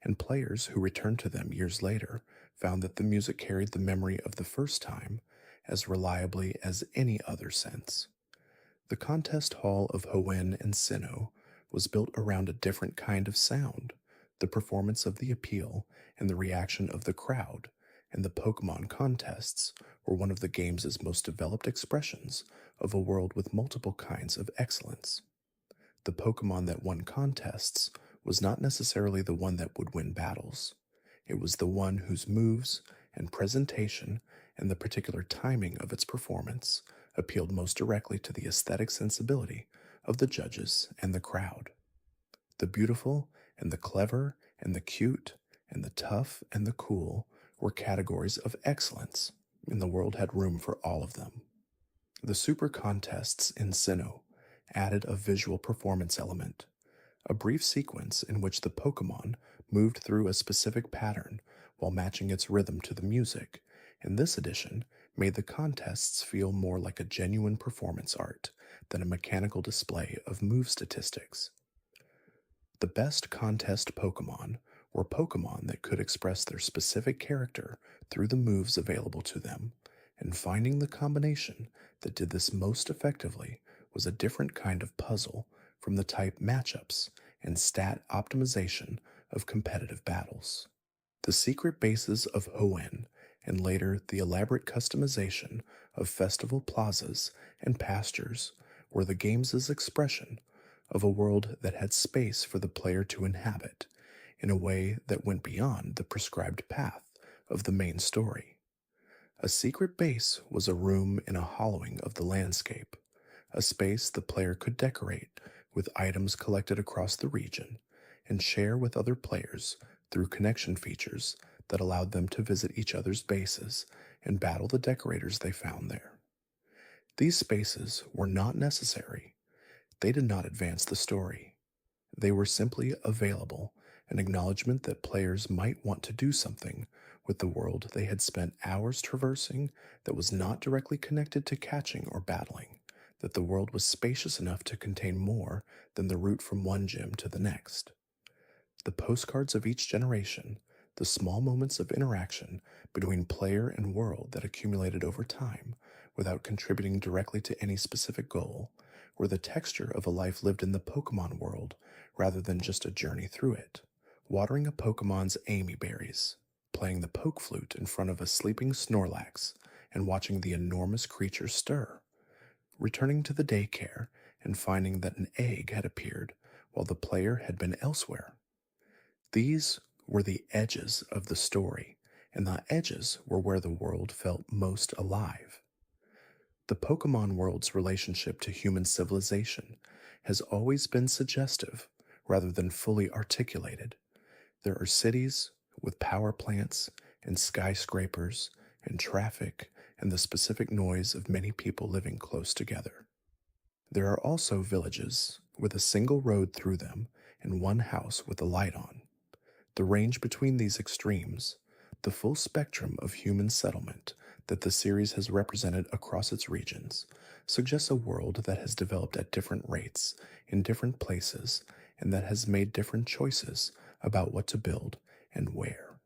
and players who returned to them years later found that the music carried the memory of the first time as reliably as any other sense. The contest hall of Hoenn and Sinnoh was built around a different kind of sound, the performance of the appeal and the reaction of the crowd, and the Pokémon contests were one of the game's most developed expressions of a world with multiple kinds of excellence. The Pokémon that won contests was not necessarily the one that would win battles. It was the one whose moves and presentation and the particular timing of its performance appealed most directly to the aesthetic sensibility of the judges and the crowd. The beautiful and the clever and the cute and the tough and the cool were categories of excellence, and the world had room for all of them. The super contests in Sinnoh added a visual performance element, a brief sequence in which the Pokémon moved through a specific pattern while matching its rhythm to the music, and this addition made the contests feel more like a genuine performance art than a mechanical display of move statistics. The best contest Pokémon were Pokémon that could express their specific character through the moves available to them, and finding the combination that did this most effectively was a different kind of puzzle from the type matchups and stat optimization of competitive battles. The secret bases of Hoenn, and later the elaborate customization of festival plazas and pastures, were the game's expression of a world that had space for the player to inhabit in a way that went beyond the prescribed path of the main story. A secret base was a room in a hollowing of the landscape, a space the player could decorate with items collected across the region and share with other players through connection features that allowed them to visit each other's bases and battle the decorators they found there. These spaces were not necessary. They did not advance the story. They were simply available, an acknowledgement that players might want to do something with the world they had spent hours traversing that was not directly connected to catching or battling, that the world was spacious enough to contain more than the route from one gym to the next. The postcards of each generation, the small moments of interaction between player and world that accumulated over time without contributing directly to any specific goal, were the texture of a life lived in the Pokémon world rather than just a journey through it. Watering a Pokémon's Amy berries, playing the poke flute in front of a sleeping Snorlax, and watching the enormous creature stir. Returning to the daycare and finding that an egg had appeared while the player had been elsewhere. These were the edges of the story, and the edges were where the world felt most alive. The Pokémon world's relationship to human civilization has always been suggestive, rather than fully articulated. There are cities with power plants and skyscrapers and traffic and the specific noise of many people living close together. There are also villages with a single road through them and one house with a light on. The range between these extremes, the full spectrum of human settlement that the series has represented across its regions, suggests a world that has developed at different rates in different places and that has made different choices about what to build and where.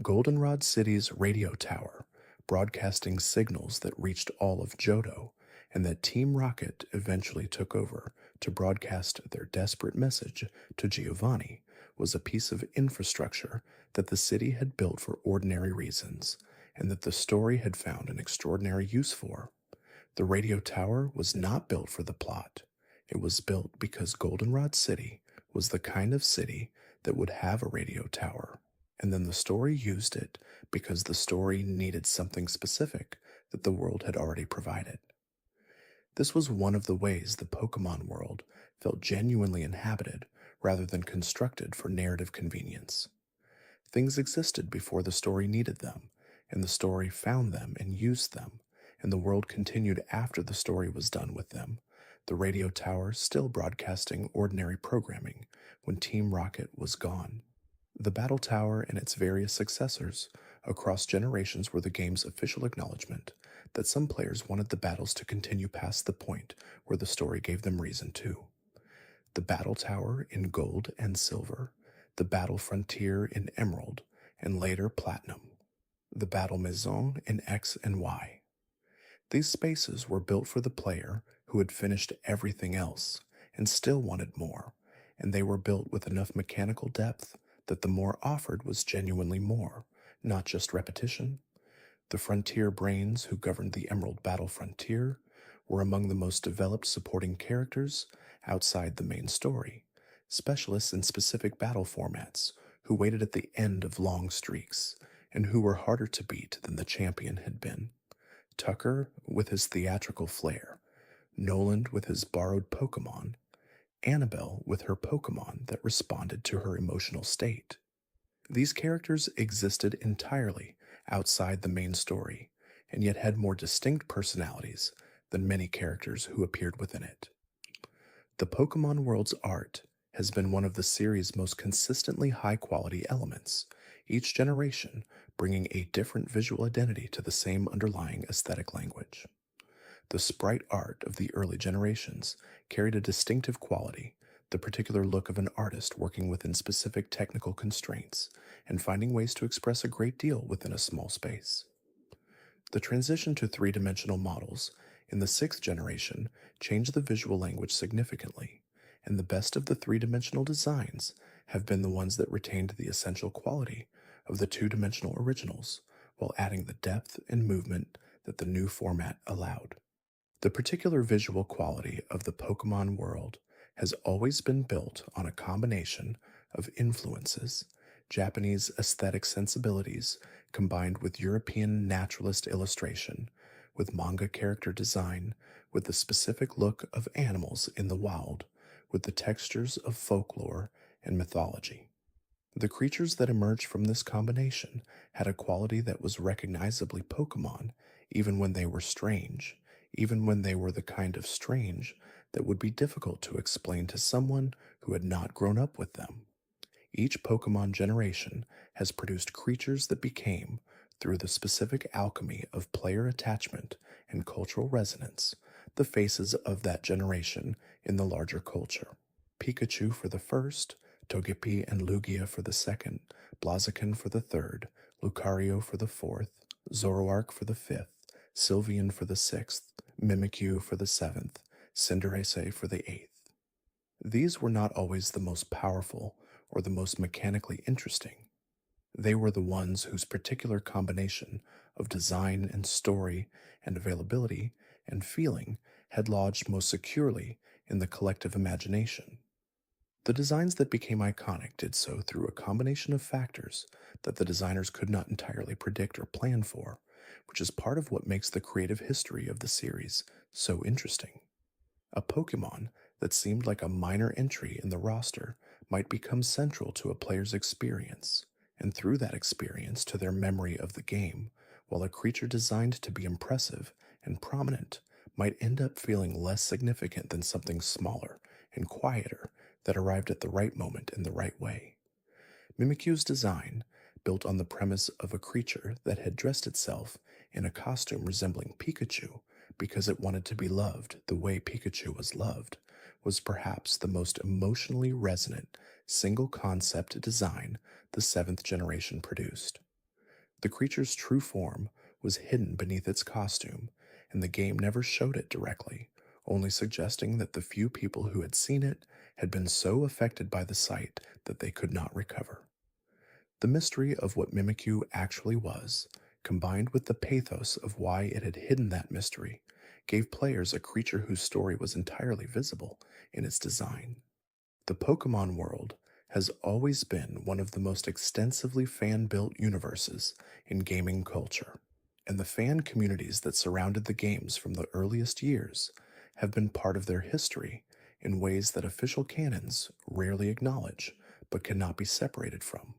Goldenrod City's radio tower, broadcasting signals that reached all of Johto, and that Team Rocket eventually took over to broadcast their desperate message to Giovanni, was a piece of infrastructure that the city had built for ordinary reasons, and that the story had found an extraordinary use for. The radio tower was not built for the plot. It was built because Goldenrod City was the kind of city that would have a radio tower, and then the story used it because the story needed something specific that the world had already provided. This was one of the ways the Pokemon world felt genuinely inhabited rather than constructed for narrative convenience. Things existed before the story needed them, and the story found them and used them, and the world continued after the story was done with them, the radio tower still broadcasting ordinary programming when Team Rocket was gone. The Battle Tower and its various successors across generations were the game's official acknowledgement that some players wanted the battles to continue past the point where the story gave them reason to. The Battle Tower in Gold and Silver, the Battle Frontier in Emerald, and later Platinum, the Battle Maison in X and Y. These spaces were built for the player who had finished everything else and still wanted more, and they were built with enough mechanical depth that the more offered was genuinely more, not just repetition. The Frontier Brains who governed the Emerald Battle Frontier were among the most developed supporting characters outside the main story, specialists in specific battle formats who waited at the end of long streaks and who were harder to beat than the champion had been. Tucker with his theatrical flair, Noland with his borrowed Pokémon, Annabelle with her Pokémon that responded to her emotional state. These characters existed entirely outside the main story, and yet had more distinct personalities than many characters who appeared within it. The Pokemon world's art has been one of the series' most consistently high-quality elements, each generation bringing a different visual identity to the same underlying aesthetic language. The sprite art of the early generations carried a distinctive quality, the particular look of an artist working within specific technical constraints and finding ways to express a great deal within a small space. The transition to three-dimensional models in the 6th generation changed the visual language significantly, and the best of the three-dimensional designs have been the ones that retained the essential quality of the two-dimensional originals while adding the depth and movement that the new format allowed. The particular visual quality of the Pokemon world has always been built on a combination of influences, Japanese aesthetic sensibilities combined with European naturalist illustration, with manga character design, with the specific look of animals in the wild, with the textures of folklore and mythology. The creatures that emerged from this combination had a quality that was recognizably Pokemon, even when they were strange, even when they were the kind of strange that would be difficult to explain to someone who had not grown up with them. Each Pokemon generation has produced creatures that became, through the specific alchemy of player attachment and cultural resonance, the faces of that generation in the larger culture. Pikachu for the first, Togepi and Lugia for the second, Blaziken for the third, Lucario for the fourth, Zoroark for the fifth, Sylveon for the sixth, Mimikyu for the seventh, Cinderace for the eighth. These were not always the most powerful or the most mechanically interesting. They were the ones whose particular combination of design and story and availability and feeling had lodged most securely in the collective imagination. The designs that became iconic did so through a combination of factors that the designers could not entirely predict or plan for, which is part of what makes the creative history of the series so interesting. A Pokémon that seemed like a minor entry in the roster might become central to a player's experience, and through that experience to their memory of the game, while a creature designed to be impressive and prominent might end up feeling less significant than something smaller and quieter that arrived at the right moment in the right way. Mimikyu's design, built on the premise of a creature that had dressed itself in a costume resembling Pikachu because it wanted to be loved the way Pikachu was loved, was perhaps the most emotionally resonant single concept design the seventh generation produced. The creature's true form was hidden beneath its costume, and the game never showed it directly, only suggesting that the few people who had seen it had been so affected by the sight that they could not recover. The mystery of what Mimikyu actually was, combined with the pathos of why it had hidden that mystery, gave players a creature whose story was entirely visible in its design. The Pokemon world has always been one of the most extensively fan built universes in gaming culture, and the fan communities that surrounded the games from the earliest years have been part of their history in ways that official canons rarely acknowledge but cannot be separated from.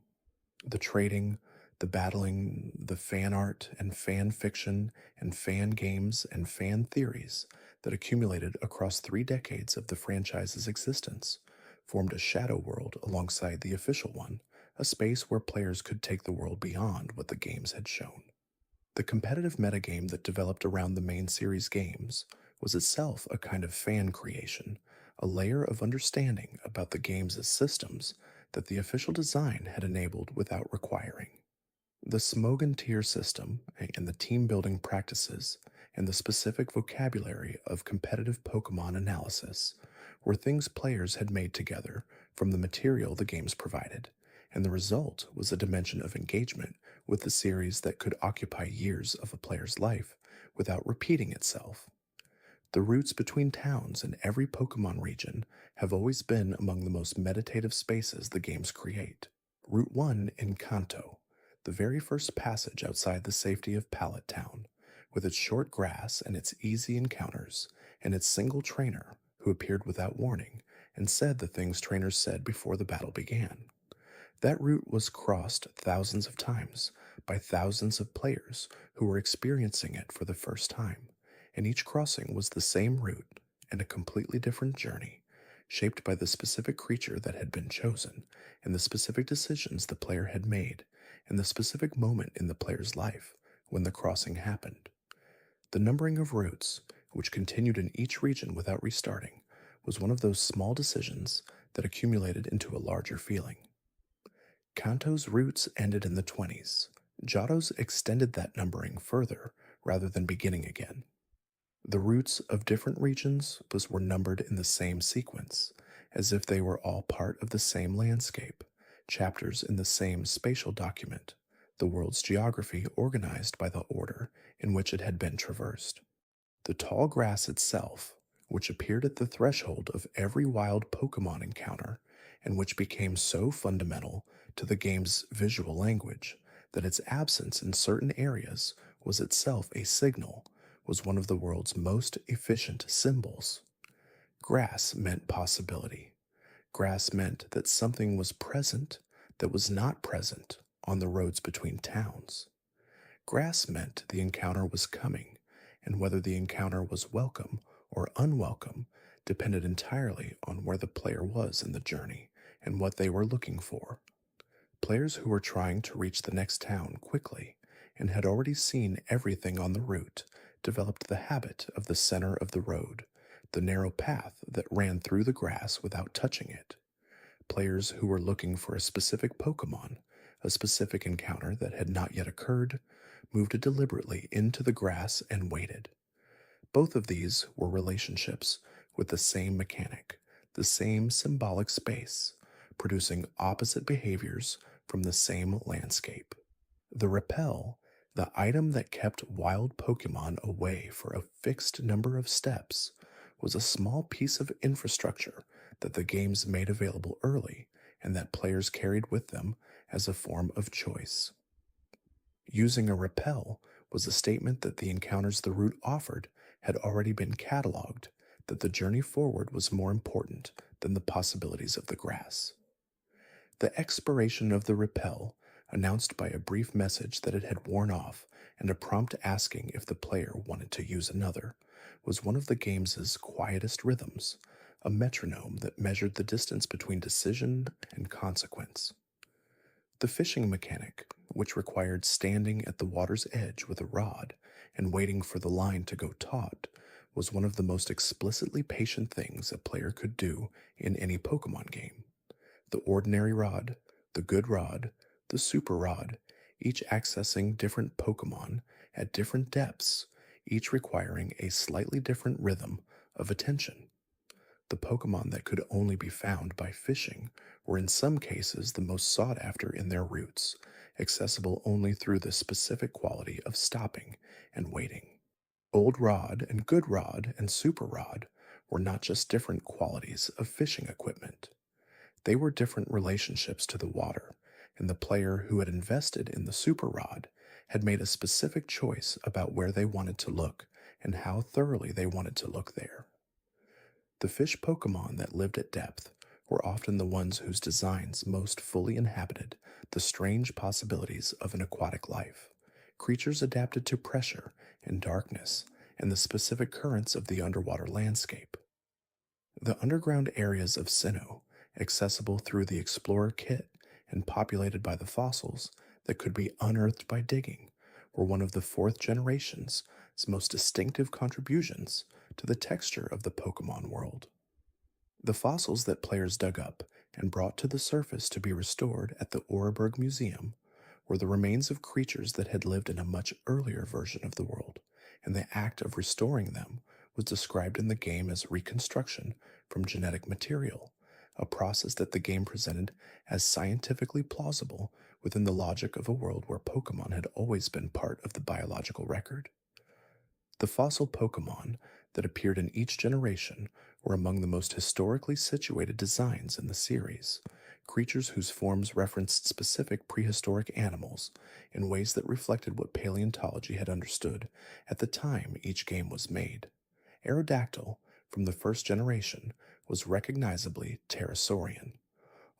The trading, the battling, the fan art and fan fiction and fan games and fan theories that accumulated across 3 decades of the franchise's existence formed a shadow world alongside the official one, a space where players could take the world beyond what the games had shown. The competitive metagame that developed around the main series games was itself a kind of fan creation, a layer of understanding about the game's systems that the official design had enabled without requiring. The Smogon tier system and the team building practices and the specific vocabulary of competitive Pokemon analysis were things players had made together from the material the games provided, and the result was a dimension of engagement with the series that could occupy years of a player's life without repeating itself. The routes between towns in every Pokemon region have always been among the most meditative spaces the games create. Route 1 in Kanto, the very first passage outside the safety of Pallet Town, with its short grass and its easy encounters, and its single trainer who appeared without warning and said the things trainers said before the battle began. That route was crossed thousands of times by thousands of players who were experiencing it for the first time, and each crossing was the same route and a completely different journey, shaped by the specific creature that had been chosen, and the specific decisions the player had made, and the specific moment in the player's life when the crossing happened. The numbering of routes, which continued in each region without restarting, was one of those small decisions that accumulated into a larger feeling. Kanto's routes ended in the 20s. Johto's extended that numbering further rather than beginning again. The routes of different regions were numbered in the same sequence, as if they were all part of the same landscape, chapters in the same spatial document, the world's geography organized by the order in which it had been traversed. The tall grass itself, which appeared at the threshold of every wild Pokemon encounter, and which became so fundamental to the game's visual language that its absence in certain areas was itself a signal, was one of the world's most efficient symbols. Grass meant possibility. Grass meant that something was present that was not present on the roads between towns. Grass meant the encounter was coming, and whether the encounter was welcome or unwelcome depended entirely on where the player was in the journey and what they were looking for. Players who were trying to reach the next town quickly and had already seen everything on the route developed the habit of the center of the road, the narrow path that ran through the grass without touching it. Players who were looking for a specific Pokemon, a specific encounter that had not yet occurred, moved deliberately into the grass and waited. Both of these were relationships with the same mechanic, the same symbolic space, producing opposite behaviors from the same landscape. The repel, the item that kept wild Pokemon away for a fixed number of steps, was a small piece of infrastructure that the games made available early and that players carried with them as a form of choice. Using a repel was a statement that the encounters the route offered had already been cataloged, that the journey forward was more important than the possibilities of the grass. The expiration of the repel, announced by a brief message that it had worn off and a prompt asking if the player wanted to use another, was one of the game's quietest rhythms, a metronome that measured the distance between decision and consequence. The fishing mechanic, which required standing at the water's edge with a rod and waiting for the line to go taut, was one of the most explicitly patient things a player could do in any Pokemon game. The ordinary rod, the good rod, the super rod, each accessing different Pokemon at different depths, each requiring a slightly different rhythm of attention. The Pokemon that could only be found by fishing were in some cases the most sought after in their routes, accessible only through the specific quality of stopping and waiting. Old Rod and Good Rod and Super Rod were not just different qualities of fishing equipment. They were different relationships to the water, and the player who had invested in the Super Rod had made a specific choice about where they wanted to look and how thoroughly they wanted to look there. The fish Pokemon that lived at depth were often the ones whose designs most fully inhabited the strange possibilities of an aquatic life, creatures adapted to pressure and darkness and the specific currents of the underwater landscape. The underground areas of Sinnoh, accessible through the Explorer kit and populated by the fossils that could be unearthed by digging, were one of the fourth generation's most distinctive contributions to the texture of the Pokemon world. The fossils that players dug up and brought to the surface to be restored at the Oreburgh Museum were the remains of creatures that had lived in a much earlier version of the world, and the act of restoring them was described in the game as reconstruction from genetic material, a process that the game presented as scientifically plausible within the logic of a world where Pokemon had always been part of the biological record. The fossil Pokemon that appeared in each generation were among the most historically situated designs in the series, creatures whose forms referenced specific prehistoric animals in ways that reflected what paleontology had understood at the time each game was made. Aerodactyl, from the first generation, was recognizably pterosaurian.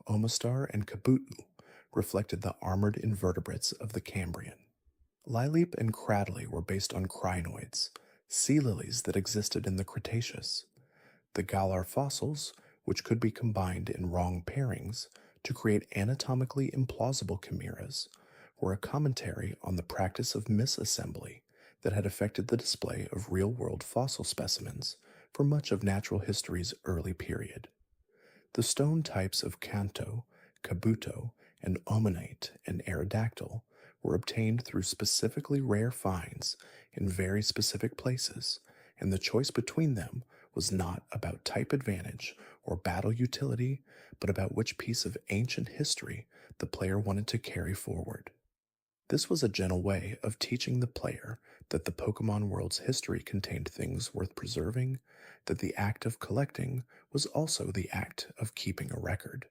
Omastar and Kabuto reflected the armored invertebrates of the Cambrian. Lileep and Cradley were based on crinoids, sea lilies that existed in the Cretaceous. The Galar fossils, which could be combined in wrong pairings to create anatomically implausible chimeras, were a commentary on the practice of misassembly that had affected the display of real-world fossil specimens for much of natural history's early period. The stone types of Kanto, Kabuto, and Omanite and Aerodactyl were obtained through specifically rare finds in very specific places, and the choice between them was not about type advantage or battle utility, but about which piece of ancient history the player wanted to carry forward. This was a gentle way of teaching the player that the Pokemon world's history contained things worth preserving, that the act of collecting was also the act of keeping a record.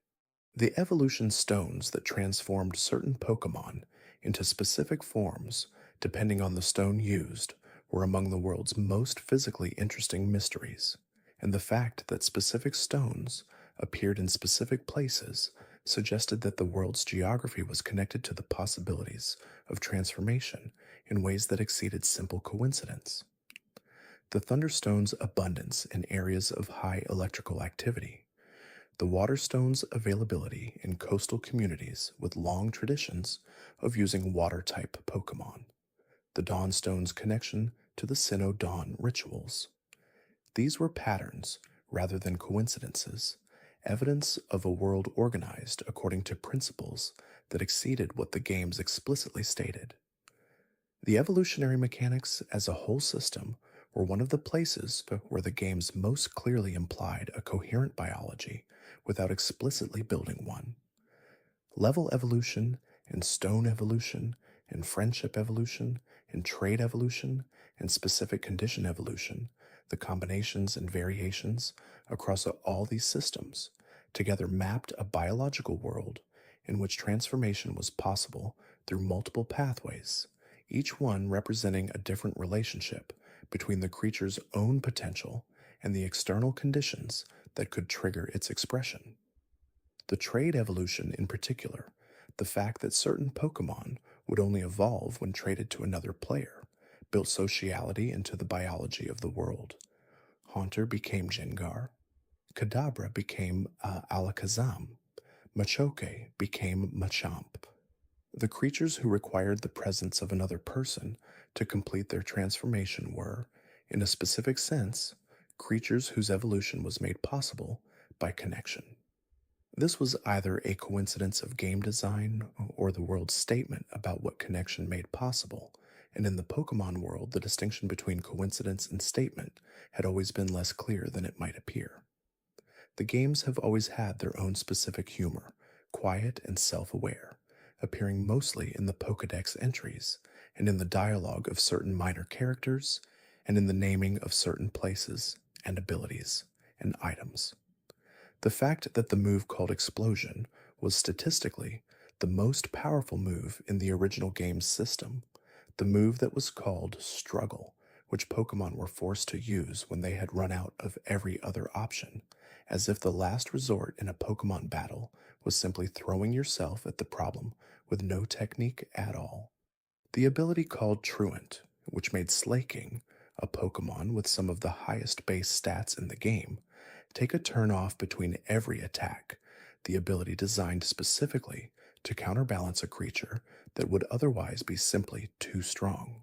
The evolution stones that transformed certain Pokemon into specific forms, depending on the stone used, were among the world's most physically interesting mysteries, and the fact that specific stones appeared in specific places suggested that the world's geography was connected to the possibilities of transformation in ways that exceeded simple coincidence. The Thunderstone's abundance in areas of high electrical activity, the Waterstone's availability in coastal communities with long traditions of using water-type Pokemon, the Dawnstone's connection to the Sinnoh Dawn rituals. These were patterns, rather than coincidences, evidence of a world organized according to principles that exceeded what the games explicitly stated. The evolutionary mechanics as a whole system were one of the places where the games most clearly implied a coherent biology without explicitly building one. Level evolution and stone evolution and friendship evolution and trade evolution and specific condition evolution, the combinations and variations across all these systems, together mapped a biological world in which transformation was possible through multiple pathways, each one representing a different relationship between the creature's own potential and the external conditions that could trigger its expression. The trade evolution in particular, the fact that certain Pokemon would only evolve when traded to another player, built sociality into the biology of the world. Haunter became Gengar, Kadabra became Alakazam, Machoke became Machamp. The creatures who required the presence of another person to complete their transformation were, in a specific sense, creatures whose evolution was made possible by connection. This was either a coincidence of game design or the world's statement about what connection made possible, and in the Pokemon world, the distinction between coincidence and statement had always been less clear than it might appear. The games have always had their own specific humor, quiet and self aware, appearing mostly in the Pokedex entries, and in the dialogue of certain minor characters, and in the naming of certain places, and abilities, and items. The fact that the move called Explosion was statistically the most powerful move in the original game's system, the move that was called Struggle, which Pokemon were forced to use when they had run out of every other option, as if the last resort in a Pokemon battle was simply throwing yourself at the problem with no technique at all. The ability called Truant, which made Slaking, a Pokemon with some of the highest base stats in the game, take a turn off between every attack, the ability designed specifically to counterbalance a creature that would otherwise be simply too strong.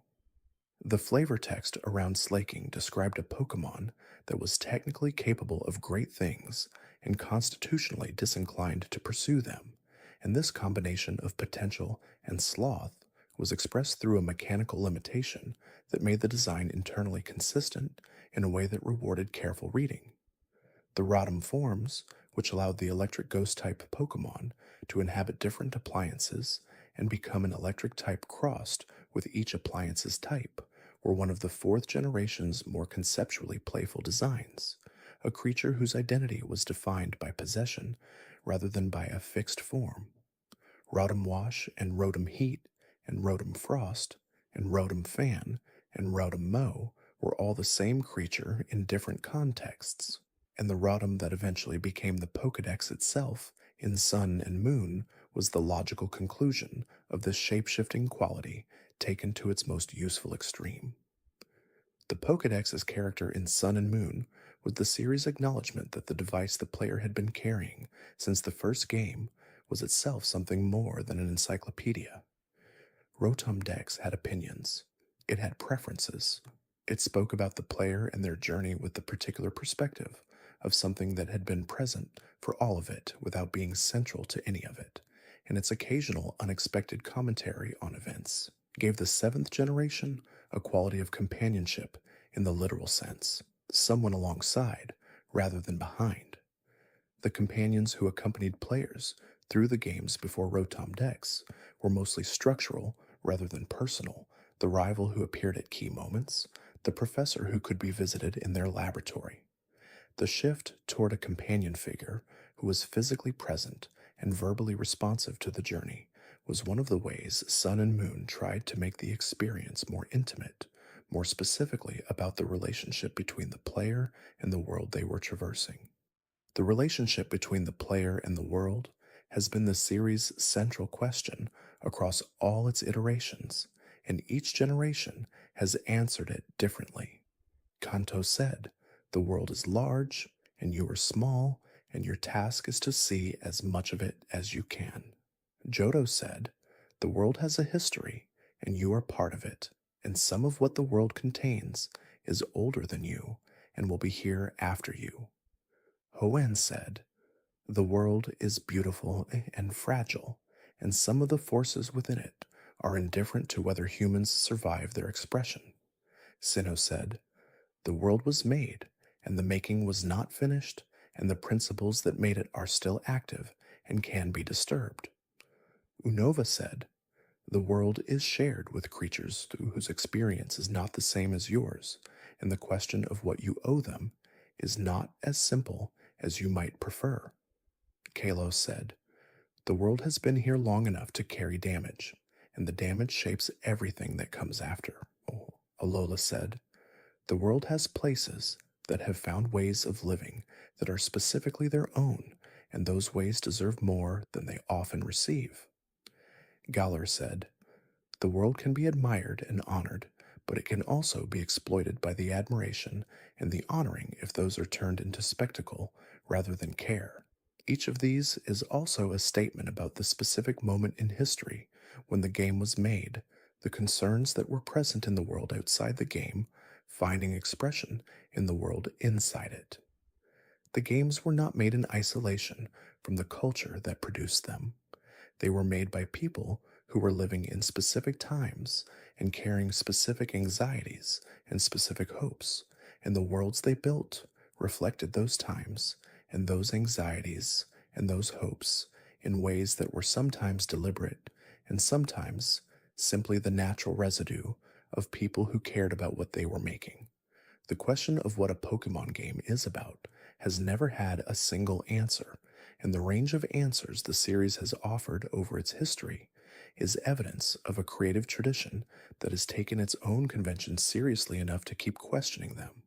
The flavor text around Slaking described a Pokemon that was technically capable of great things and constitutionally disinclined to pursue them, and this combination of potential and sloth was expressed through a mechanical limitation that made the design internally consistent in a way that rewarded careful reading. The Rotom forms, which allowed the electric ghost type Pokemon to inhabit different appliances and become an electric type crossed with each appliance's type, were one of the fourth generation's more conceptually playful designs, a creature whose identity was defined by possession rather than by a fixed form. Rotom Wash and Rotom Heat and Rotom Frost and Rotom Fan and Rotom Mow were all the same creature in different contexts, and the Rotom that eventually became the Pokedex itself in Sun and Moon was the logical conclusion of this shape-shifting quality taken to its most useful extreme. The Pokedex's character in Sun and Moon was the series' acknowledgement that the device the player had been carrying since the first game was itself something more than an encyclopedia. Rotom Dex had opinions. It had preferences. It spoke about the player and their journey with the particular perspective of something that had been present for all of it without being central to any of it, and its occasional unexpected commentary on events gave the seventh generation a quality of companionship in the literal sense, someone alongside rather than behind. The companions who accompanied players through the games before Rotom Dex were mostly structural rather than personal, the rival who appeared at key moments, the professor who could be visited in their laboratory. The shift toward a companion figure who was physically present and verbally responsive to the journey was one of the ways Sun and Moon tried to make the experience more intimate, more specifically about the relationship between the player and the world they were traversing. The relationship between the player and the world has been the series' central question across all its iterations, and each generation has answered it differently. Kanto said, "The world is large, and you are small, and your task is to see as much of it as you can." Johto said, "The world has a history, and you are part of it, and some of what the world contains is older than you and will be here after you." Hoenn said, "The world is beautiful and fragile, and some of the forces within it are indifferent to whether humans survive their expression." Sinnoh said, "The world was made, and the making was not finished, and the principles that made it are still active and can be disturbed." Unova said, "The world is shared with creatures whose experience is not the same as yours, and the question of what you owe them is not as simple as you might prefer." Kalos said, "The world has been here long enough to carry damage, and the damage shapes everything that comes after." Alola said, "The world has places that have found ways of living that are specifically their own and those ways deserve more than they often receive. Galler said, "The world can be admired and honored, but it can also be exploited by the admiration and the honoring if those are turned into spectacle rather than care. Each of these is also a statement about the specific moment in history when the game was made, the concerns that were present in the world outside the game, finding expression in the world inside it. The games were not made in isolation from the culture that produced them. They were made by people who were living in specific times and carrying specific anxieties and specific hopes, and the worlds they built reflected those times and those anxieties and those hopes in ways that were sometimes deliberate and sometimes simply the natural residue of people who cared about what they were making. The question of what a Pokemon game is about has never had a single answer, and the range of answers the series has offered over its history is evidence of a creative tradition that has taken its own conventions seriously enough to keep questioning them.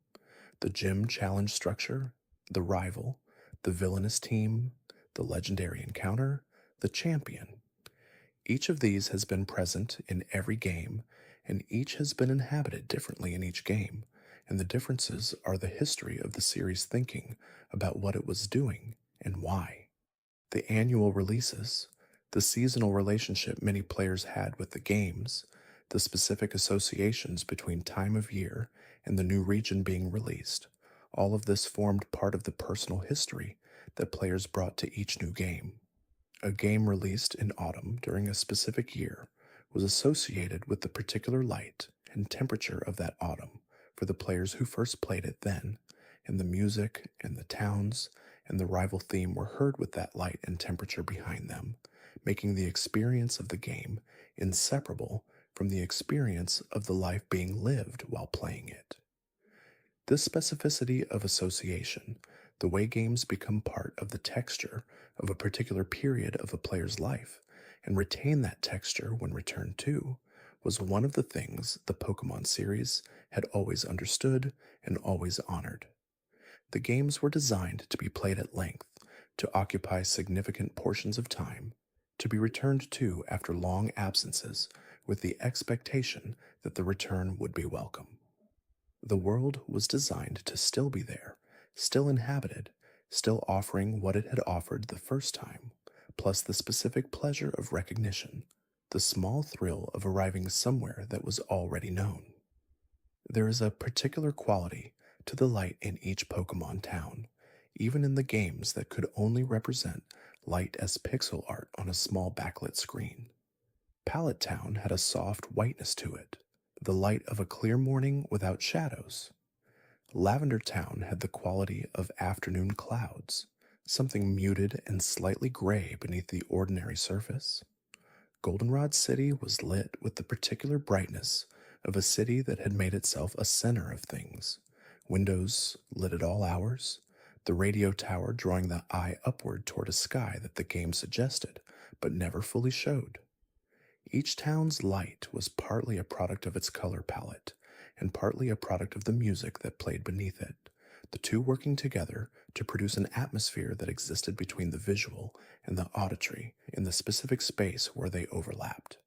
The gym challenge structure, the rival, the villainous team, the legendary encounter, the champion. Each of these has been present in every game, and each has been inhabited differently in each game, and the differences are the history of the series thinking about what it was doing and why. The annual releases, the seasonal relationship many players had with the games, the specific associations between time of year and the new region being released, all of this formed part of the personal history that players brought to each new game. A game released in autumn during a specific year was associated with the particular light and temperature of that autumn for the players who first played it then, and the music and the towns and the rival theme were heard with that light and temperature behind them, making the experience of the game inseparable from the experience of the life being lived while playing it. This specificity of association, the way games become part of the texture of a particular period of a player's life and retain that texture when returned to, was one of the things the Pokemon series had always understood and always honored. The games were designed to be played at length, to occupy significant portions of time, to be returned to after long absences with the expectation that the return would be welcome. The world was designed to still be there, still inhabited, still offering what it had offered the first time, plus the specific pleasure of recognition, the small thrill of arriving somewhere that was already known. There is a particular quality to the light in each Pokemon town, even in the games that could only represent light as pixel art on a small backlit screen. Pallet Town had a soft whiteness to it, the light of a clear morning without shadows. Lavender Town had the quality of afternoon clouds, something muted and slightly gray beneath the ordinary surface. Goldenrod City was lit with the particular brightness of a city that had made itself a center of things. Windows lit at all hours, the radio tower drawing the eye upward toward a sky that the game suggested, but never fully showed. Each town's light was partly a product of its color palette, and partly a product of the music that played beneath it, the two working together to produce an atmosphere that existed between the visual and the auditory in the specific space where they overlapped.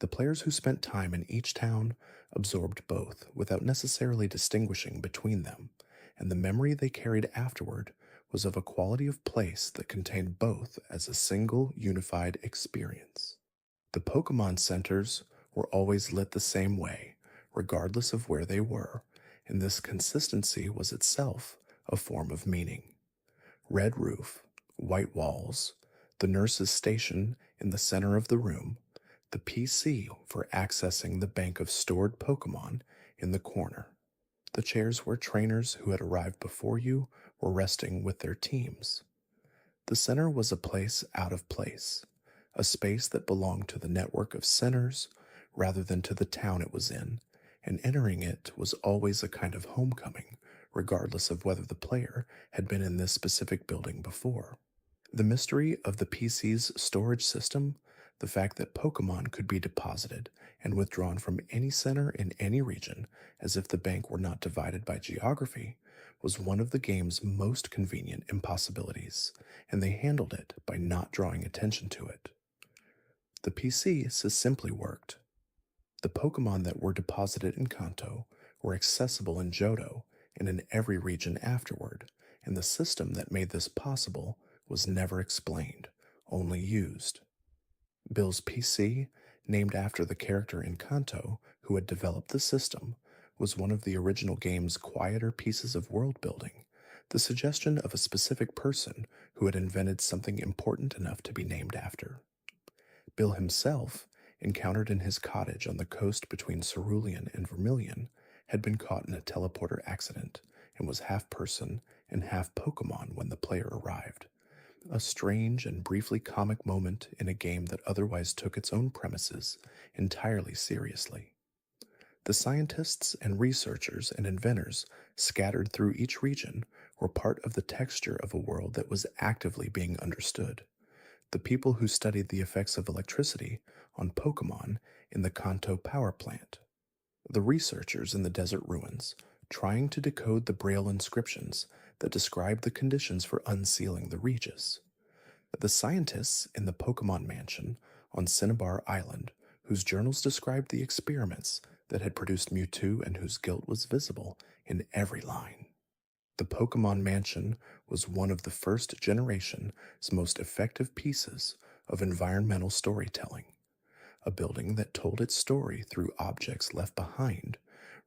The players who spent time in each town absorbed both without necessarily distinguishing between them, and the memory they carried afterward was of a quality of place that contained both as a single unified experience. The Pokemon centers were always lit the same way, regardless of where they were, and this consistency was itself a form of meaning. Red roof, white walls, the nurse's station in the center of the room, the PC for accessing the bank of stored Pokemon in the corner, the chairs where trainers who had arrived before you were resting with their teams. The center was a place out of place, a space that belonged to the network of centers rather than to the town it was in, and entering it was always a kind of homecoming, regardless of whether the player had been in this specific building before. The mystery of the PC's storage system, The fact that Pokemon could be deposited and withdrawn from any center in any region, as if the bank were not divided by geography, was one of the game's most convenient impossibilities, and they handled it by not drawing attention to it. The PC simply worked. The Pokemon that were deposited in Kanto were accessible in Johto and in every region afterward, and the system that made this possible was never explained, only used. Bill's PC, named after the character in Kanto who had developed the system, was one of the original game's quieter pieces of world building, the suggestion of a specific person who had invented something important enough to be named after. Bill himself, encountered in his cottage on the coast between Cerulean and Vermilion, had been caught in a teleporter accident and was half person and half Pokemon when the player arrived. A strange and briefly comic moment in a game that otherwise took its own premises entirely seriously. The scientists and researchers and inventors scattered through each region were part of the texture of a world that was actively being understood. The people who studied the effects of electricity on Pokemon in the Kanto power plant. The researchers in the desert ruins, trying to decode the Braille inscriptions that describe the conditions for unsealing the Regis. The scientists in the Pokemon Mansion on Cinnabar Island, whose journals described the experiments that had produced Mewtwo and whose guilt was visible in every line. The Pokemon Mansion was one of the first generation's most effective pieces of environmental storytelling, a building that told its story through objects left behind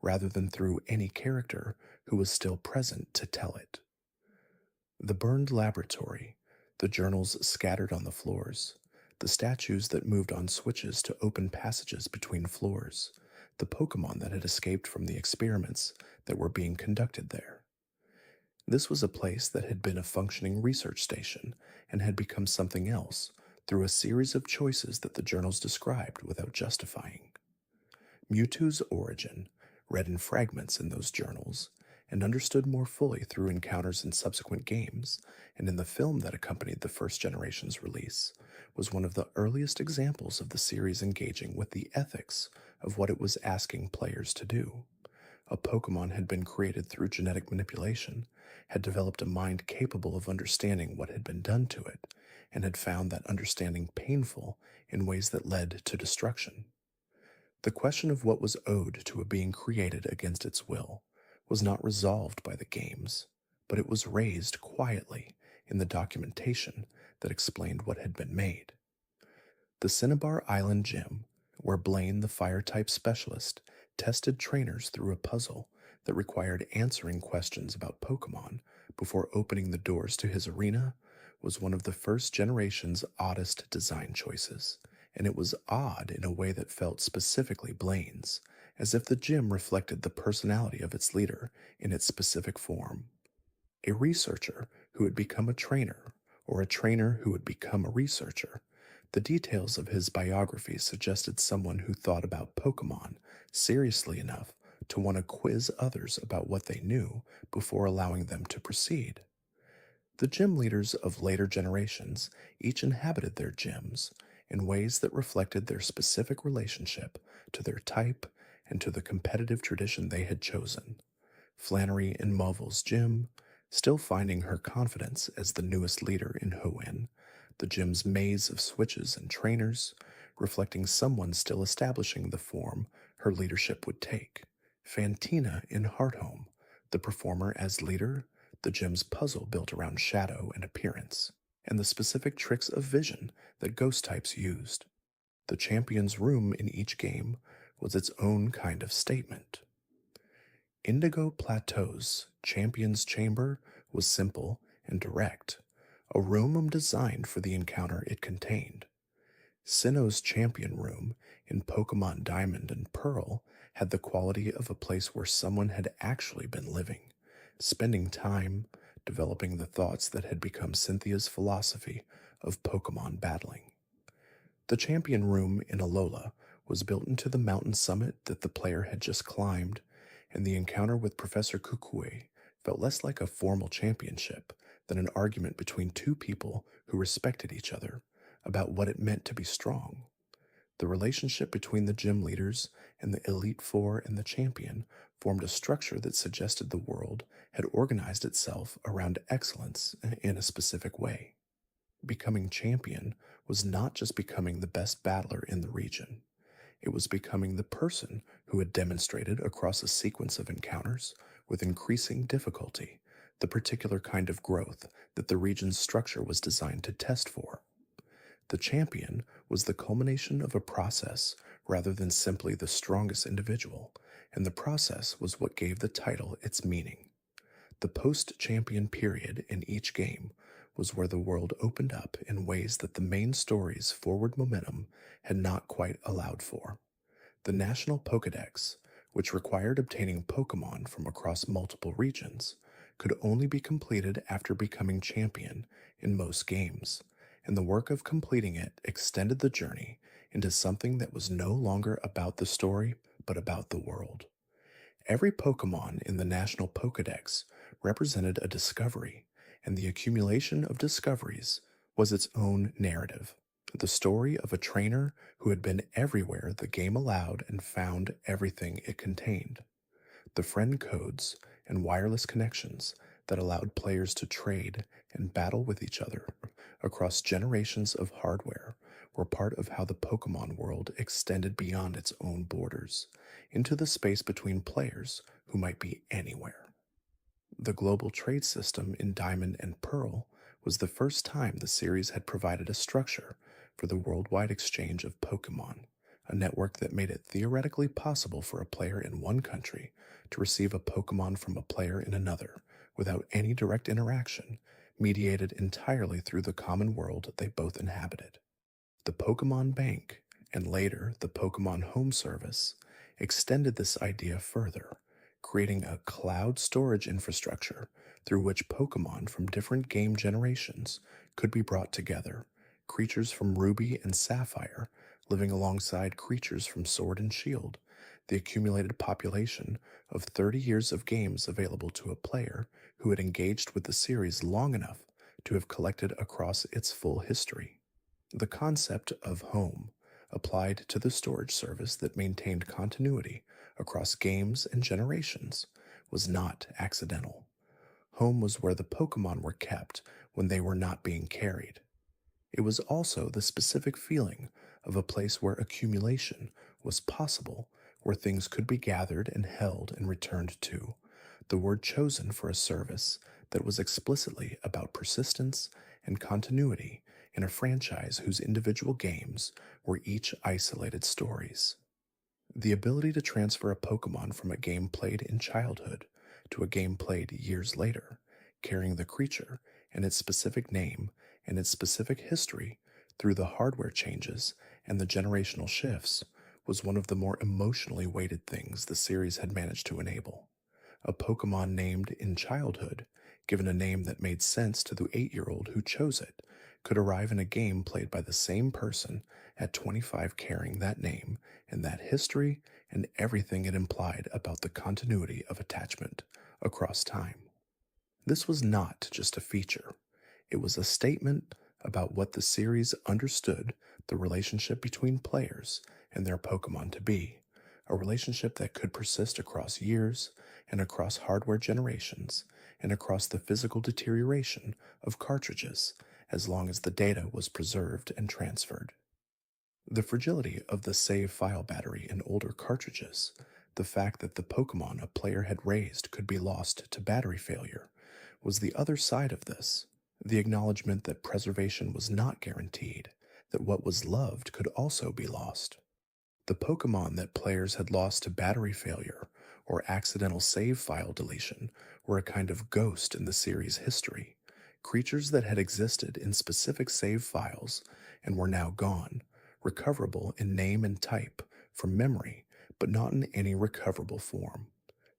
rather than through any character who was still present to tell it. The burned laboratory, the journals scattered on the floors, the statues that moved on switches to open passages between floors, the Pokemon that had escaped from the experiments that were being conducted there. This was a place that had been a functioning research station and had become something else through a series of choices that the journals described without justifying. Mewtwo's origin, read in fragments in those journals, and understood more fully through encounters in subsequent games and in the film that accompanied the first generation's release, was one of the earliest examples of the series engaging with the ethics of what it was asking players to do. A Pokemon had been created through genetic manipulation, had developed a mind capable of understanding what had been done to it, and had found that understanding painful in ways that led to destruction. The question of what was owed to a being created against its will was not resolved by the games, but it was raised quietly in the documentation that explained what had been made. The Cinnabar Island Gym, where Blaine, the fire-type specialist, tested trainers through a puzzle that required answering questions about Pokemon before opening the doors to his arena, was one of the first generation's oddest design choices, and it was odd in a way that felt specifically Blaine's, as if the gym reflected the personality of its leader in its specific form. A researcher who had become a trainer, or a trainer who had become a researcher. The details of his biography suggested someone who thought about Pokemon seriously enough to want to quiz others about what they knew before allowing them to proceed. The gym leaders of later generations each inhabited their gyms in ways that reflected their specific relationship to their type and to the competitive tradition they had chosen. Flannery in Mauville's gym, still finding her confidence as the newest leader in Hoenn, the gym's maze of switches and trainers, reflecting someone still establishing the form her leadership would take. Fantina in Hearthome, the performer as leader, the gym's puzzle built around shadow and appearance, and the specific tricks of vision that ghost types used. The champion's room in each game was its own kind of statement. Indigo Plateau's champion's chamber was simple and direct, a room designed for the encounter it contained. Sinnoh's champion room in Pokemon Diamond and Pearl had the quality of a place where someone had actually been living, spending time developing the thoughts that had become Cynthia's philosophy of Pokemon battling. The champion room in Alola was built into the mountain summit that the player had just climbed, and the encounter with Professor Kukui felt less like a formal championship than an argument between two people who respected each other, about what it meant to be strong. The relationship between the gym leaders and the Elite Four and the champion formed a structure that suggested the world had organized itself around excellence in a specific way. Becoming champion was not just becoming the best battler in the region, it was becoming the person who had demonstrated across a sequence of encounters with increasing difficulty the particular kind of growth that the region's structure was designed to test for. The champion was the culmination of a process rather than simply the strongest individual, and the process was what gave the title its meaning. The post champion period in each game was where the world opened up in ways that the main story's forward momentum had not quite allowed for. The National Pokédex, which required obtaining Pokémon from across multiple regions, could only be completed after becoming champion in most games, and the work of completing it extended the journey into something that was no longer about the story but about the world. Every Pokemon in the National Pokédex represented a discovery, and the accumulation of discoveries was its own narrative. The story of a trainer who had been everywhere the game allowed and found everything it contained. The friend codes and wireless connections that allowed players to trade and battle with each other across generations of hardware were part of how the Pokemon world extended beyond its own borders into the space between players who might be anywhere. The global trade system in Diamond and Pearl was the first time the series had provided a structure for the worldwide exchange of Pokemon, a network that made it theoretically possible for a player in one country to receive a Pokemon from a player in another without any direct interaction, mediated entirely through the common world they both inhabited. The Pokemon Bank, and later the Pokemon Home Service, extended this idea further, creating a cloud storage infrastructure through which Pokemon from different game generations could be brought together, creatures from Ruby and Sapphire living alongside creatures from Sword and Shield, the accumulated population of 30 years of games available to a player who had engaged with the series long enough to have collected across its full history. The concept of home applied to the storage service that maintained continuity across games and generations was not accidental. Home was where the Pokemon were kept when they were not being carried. It was also the specific feeling of a place where accumulation was possible, where things could be gathered and held and returned to, the word chosen for a service that was explicitly about persistence and continuity in a franchise whose individual games were each isolated stories. The ability to transfer a Pokemon from a game played in childhood to a game played years later, carrying the creature and its specific name and its specific history through the hardware changes and the generational shifts, was one of the more emotionally weighted things the series had managed to enable. A Pokemon named in childhood, given a name that made sense to the 8-year-old who chose it, could arrive in a game played by the same person at 25 carrying that name and that history and everything it implied about the continuity of attachment across time. This was not just a feature, it was a statement about what the series understood the relationship between players and their Pokemon to be, a relationship that could persist across years and across hardware generations and across the physical deterioration of cartridges as long as the data was preserved and transferred. The fragility of the save file battery in older cartridges, the fact that the Pokemon a player had raised could be lost to battery failure, was the other side of this, the acknowledgement that preservation was not guaranteed, that what was loved could also be lost. The Pokemon that players had lost to battery failure or accidental save file deletion were a kind of ghost in the series' history, creatures that had existed in specific save files and were now gone, recoverable in name and type from memory, but not in any recoverable form.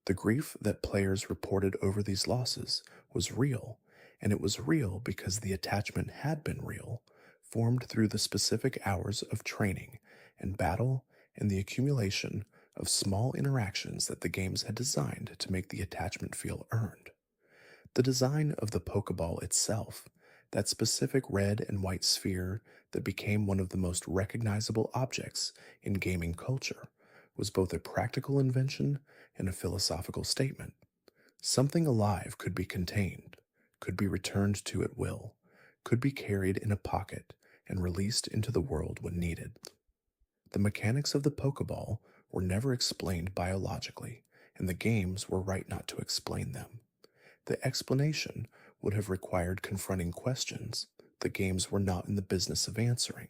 The grief that players reported over these losses was real, and it was real because the attachment had been real, formed through the specific hours of training and battle and the accumulation of small interactions that the games had designed to make the attachment feel earned. The design of the Pokeball itself, That specific red and white sphere that became one of the most recognizable objects in gaming culture was both a practical invention and a philosophical statement. Something alive could be contained, could be returned to at will, could be carried in a pocket and released into the world when needed. The mechanics of the Pokeball were never explained biologically, and the games were right not to explain them. The explanation would have required confronting questions the games were not in the business of answering.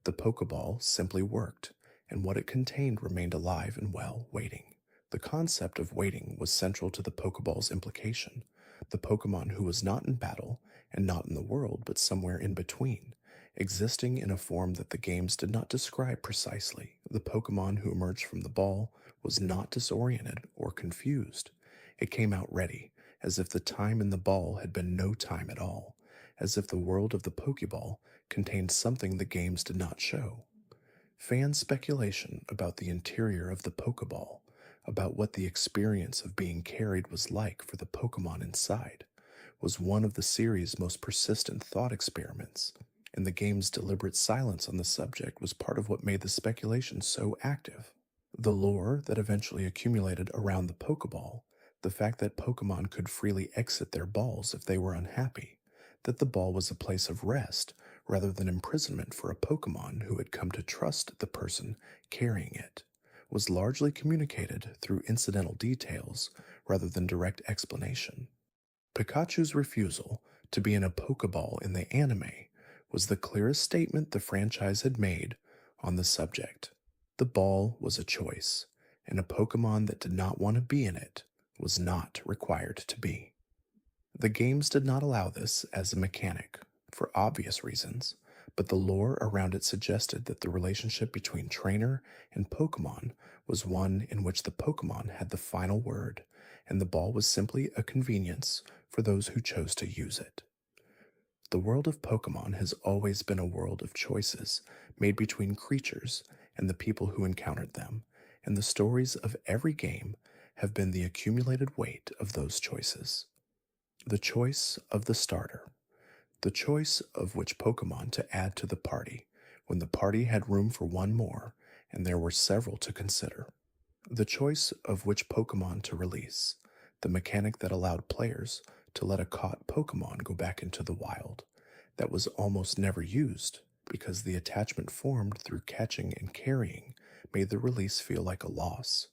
The Pokeball simply worked, and what it contained remained alive and well, waiting. The concept of waiting was central to the Pokeball's implication. The Pokemon who was not in battle and not in the world but somewhere in between, existing in a form that the games did not describe precisely. The Pokemon who emerged from the ball was not disoriented or confused. It came out ready, as if the time in the ball had been no time at all, as if the world of the Pokeball contained something the games did not show. Fan speculation about the interior of the Pokeball, about what the experience of being carried was like for the Pokemon inside, was one of the series' most persistent thought experiments, and the game's deliberate silence on the subject was part of what made the speculation so active. The lore that eventually accumulated around the Pokeball, the fact that Pokemon could freely exit their balls if they were unhappy, that the ball was a place of rest rather than imprisonment for a Pokemon who had come to trust the person carrying it, was largely communicated through incidental details rather than direct explanation. Pikachu's refusal to be in a Pokeball in the anime was the clearest statement the franchise had made on the subject. The ball was a choice, and a Pokemon that did not want to be in it was not required to be. The games did not allow this as a mechanic, for obvious reasons, but the lore around it suggested that the relationship between trainer and Pokemon was one in which the Pokemon had the final word, and the ball was simply a convenience for those who chose to use it. The world of Pokemon has always been a world of choices made between creatures and the people who encountered them, and the stories of every game have been the accumulated weight of those choices. The choice of the starter, the choice of which Pokemon to add to the party when the party had room for one more and there were several to consider. The choice of which Pokemon to release, the mechanic that allowed players to let a caught Pokemon go back into the wild, that was almost never used because the attachment formed through catching and carrying made the release feel like a loss.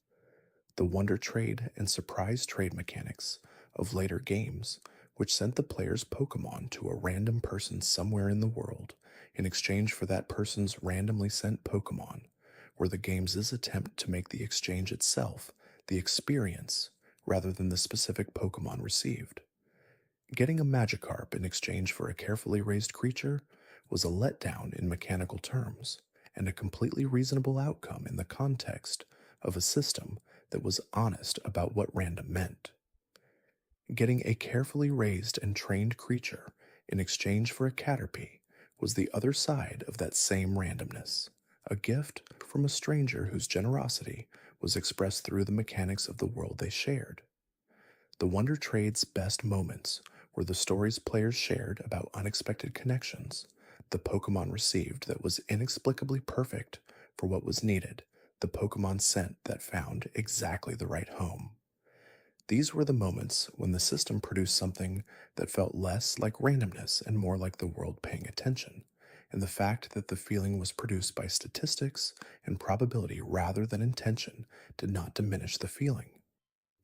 The wonder trade and surprise trade mechanics of later games, which sent the player's Pokemon to a random person somewhere in the world in exchange for that person's randomly sent Pokemon, were the game's attempt to make the exchange itself the experience rather than the specific Pokemon received. Getting a Magikarp in exchange for a carefully raised creature was a letdown in mechanical terms, and a completely reasonable outcome in the context of a system that was honest about what random meant. Getting a carefully raised and trained creature in exchange for a Caterpie was the other side of that same randomness, a gift from a stranger whose generosity was expressed through the mechanics of the world they shared. The Wonder Trade's best moments were the stories players shared about unexpected connections, the Pokemon received that was inexplicably perfect for what was needed, the Pokemon sent that found exactly the right home. These were the moments when the system produced something that felt less like randomness and more like the world paying attention, and the fact that the feeling was produced by statistics and probability rather than intention did not diminish the feeling.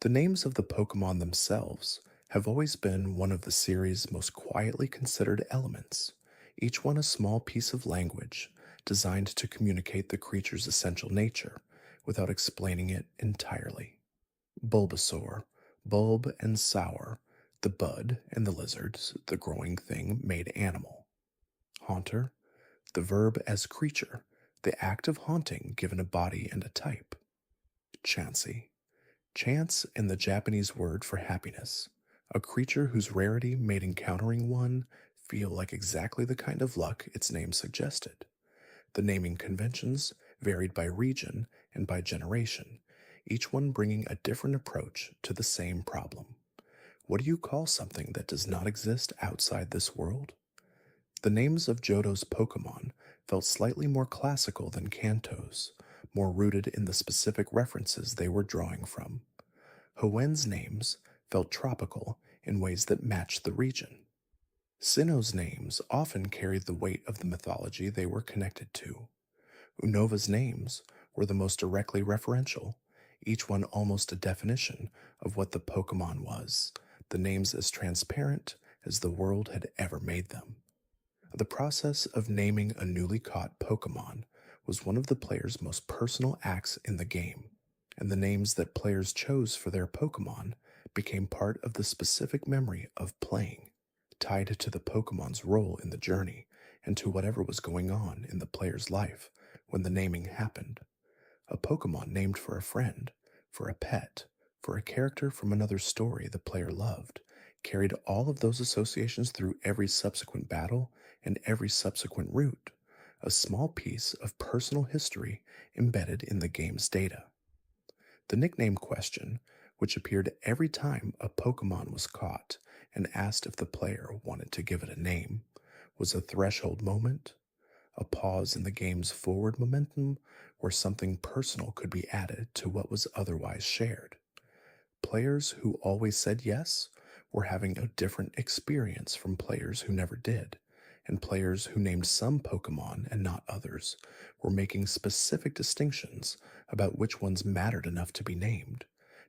The names of the Pokemon themselves have always been one of the series' most quietly considered elements, each one a small piece of language designed to communicate the creature's essential nature without explaining it entirely. Bulbasaur, bulb and sour, the bud and the lizards, the growing thing made animal. Haunter, the verb as creature, the act of haunting given a body and a type. Chansey, chance and the Japanese word for happiness, a creature whose rarity made encountering one feel like exactly the kind of luck its name suggested. The naming conventions varied by region and by generation, each one bringing a different approach to the same problem. What do you call something that does not exist outside this world? The names of Johto's Pokémon felt slightly more classical than Kanto's, more rooted in the specific references they were drawing from. Hoenn's names felt tropical in ways that matched the region. Sinnoh's names often carried the weight of the mythology they were connected to. Unova's names were the most directly referential, each one almost a definition of what the Pokemon was, the names as transparent as the world had ever made them. The process of naming a newly caught Pokemon was one of the player's most personal acts in the game, and the names that players chose for their Pokemon became part of the specific memory of playing, tied to the Pokemon's role in the journey and to whatever was going on in the player's life when the naming happened. A Pokemon named for a friend, for a pet, for a character from another story the player loved, carried all of those associations through every subsequent battle and every subsequent route, a small piece of personal history embedded in the game's data. The nickname question, which appeared every time a Pokemon was caught and asked if the player wanted to give it a name, was a threshold moment, a pause in the game's forward momentum where something personal could be added to what was otherwise shared. Players who always said yes were having a different experience from players who never did, and players who named some Pokemon and not others were making specific distinctions about which ones mattered enough to be named,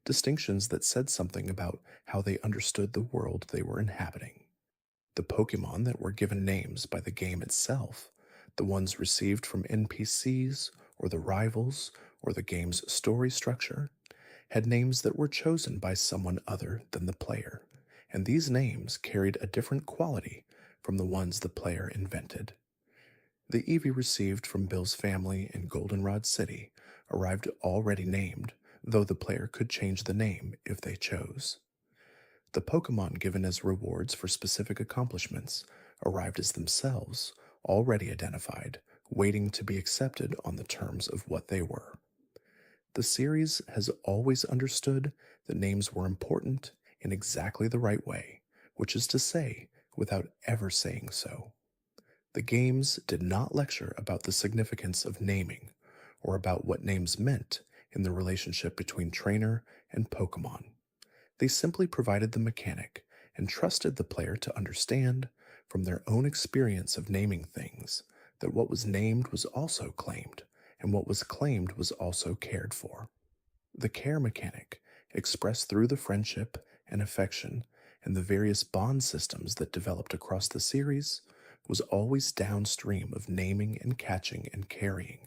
distinctions that said something about how they understood the world they were inhabiting. The Pokemon that were given names by the game itself, the ones received from NPCs or the rivals or the game's story structure, had names that were chosen by someone other than the player, and these names carried a different quality from the ones the player invented. The Eevee received from Bill's family in Goldenrod City arrived already named, though the player could change the name if they chose. The Pokemon given as rewards for specific accomplishments arrived as themselves, already identified, waiting to be accepted on the terms of what they were. The series has always understood that names were important in exactly the right way, which is to say, without ever saying so. The games did not lecture about the significance of naming or about what names meant in the relationship between trainer and Pokemon. They simply provided the mechanic and trusted the player to understand, from their own experience of naming things, that what was named was also claimed, and what was claimed was also cared for. The care mechanic, expressed through the friendship and affection and the various bond systems that developed across the series, was always downstream of naming and catching and carrying,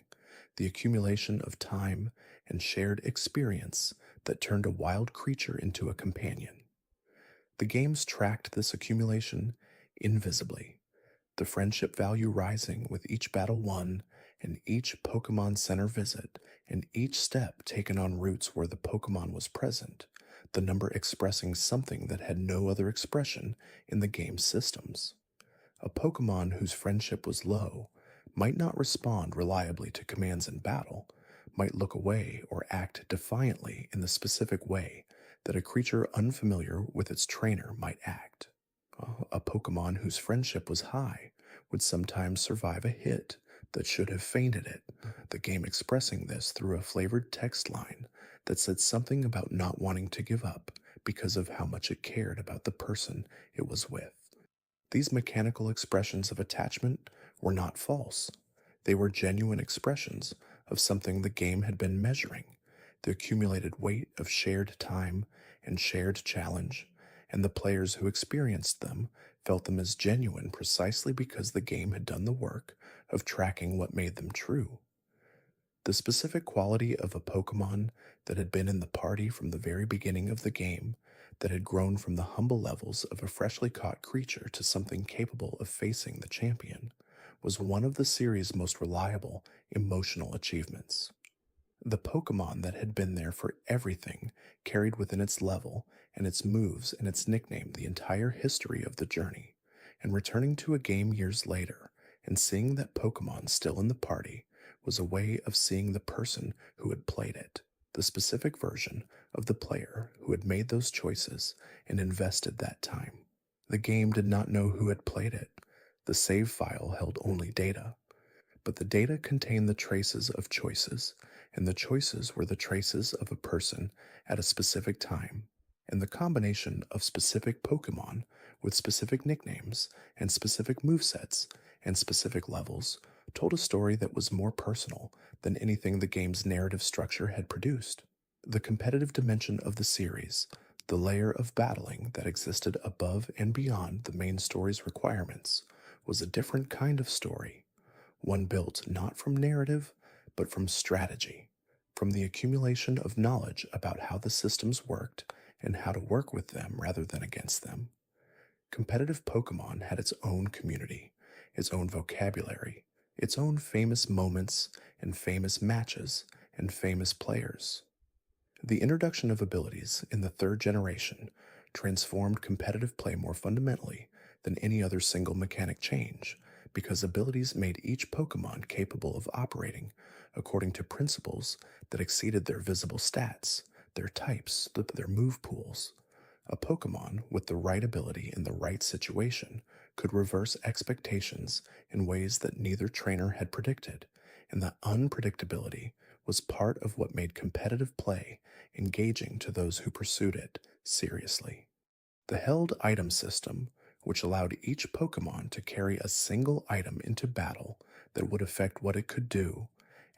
the accumulation of time and shared experience that turned a wild creature into a companion. The games tracked this accumulation invisibly, the friendship value rising with each battle won and each Pokemon Center visit and each step taken on routes where the Pokemon was present, the number expressing something that had no other expression in the game's systems. A Pokemon whose friendship was low might not respond reliably to commands in battle, might look away or act defiantly in the specific way that a creature unfamiliar with its trainer might act. A Pokemon whose friendship was high would sometimes survive a hit that should have fainted it, the game expressing this through a flavored text line that said something about not wanting to give up because of how much it cared about the person it was with. These mechanical expressions of attachment were not false. They were genuine expressions of something the game had been measuring, the accumulated weight of shared time and shared challenge, and the players who experienced them felt them as genuine precisely because the game had done the work of tracking what made them true. The specific quality of a Pokemon that had been in the party from the very beginning of the game, that had grown from the humble levels of a freshly caught creature to something capable of facing the champion, was one of the series' most reliable emotional achievements. The Pokemon that had been there for everything carried within its level and its moves and its nickname the entire history of the journey, and returning to a game years later and seeing that Pokemon still in the party was a way of seeing the person who had played it, the specific version of the player who had made those choices and invested that time. The game did not know who had played it, The save file held only data, but the data contained the traces of choices, and the choices were the traces of a person at a specific time, and the combination of specific Pokemon with specific nicknames and specific movesets and specific levels told a story that was more personal than anything the game's narrative structure had produced. The competitive dimension of the series, the layer of battling that existed above and beyond the main story's requirements, was a different kind of story, one built not from narrative, but from strategy, from the accumulation of knowledge about how the systems worked and how to work with them rather than against them. Competitive Pokemon had its own community, its own vocabulary, its own famous moments and famous matches and famous players. The introduction of abilities in the third generation transformed competitive play more fundamentally than any other single mechanic change, because abilities made each Pokemon capable of operating according to principles that exceeded their visible stats, their types, their move pools. A Pokemon with the right ability in the right situation could reverse expectations in ways that neither trainer had predicted, and that unpredictability was part of what made competitive play engaging to those who pursued it seriously. The held item system, which allowed each Pokemon to carry a single item into battle that would affect what it could do,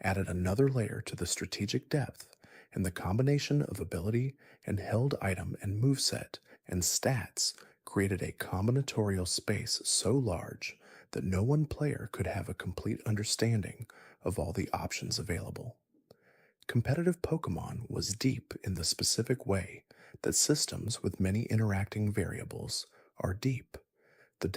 added another layer to the strategic depth, and the combination of ability and held item and moveset and stats created a combinatorial space so large that no one player could have a complete understanding of all the options available. Competitive Pokemon was deep in the specific way that systems with many interacting variables are deep. The depth